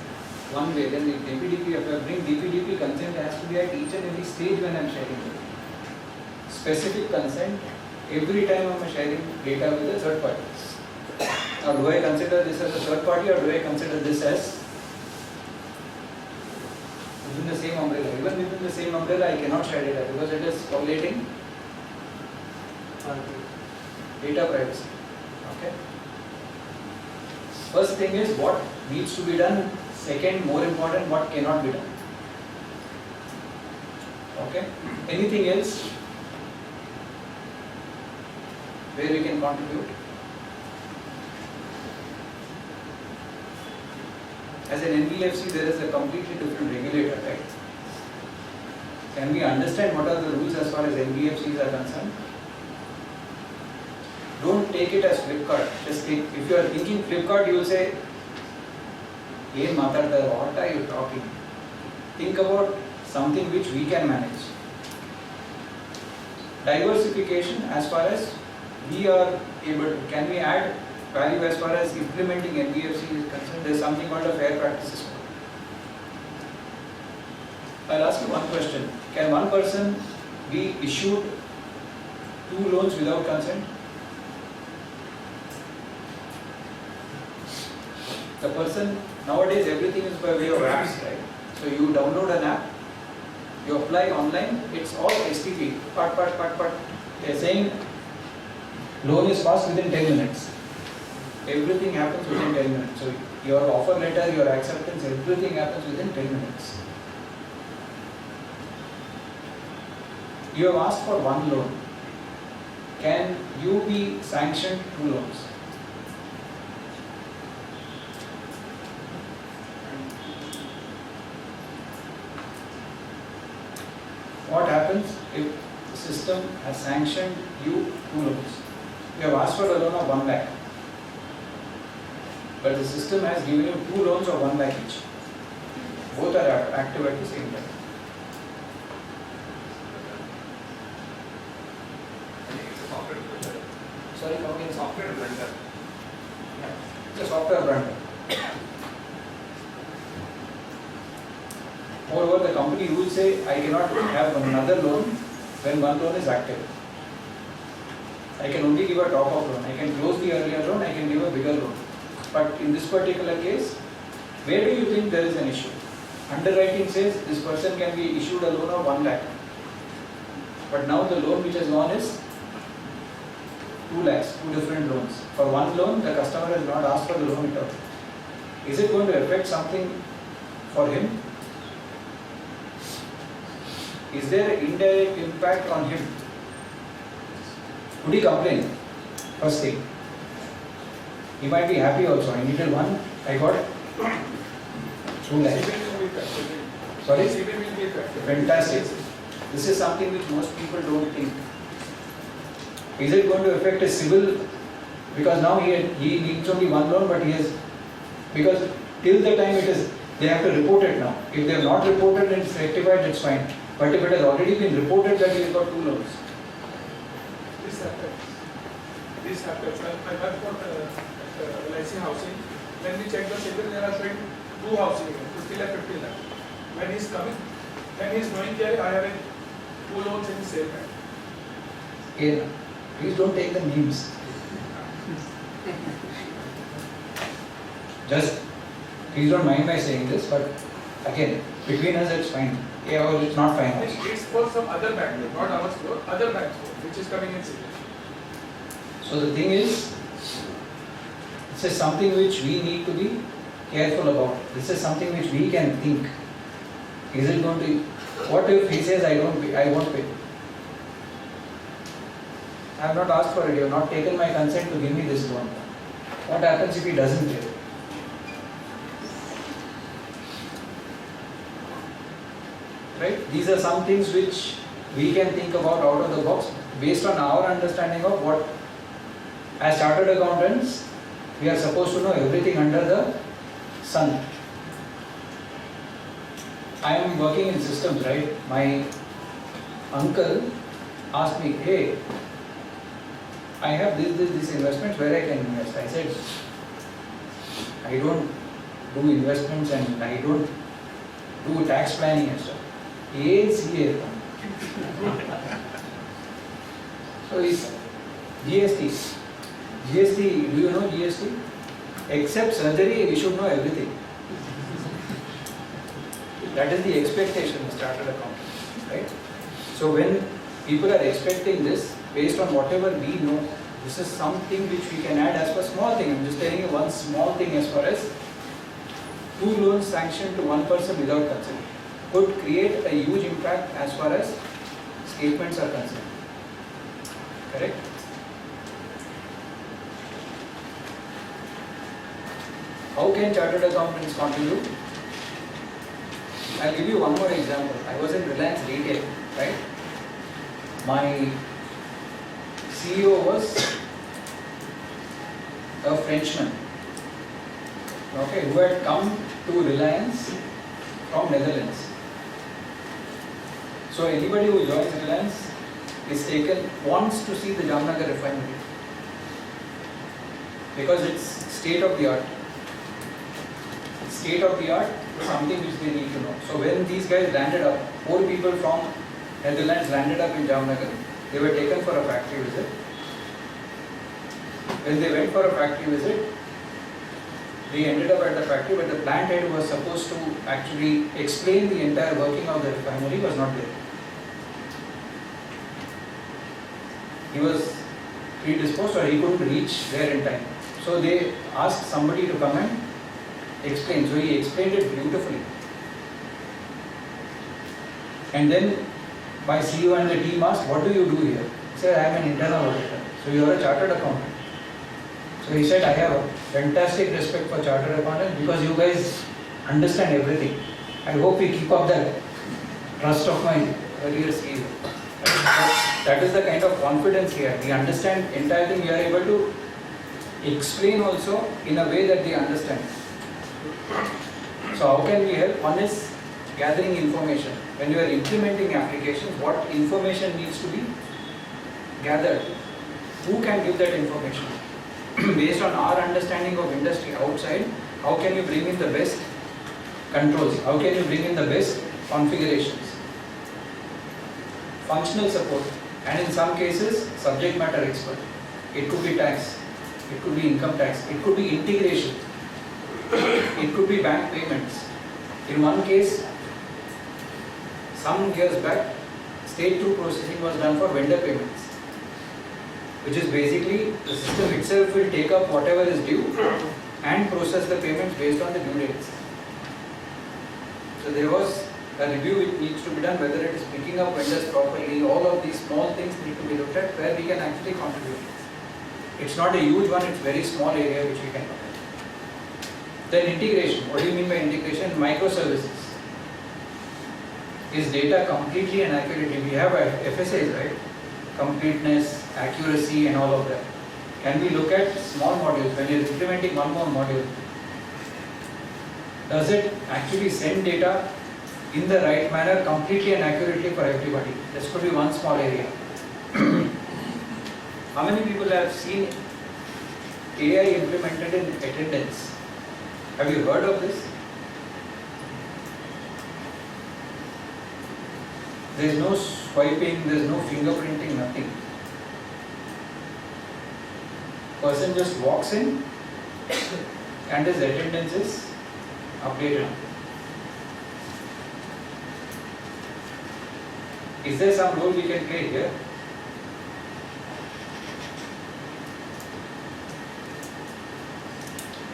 one way. Then the DPDP, if I bring DPDP, consent has to be at each and every stage when I am sharing it. Specific consent, every time I am sharing data with a third party. Now do I consider this as a third party or do I consider this as within the same umbrella? Even within the same umbrella I cannot share data because it is violating data privacy. Okay. First thing is what needs to be done. Second, more important, what cannot be done. Okay. Anything else where we can contribute? As an NBFC, there is a completely different regulator, right? Can we understand what are the rules as far as NBFCs are concerned? Don't take it as Flipkart. Just think, if you are thinking Flipkart, you will say, what are you talking? Think about something which we can manage. Diversification as far as we are able to, can we add value as far as implementing NBFC is concerned? There is something called a fair practices code. I'll ask you one question. Can one person be issued 2 loans without consent? The person, nowadays everything is by way of apps, right? So you download an app, you apply online, it's all STP, part. They are saying loan is passed within 10 minutes. Everything happens within 10 minutes. So your offer letter, your acceptance, everything happens within 10 minutes. You have asked for 1 loan. Can you be sanctioned 2 loans? What happens if the system has sanctioned you 2 loans? You have asked for a loan of 1 lakh. But the system has given you 2 loans of 1 lakh each. Both are active at the same time. It's a software blunder. Sorry, come again. Software blunder. It's a software blunder. Moreover, the company rules say I cannot have another loan when 1 loan is active. I can only give a top-up loan. I can close the earlier loan, I can give a bigger loan. But in this particular case, where do you think there is an issue? Underwriting says this person can be issued a loan of 1 lakh. But now the loan which has gone is 2 lakhs, 2 different loans. For one loan, the customer has not asked for the loan at all. Is it going to affect something for him? Is there an indirect impact on him? Could he complain? First thing. He might be happy also. I needed one, I got 2 lakhs. Sorry? Fantastic. This is something which most people don't think. Is it going to affect his civil? Because now he needs only one loan, but he has, because till the time it is, they have to report it now. If they have not reported and it's rectified, it's fine. But if it has already been reported that he has got 2 loans. This happens. This happens. I work for LIC housing. When we check the civil, there are showing 2 housing units, 50 lakh, 50 lakh. When he is coming, when he is knowing that I have 2 loans in the same bank. Okay, please don't take the names. Just, please don't mind my saying this, but again, between us it's fine. Yeah, or it's not fine. It's for some other bank, not ours, for other banks, which is coming in civil. So the thing is, this is something which we need to be careful about. This is something which we can think. Is it going to, what if he says I won't pay? I have not asked for it, you have not taken my consent to give me this loan. What happens if he doesn't pay? Right? These are some things which we can think about out of the box based on our understanding of what, as chartered accountants, we are supposed to know everything under the sun. I am working in systems, right? My uncle asked me, hey, I have these investments, where I can invest? I said, I don't do investments and I don't do tax planning and stuff. CA. So it's GST. GST, do you know GST? Except surgery, we should know everything. That is the expectation of chartered accountants, right? So when people are expecting this, based on whatever we know, this is something which we can add as a small thing. I'm just telling you one small thing as far as 2 loans sanctioned to one person without consent could create a huge impact as far as statements are concerned. Correct? How can chartered accountants contribute? I'll give you one more example. I was in Reliance Retail, right? My CEO was a Frenchman, okay, who had come to Reliance from Netherlands. So anybody who joins Reliance wants to see the Jamnagar refinery because it's state of the art. State of the art is something which they need to know. So when these guys landed up, 4 people from Netherlands landed up in Jamnagar, they were taken for a factory visit. When they went for a factory visit, they ended up at the factory, but the plant head was supposed to actually explain the entire working of the refinery was not there. He was predisposed or he couldn't reach there in time. So they asked somebody to come and explain. So he explained it beautifully. And then my CEO and the team asked, what do you do here? He said, I am an internal auditor. So you are a chartered accountant. So he said, I have a fantastic respect for chartered accountants because you guys understand everything. I hope we keep up that trust of my earlier CEO. That is the kind of confidence here. We understand entire thing. We are able to explain also in a way that they understand. So how can we help? One is gathering information. When you are implementing applications, what information needs to be gathered? Who can give that information? Based on our understanding of industry outside, how can you bring in the best controls? How can you bring in the best configurations? Functional support, and in some cases, subject matter expert. it could be tax, it could be income tax, it could be integration, it could be bank payments. In one case, some years back, state through processing was done for vendor payments, which is basically the system itself will take up whatever is due and process the payments based on the due dates. So there was a review which needs to be done, whether it is picking up vendors properly. All of these small things need to be looked at where we can actually contribute. It's not a huge one, it's a very small area which we can look at. Then integration. What do you mean by integration? Microservices. Is data completely and accurately? We have FSAs, right? Completeness, accuracy and all of that. Can we look at small modules? When you're implementing one more module, does it actually send data in the right manner, completely and accurately for everybody? This could be one small area. How many people have seen AI implemented in attendance? Have you heard of this? There is no swiping, there is no fingerprinting, nothing. Person just walks in and his attendance is updated. Is there some role we can play here?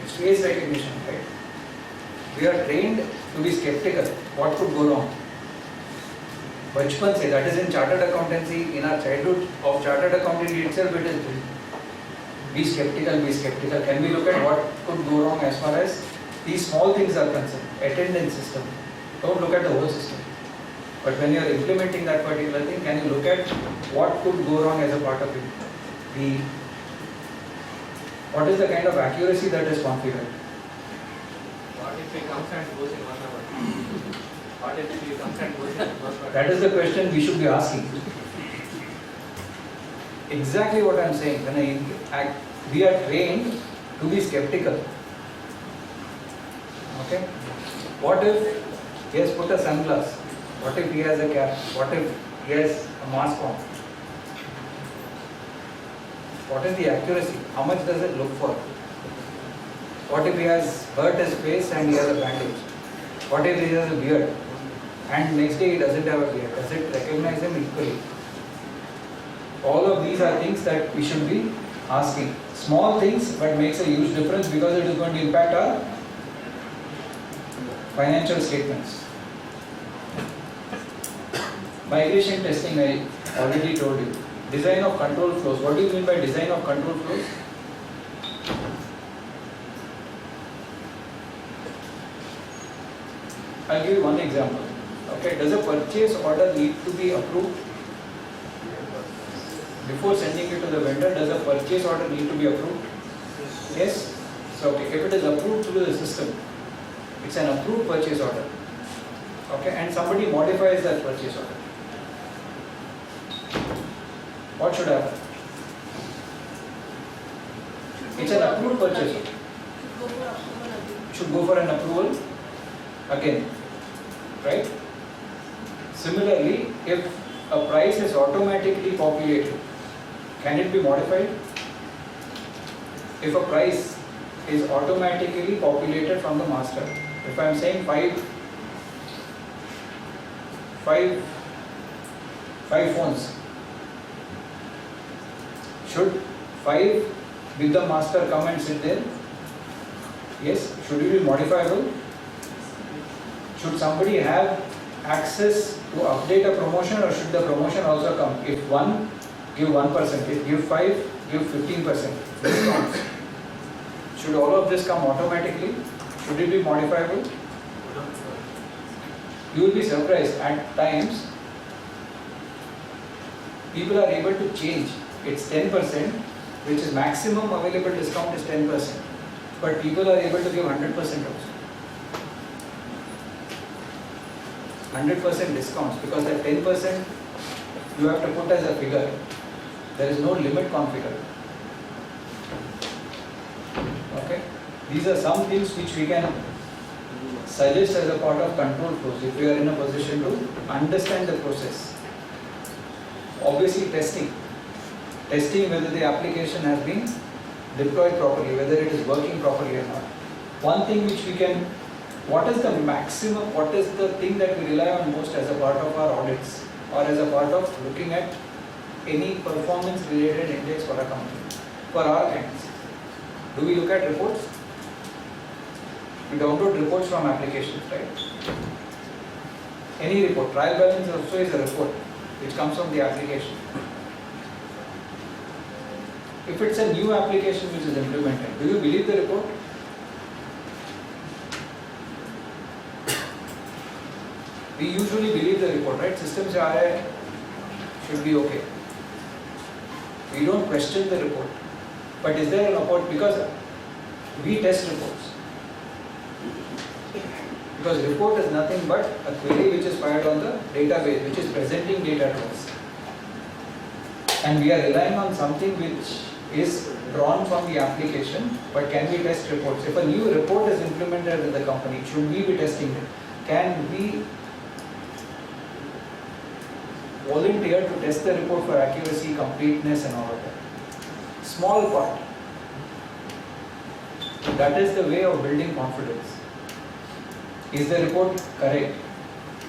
It's face recognition, right? We are trained to be skeptical. What could go wrong? Bachpan se, that is in chartered accountancy, in our childhood of chartered accountancy itself, it is be skeptical, be skeptical. Can we look at what could go wrong as far as these small things are concerned? Attendance system. Don't look at the whole system. But when you are implementing that particular thing, can you look at what could go wrong as a part of it? What is the kind of accuracy that is configured? What if he comes and goes in 1 hour? What if he comes and goes in 1 hour? That is the question we should be asking. Exactly what I am saying. When we are trained to be skeptical. Okay? What if he has put a sunglass? What if he has a cap? What if he has a mask on? What is the accuracy? How much does it look for? What if he has hurt his face and he has a bandage? What if he has a beard and next day he doesn't have a beard? Does it recognize him equally? All of these are things that we should be asking. Small things but makes a huge difference because it is going to impact our financial statements. Migration testing, I already told you. Design of control flows. What do you mean by design of control flows? I'll give you one example. Okay, does a purchase order need to be approved? Before sending it to the vendor, does a purchase order need to be approved? Yes? So, okay, if it is approved through the system, it's an approved purchase order. Okay, and somebody modifies that purchase order. What should happen? It's an approved purchase order. Should go for an approval again, right? Similarly, if a price is automatically populated, can it be modified? If a price is automatically populated from the master, if I am saying five phones, should 5 with the master come and sit there? Yes. Should it be modifiable? Should somebody have access to update a promotion, or should the promotion also come? If 1, give 1%. If give 5, give 15% discounts. Should all of this come automatically? Should it be modifiable? You will be surprised at times people are able to change. It's 10%, which is maximum available discount is 10%. But people are able to give 100% also. 100% discounts, because that 10% you have to put as a figure. There is no limit configured. Okay? These are some things which we can suggest as a part of control flows if we are in a position to understand the process. Obviously testing. testing whether the application has been deployed properly, whether it is working properly or not. One thing which we can, what is the maximum, what is the thing that we rely on most as a part of our audits or as a part of looking at any performance related index for a company, for our clients? Do we look at reports? We download reports from applications, right? Any report, trial balance also is a report which comes from the application. If it's a new application which is implemented, do you believe the report? We usually believe the report, right? System se aa raha hai, should be okay. We don't question the report. But is there a report? Because we test reports. Because report is nothing but a query which is fired on the database, which is presenting data to us. And we are relying on something which is drawn from the application, but can we test reports? If a new report is implemented in the company, should we be testing it? Can we volunteer to test the report for accuracy, completeness and all of that? Small part. That is the way of building confidence. Is the report correct?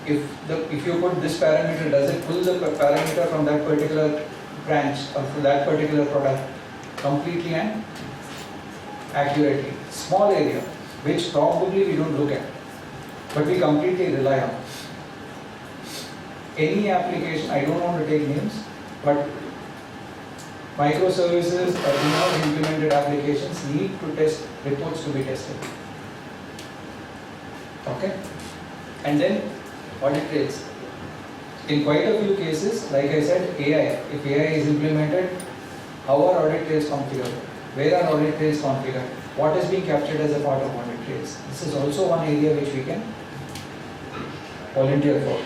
If you put this parameter, does it pull the parameter from that particular branch or from that particular product completely and accurately? Small area, which probably we don't look at, but we completely rely on. Any application, I don't want to take names, but microservices or in-house implemented applications need to test reports to be tested. Okay? And then audit trails. In quite a few cases, like I said, AI. If AI is implemented, how are audit trails configured? Where are audit trails configured? What is being captured as a part of audit trails? This is also one area which we can volunteer for.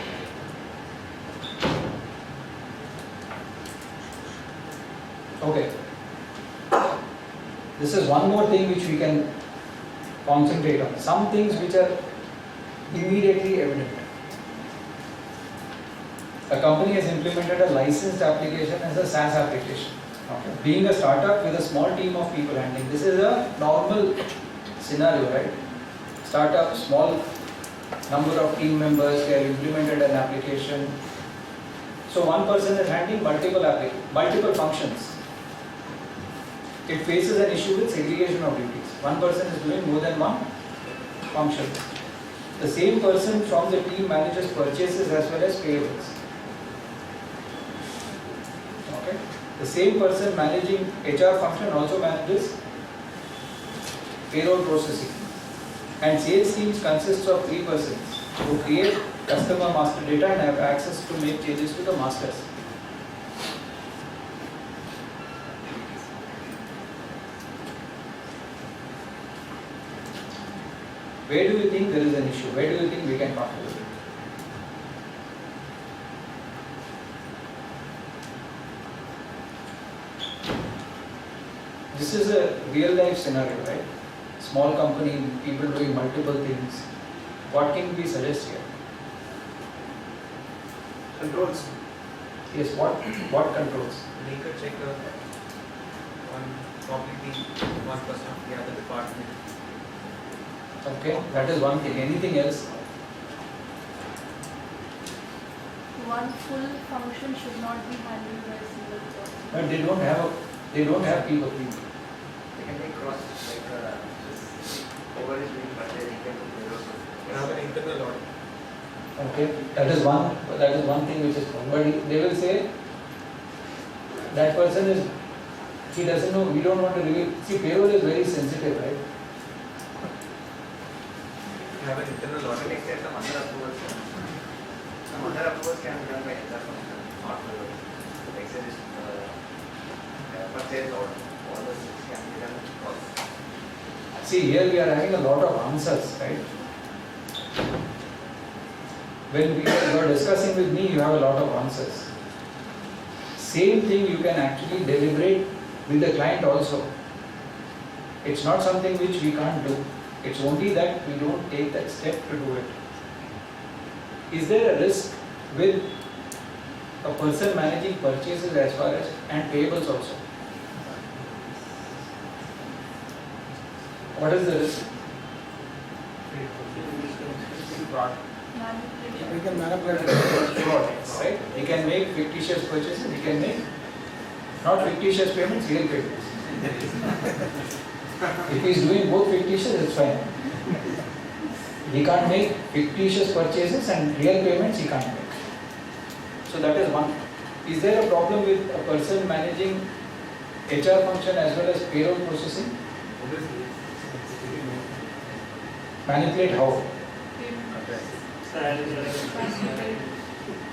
Okay. This is one more thing which we can concentrate on. Some things which are immediately evident. A company has implemented a licensed application as a SaaS application. Okay. Being a startup with a small team of people handling, this is a normal scenario, right? Startup, small number of team members, they have implemented an application. So one person is handling multiple functions. It faces an issue with segregation of duties. One person is doing more than one function. The same person from the team manages purchases as well as payables. Okay. The same person managing HR function also manages payroll processing. And sales teams consists of 3 persons who create customer master data and have access to make changes to the masters. Where do you think there is an issue? Where do you think we can contribute? This is a real life scenario, right? Small company, people doing multiple things. What can we suggest here? Controls. Yes, what controls? Make a checker on completely one person of the other department. Okay, that is one thing. Anything else? One full function should not be handled by a single person. But they don't have people. They can make cross, like over is doing budget, he can do payroll. You have an internal audit. Okay, that is one thing which is wrong. But they will say that person is, he doesn't know, we don't want to reveal. See, payroll is very sensitive, right? You have an internal To audit. an extent, some other approvals can be done by HR function, not payroll. Like say this purchase or all those things can be done cross. See, here we are having a lot of answers, right? When you are discussing with me, you have a lot of answers. Same thing you can actually deliberate with the client also. It's not something which we can't do. It's only that we don't take that step to do it. Is there a risk with a person managing purchases as far as and payables also. What is the risk? Manipulation. We can manipulate Fraud, right? He can make fictitious purchases, he can make not fictitious payments, real payments. If he is doing both fictitious, it's fine. He can't make fictitious purchases and real payments he can't make. So that is one. Is there a problem with a person managing HR function as well as payroll processing? Manipulate how?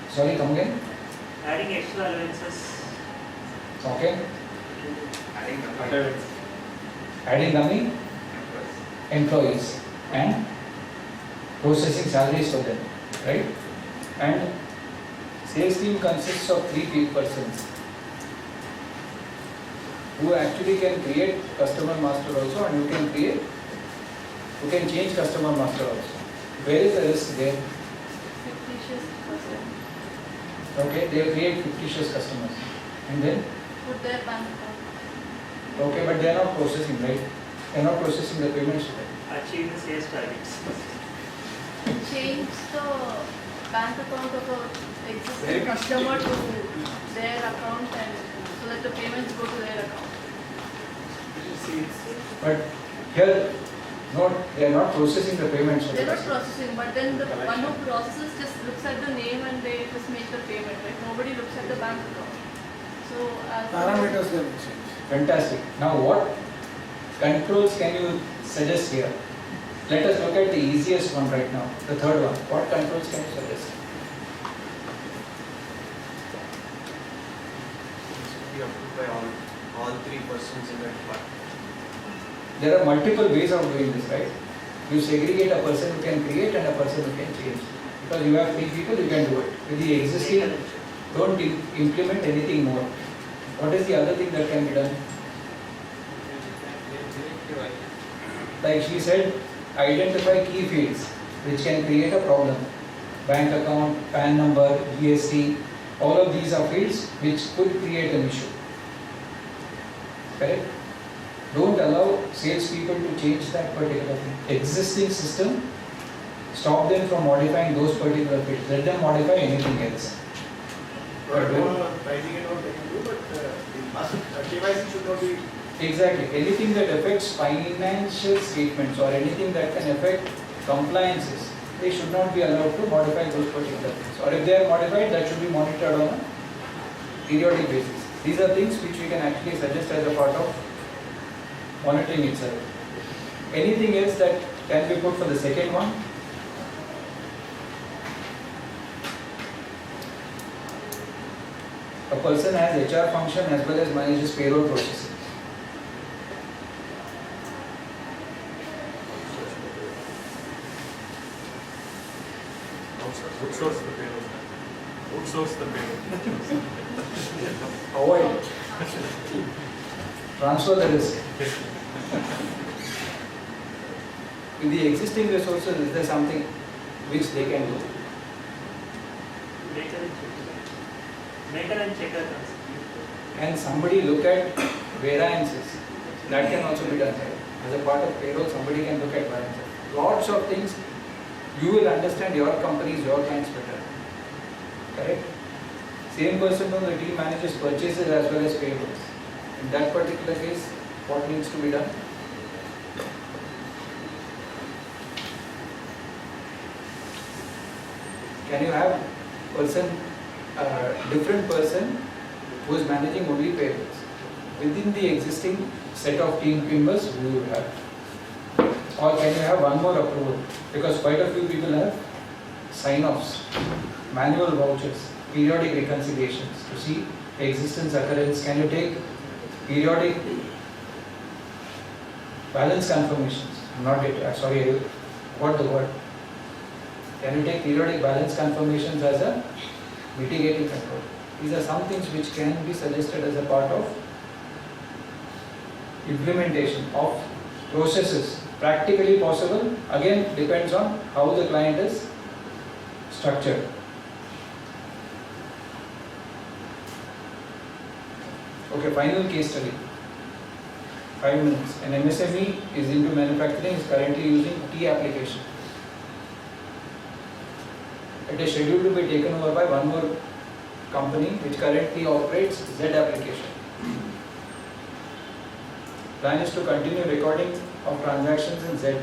Sorry, come again? Adding extra allowances. Okay. Adding the Adding dummy employees and processing salaries for them, right? And sales team consists of 3 persons who actually can create customer master also, and who can change customer master also. Where is the risk there? Fictitious person. Okay, they create fictitious customers and then Put their bank account. okay, but they are not processing, right? They are not processing the payments to them. Achieve the sales targets. Change the bank account of a existing customer to their account, and so that the payments go to their account. But here, they are not processing the payments. for They're the not customer. processing, but then the one who processes just looks at the name and they just make the payment, right? Nobody looks at the bank account. So as parameters they will change. Fantastic. Now what controls can you suggest here? Let us look at the easiest one right now, the third one. What controls can you suggest? Be approved by all 3 persons in that department. There are multiple ways of doing this, right? You segregate a person who can create and a person who can change. Because you have 3 people, you can do it. With the existing, don't implement anything more. What is the other thing that can be done? Like she said, identify key fields which can create a problem. Bank account, PAN number, GST, all of these are fields which could create an issue. Correct? Don't allow salespeople to change that particular thing. Existing system, stop them from modifying those particular fields. Let them modify anything else. Writing it out they can do, but KYC should not be. Exactly. Anything that affects financial statements or anything that can affect compliances, they should not be allowed to modify those particular things. Or if they are modified, that should be monitored on a periodic basis. These are things which we can actually suggest as a part of monitoring itself. Anything else that can be put for the second one? A person has HR function as well as manages payroll processing. Outsource the payroll. Outsource the payroll. Avoid. Transfer the risk. In the existing resources, is there something which they can do? Maker and checker. Can somebody look at variances? That can also be done, right? As a part of payroll, somebody can look at variances. Lots of things. You will understand your companies, your clients better. Correct? Same person on the team manages purchases as well as payables. In that particular case, what needs to be done? Can you have different person who is managing only payables within the existing set of team members who you have? Or can you have one more approval? Because quite a few people have sign-offs, manual vouchers, periodic reconciliations to see existence, occurrence. Can you take periodic balance confirmations? Not it, sorry, I got the word. Can you take periodic balance confirmations as a mitigating control? These are some things which can be suggested as a part of implementation of processes. Practically possible, again depends on how the client is structured. Okay, final case study. 5 minutes. An MSME is into manufacturing, is currently using T application. It is scheduled to be taken over by one more company which currently operates Z application. Plan is to continue recording of transactions in Z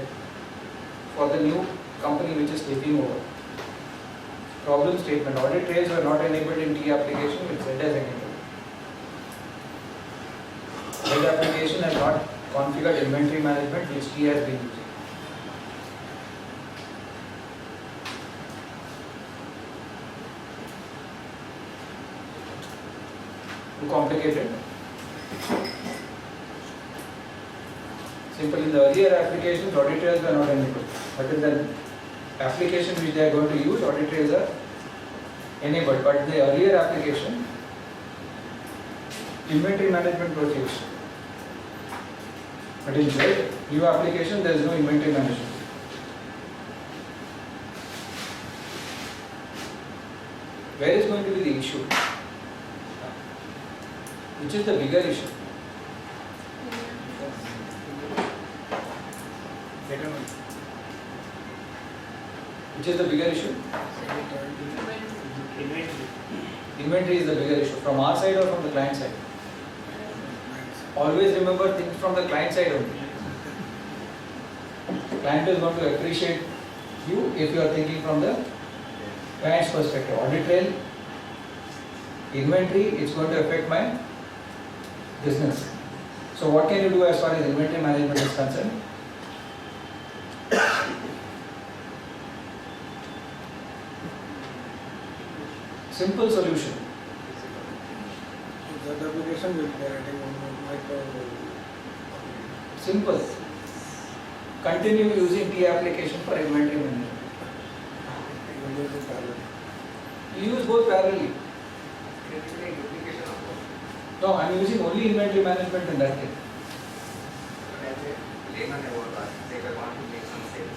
for the new company which is taking over. Problem statement: audit trails were not enabled in T application which Z has enabled. Z application has not configured inventory management which T has been using. Too complicated? Simple. In the earlier applications, audit trails were not enabled. But in the application which they are going to use, audit trails are enabled. But in the earlier application, inventory management was used. But in Z, new application, there is no inventory management. Where is going to be the issue? Which is the bigger issue? Which is the bigger issue? Inventory. Inventory is the bigger issue. From our side or from the client side? Always remember things from the client side only. Client is going to appreciate you if you are thinking from the client's perspective. Audit trail, inventory, it's going to affect my business. So what can you do as far as inventory management is concerned? Simple solution. That application will be writing on micro. Simple. Continue using T application for inventory management. You use both parallelly. Duplication of both. No, I am using only inventory management in that case. As a layman, I would ask, say if I want to make some sales,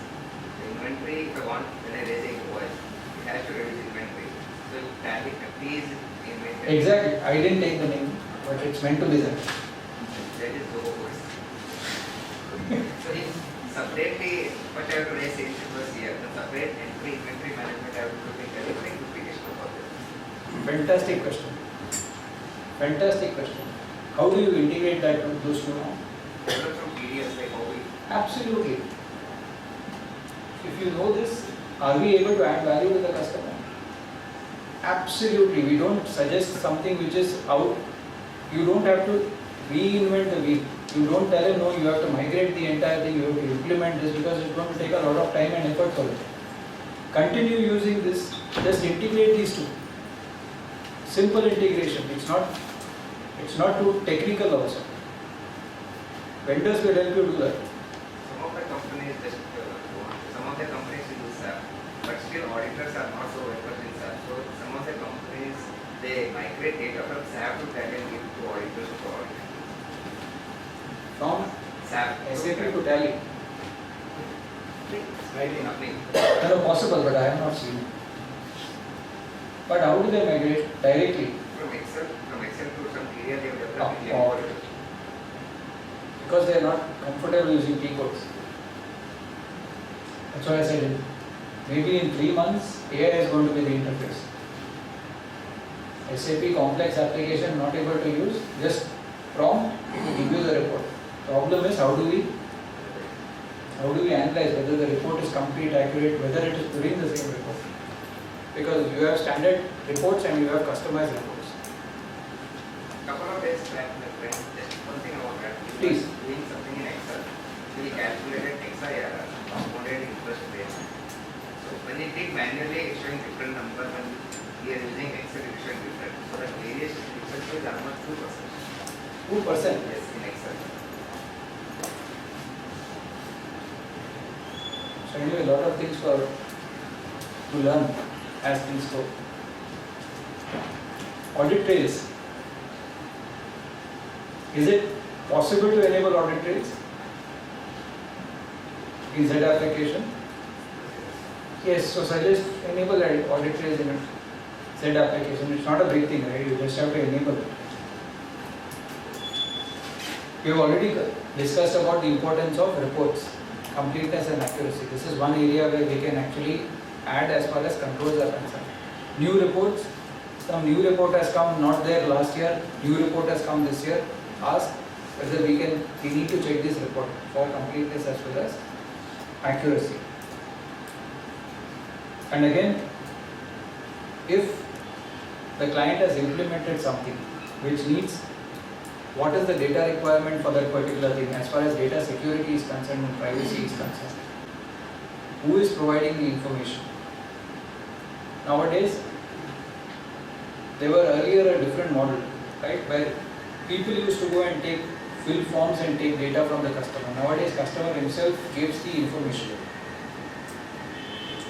the inventory, if I want, when I raise a invoice, it has to reduce inventory. So tally T is inventory. Exactly. I didn't take the name, but it's meant to be there. That is the worst. So if separately, first I have to raise sales invoice here, then separate entry inventory management I have to take everything duplication of all this. Fantastic question. Fantastic question. How do you integrate that with those two now? Develop from PDS, like how we Absolutely. If you know this, are we able to add value to the customer? Absolutely. We don't suggest something which is out. You don't have to reinvent the wheel. You don't tell him, no, you have to migrate the entire thing, you have to implement this because it's going to take a lot of time and effort for it. Continue using this, just integrate these two. Simple integration. It's not too technical also. Vendors will help you do that. some of the companies just some of the companies use SAP, but still auditors are not so versed in SAP. So some of the companies they migrate data from SAP to Tally and give to auditors to audit. From SAP SAP to Tally. nothing. That is possible, but I have not seen it. But how do they migrate? Directly? From Excel to some area they have developed in Or Lean. because they are not comfortable using T codes. That's why I said it. Maybe in 3 months, AI is going to be the interface. SAP complex application not able to use, just prompt, it will give you the report. Problem is how do we analyze whether the report is complete, accurate, whether it is doing the same report. Because you have standard reports and you have customized reports. Couple of days back, my friend, just one thing about that. He Please. was doing something in Excel. So he calculated XIR, compounded interest rate. So when he did manually, it's showing different number. When he is using Excel, it's showing different. So that variation interest rate is almost 2%. 2%. Yes, in Excel. So anyway, a lot of things to learn as things go. Audit trails. Is it possible to enable audit trails in Z application? Yes, so suggest enable audit trails in a Z application. It's not a big thing, right? You just have to enable it. We have already discussed about the importance of reports, completeness and accuracy. This is one area where we can actually add as far as controls are concerned. New reports, some new report has come, not there last year, new report has come this year. Ask whether we need to check this report for completeness as well as accuracy. And again, if the client has implemented something which needs, what is the data requirement for that particular thing as far as data security is concerned and privacy is concerned? Who is providing the information? Nowadays, there were earlier a different model, right, where people used to go and fill forms and take data from the customer. Nowadays, customer himself gives the information.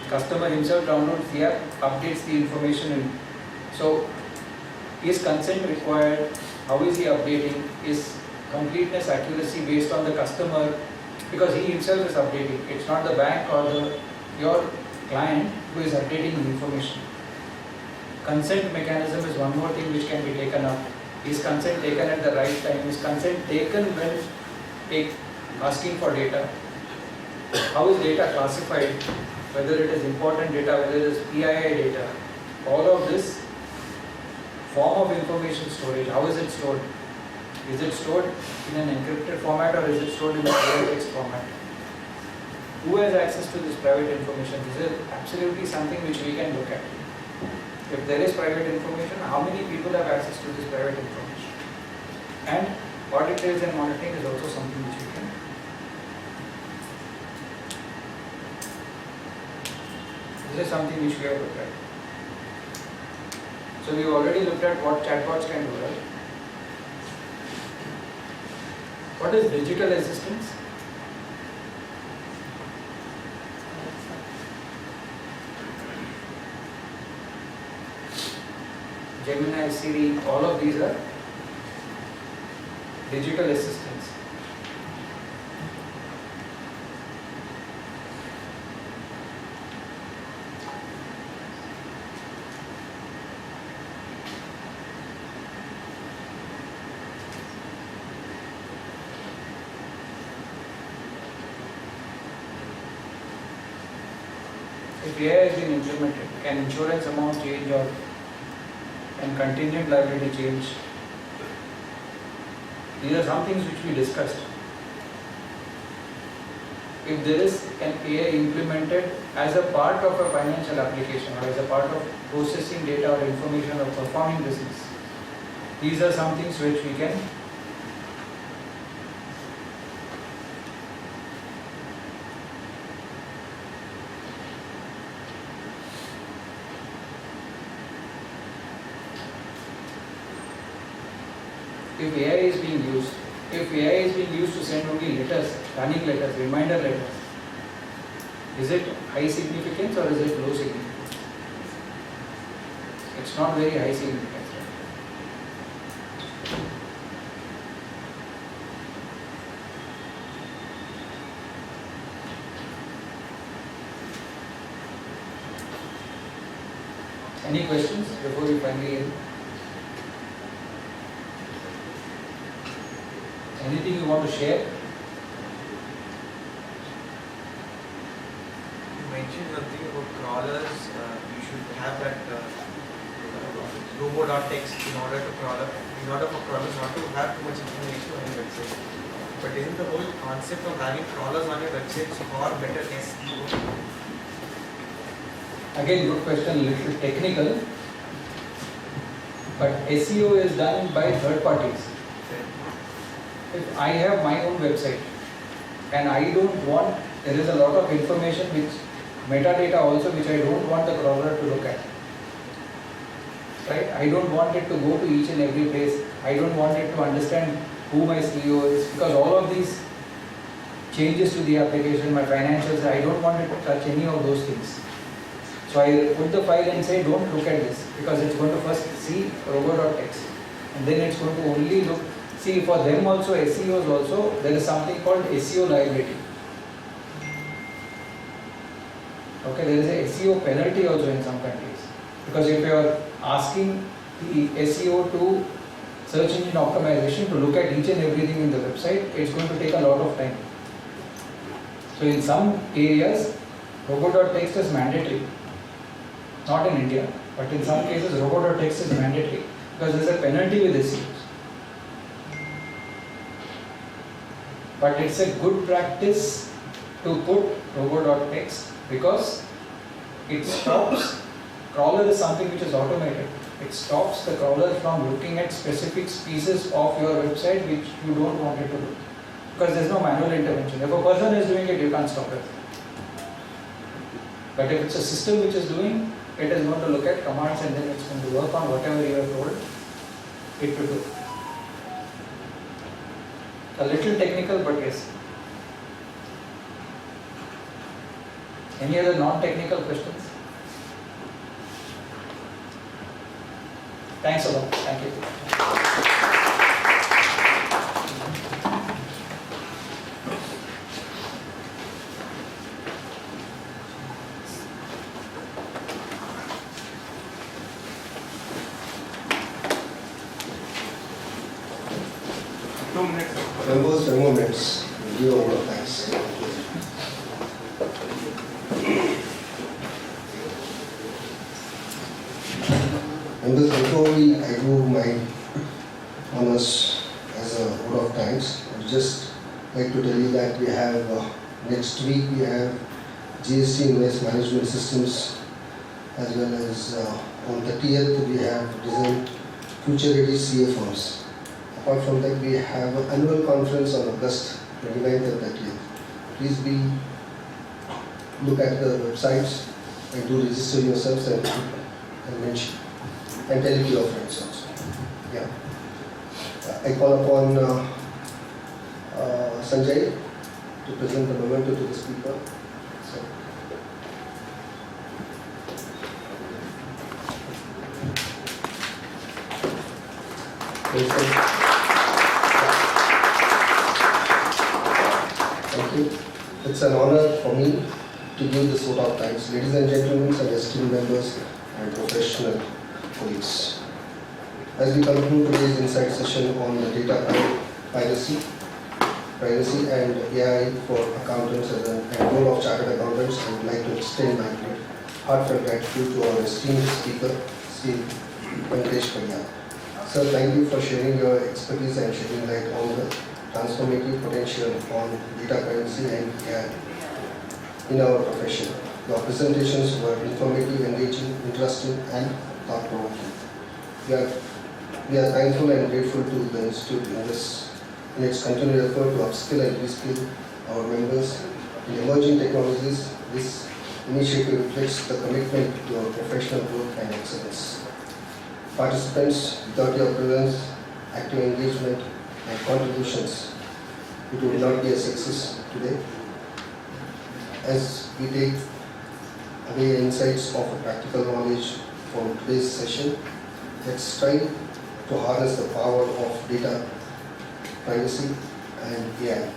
Customer himself downloads the app, updates the information. So, is consent required? How is he updating? Is completeness, accuracy based on the customer? Because he himself is updating. It's not the bank or your client who is updating the information. Consent mechanism is one more thing which can be taken up. Is consent taken at the right time? Is consent taken when asking for data? How is data classified? Whether it is important data, whether it is PII data. All of this form of information storage, how is it stored? Is it stored in an encrypted format or is it stored in a plain text format? Who has access to this private information? This is absolutely something which we can look at. If there is private information, how many people have access to this private information? And audit trails and monitoring is also something which we can. This is something which we have looked at. So we have already looked at what chatbots can do, right? What is digital assistance? Gemini, Siri, all of these are digital assistants. If AI has been implemented, can insurance amount change or can contingent liability change? These are some things which we discussed. If there is an AI implemented as a part of a financial application or as a part of processing data or information or performing business, these are some things which we can if AI is being used to send only letters, running letters, reminder letters, is it high significance or is it low significance? It's not very high significance. Right? Any questions before we finally end? Anything you want to share? You mentioned something about crawlers. You should have that robo.txt in order for crawlers not to have too much information on your website. But isn't the whole concept of having crawlers on your website for better SEO? Again, good question, a little technical. But SEO is done by third parties. If I have my own website and I don't want, there is a lot of information which metadata also which I don't want the crawler to look at. Right? I don't want it to go to each and every place. I don't want it to understand who my CEO is, because all of these changes to the application, my financials, I don't want it to touch any of those things. So I put the file and say don't look at this, because it's going to first see robo.txt and then it's going to only look. See, for them also, SEOs also, there is something called SEO liability. Okay, there is a SEO penalty also in some countries. Because if you are asking the SEO to search engine optimization to look at each and everything in the website, it's going to take a lot of time. So in some areas, robo.text is mandatory. Not in India, but in some cases robo.text is mandatory because there's a penalty with SEOs. But it's a good practice to put robo.text because it stops, crawler is something which is automated. It stops the crawler from looking at specific pieces of your website which you don't want it to do. Because there's no manual intervention. If a person is doing it, you can't stop it. But if it's a system which is doing, it is going to look at commands and then it's going to work on whatever you have told it to do. A little technical, but yes. Any other non-technical questions? Thanks a lot. Thank you. Members, moments, give a word of thanks. Members, before I do my honors as a word of thanks, I would just like to tell you that we have next week we have GST Invoice Management Systems, as well as on 30th we have designed Future Ready CA forms. Apart from that, we have an annual conference on August 29th and 30th. Please look at the websites and do register yourselves and mention and tell it to your friends also. Yeah. I call upon Sanjay to present the memento to the speaker. So. Thank you. It's an honor for me to give this vote of thanks. Ladies and gentlemen, and esteemed members and professional colleagues. As we conclude today's insight session on the data privacy and AI for accountants and role of chartered accountants, I would like to extend my heartfelt gratitude to our esteemed speaker, CA.Venkatesh R Padiyar. Sir, thank you for sharing your expertise and shedding light on the transformative potential on data privacy and AI in our profession. Your presentations were informative, engaging, interesting, and thought-provoking. We are thankful and grateful to the Institute in its continued effort to upskill and reskill our members in emerging technologies. This initiative reflects the commitment to our professional growth and excellence. Participants, without your presence, active engagement, and contributions, it would not be a success today. As we take away insights of practical knowledge from today's session, let's strive to harness the power of data, privacy, and AI,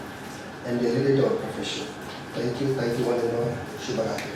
and elevate our profession. Thank you one and all. Shubha Ratri.